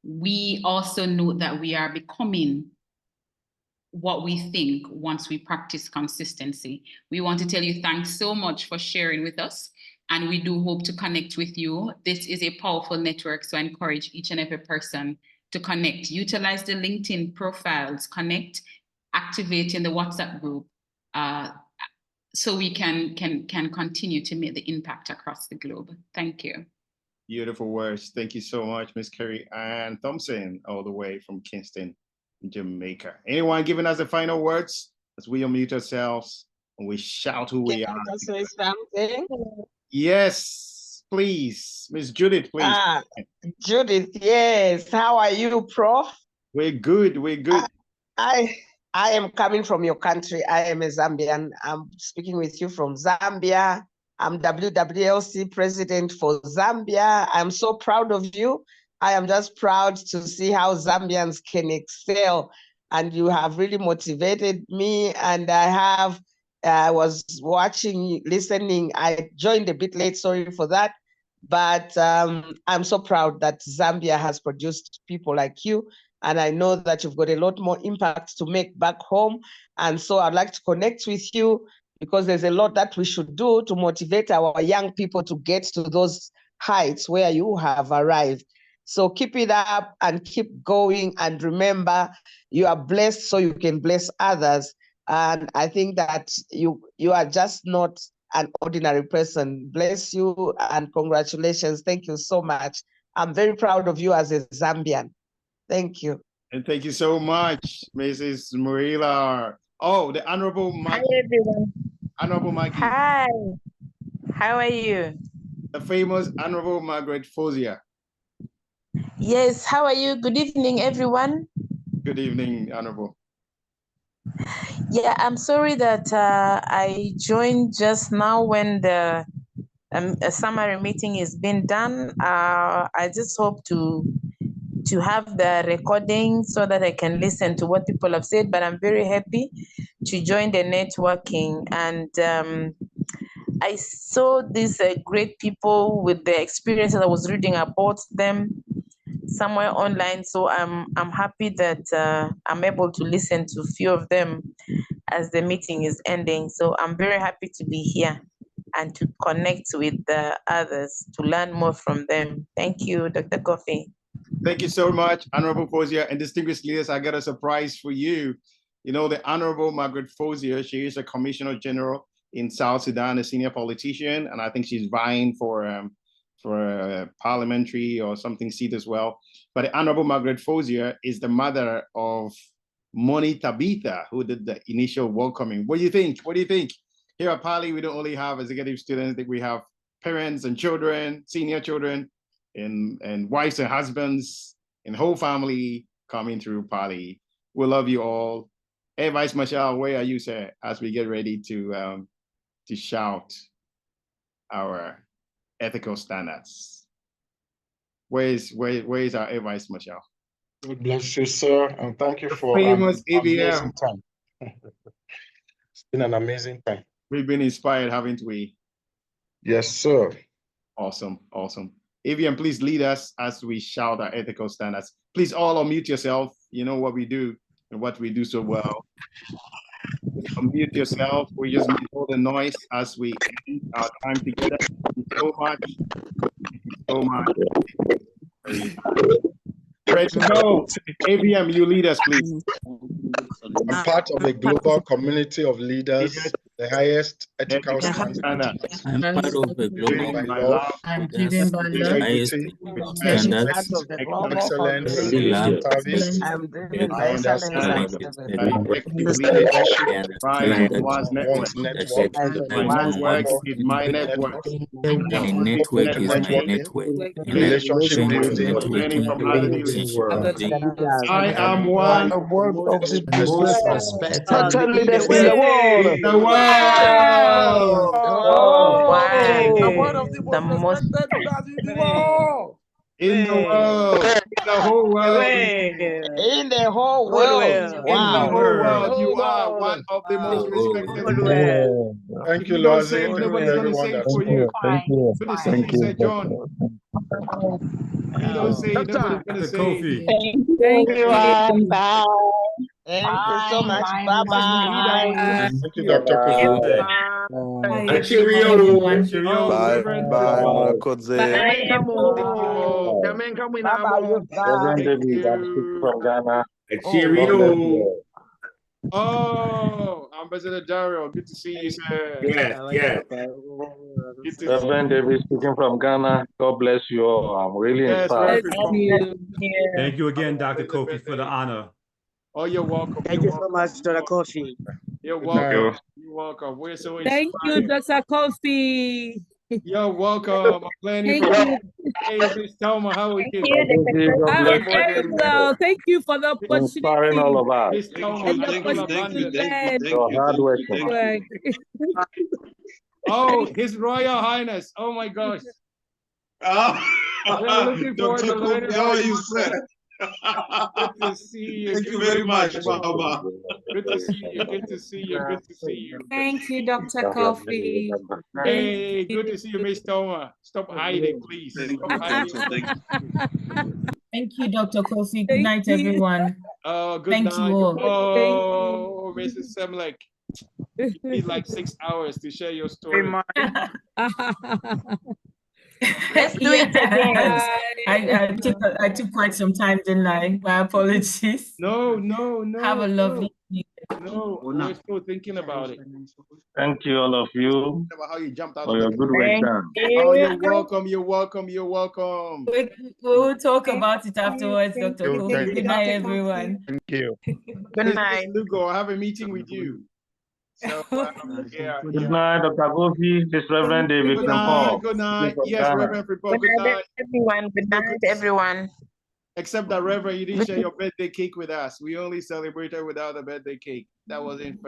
We also know that we are becoming what we think once we practice consistency. We want to tell you thanks so much for sharing with us, and we do hope to connect with you. This is a powerful network, so I encourage each and every person to connect. Utilize the LinkedIn profiles, connect, activate in the WhatsApp group, so we can continue to make the impact across the globe. Thank you. Beautiful words. Thank you so much, Ms. Carrie Ann Thompson, all the way from Kingston, Jamaica. Anyone giving us the final words as we unmute ourselves and we shout who we are? Can I say something? Yes, please. Miss Judith, please. Judith, yes. How are you, Prof? We're good. We're good. I am coming from your country. I am a Zambian. I'm speaking with you from Zambia. I'm WWLC president for Zambia. I'm so proud of you. I am just proud to see how Zambians can excel. And you have really motivated me. And I was watching, listening. I joined a bit late, sorry for that. But I'm so proud that Zambia has produced people like you. And I know that you've got a lot more impact to make back home. And so I'd like to connect with you because there's a lot that we should do to motivate our young people to get to those heights where you have arrived. So keep it up and keep going. And remember, you are blessed so you can bless others. And I think that you are just not an ordinary person. Bless you and congratulations. Thank you so much. I'm very proud of you as a Zambian. Thank you. And thank you so much, Mrs. Murila. Oh, the Honorable Maggie. Hi, everyone. Honorable Maggie. Hi. How are you? The famous Honorable Margaret Fozia. Yes, how are you? Good evening, everyone. Good evening, Honorable. Yeah, I'm sorry that I joined just now when the a summary meeting is being done. I just hope to have the recording so that I can listen to what people have said, but I'm very happy to join the networking. And I saw these great people with the experiences. I was reading about them somewhere online, so I'm happy that I'm able to listen to a few of them as the meeting is ending. So I'm very happy to be here and to connect with the others to learn more from them. Thank you, Dr. Kofi. Thank you so much, Honorable Fozia. And distinguished leaders, I got a surprise for you. You know, the Honorable Margaret Fozia, she is a Commissioner General in South Sudan, a senior politician, and I think she's vying for a parliamentary or something seat as well. But the Honorable Margaret Fozia is the mother of Moni Tabitha, who did the initial welcoming. What do you think? What do you think? Here at PALI, we don't only have executive students, I think we have parents and children, senior children, and wives and husbands and whole family coming through PALI. We love you all. Hey, Vice Marshal, where are you, sir, as we get ready to shout our ethical standards? Where is our Air Vice Marshal? God bless you, sir, and thank you for famous an ABM. amazing time. It's been an amazing time. We've been inspired, haven't we? Yes, sir. Awesome, awesome. AVM, please lead us as we shout our ethical standards. Please all unmute yourself. You know what we do and what we do so well. Just unmute yourself. We just make all the noise as we end our time together. Thank you so much. Thank you so much. Ready to go. AVM, you lead us, please. I'm part of a global community of leaders the highest ethical standards, I'm part of a global driven by group love, I'm that's driven by the love, highest integrity, standards. respect, Out of the global excellence, congregation, service, I'm driven Yes, by I excellence understand and about and this service. by network. effective Understand leadership I thrives understand on that one's network. one's network. as a My I'm one's on network one's network. is my network, network. and a Effective network is my networking, network, and I Relationship relationship strength building, building, learning networking, from other leaders. relationship building. I am And one the of the one most of the respected most respected Total leaders leaders in in the the world. in the world. world. Oh, The Wow. one of the The most most respected leaders in the world. In the world. In the whole world. in the whole world. In the Wow. whole world. You Hold are on. one of the most The whole respected leaders. Thank If you, you don't say Loazi. it, Thank you, nobody's going to everyone say it that for spoke. you. Good to see you, Sir John. If you don't say it, nobody's going to Dr. say it. Kofi. Thank you, Thank everyone. Bye. Thank you so much. you. Bye-bye. Thank you, Dr. Kofi. Bye everyone. Oh, Bye Reverend bye, David. Munakodze. Thank you all. Bye-bye, youth guys. Thank you. From Ghana. Cheerio. Oh, Ambassador Daryl, good to see you, sir. Yes, yes. Good to see Reverend David speaking from Ghana. God bless you all. I'm really Yes, inspired. Reverend. Thank you again, Dr. Kofi, for the honor. Oh, you're welcome. Thank you so much, Dr. Kofi. You're Good night. welcome. You're welcome. We're so Thank you, inspired. Dr. Kofi. You're welcome. I'm glad you Thank from. you. Hey, Miss Thelma, how are you? God bless I'm very well. Thank you for the you. Inspiring all opportunity of us. Miss Thelma, and the I feel opportunity to abandoned. learn. Your hard working. Work. Oh, His Royal Highness. Oh my gosh. We're looking forward to learning How are from you, you. sir? Good to see you. Thank you very much, Baba. Good to see you. Good to see you. Good to see you. Thank you, Dr. Kofi. Hey, good to see you, Miss Thelma. Stop hiding, please. Stop hiding. Thank you, Dr. Kofi. Good Thank night, you. everyone. Oh, good Thank night. you all. Oh, Mrs. Semlek. You need like 6 hours to share your story. Let's do it again. I took quite some time, didn't I? My apologies. No. Have a lovely evening. No, we're still thinking about it. Thank you, all of you, About how you jumped out for of your the good work done. Oh, you're welcome. You're welcome. You're welcome. We'll talk about it afterwards, Dr. you. Kofi. Thank Good you. night, everyone. Thank you. Good night. Lugo, I have a meeting with you. So, yeah. Good night, Dr. Kofi. This Reverend David Good St. night. Paul. Good speaking night. from Yes, Ghana. Reverend Fripo. Good Good night, night. everyone. Good night, everyone. Except that, Reverend, you didn't share your birthday cake with us. We only celebrated without a birthday cake. That wasn't fair.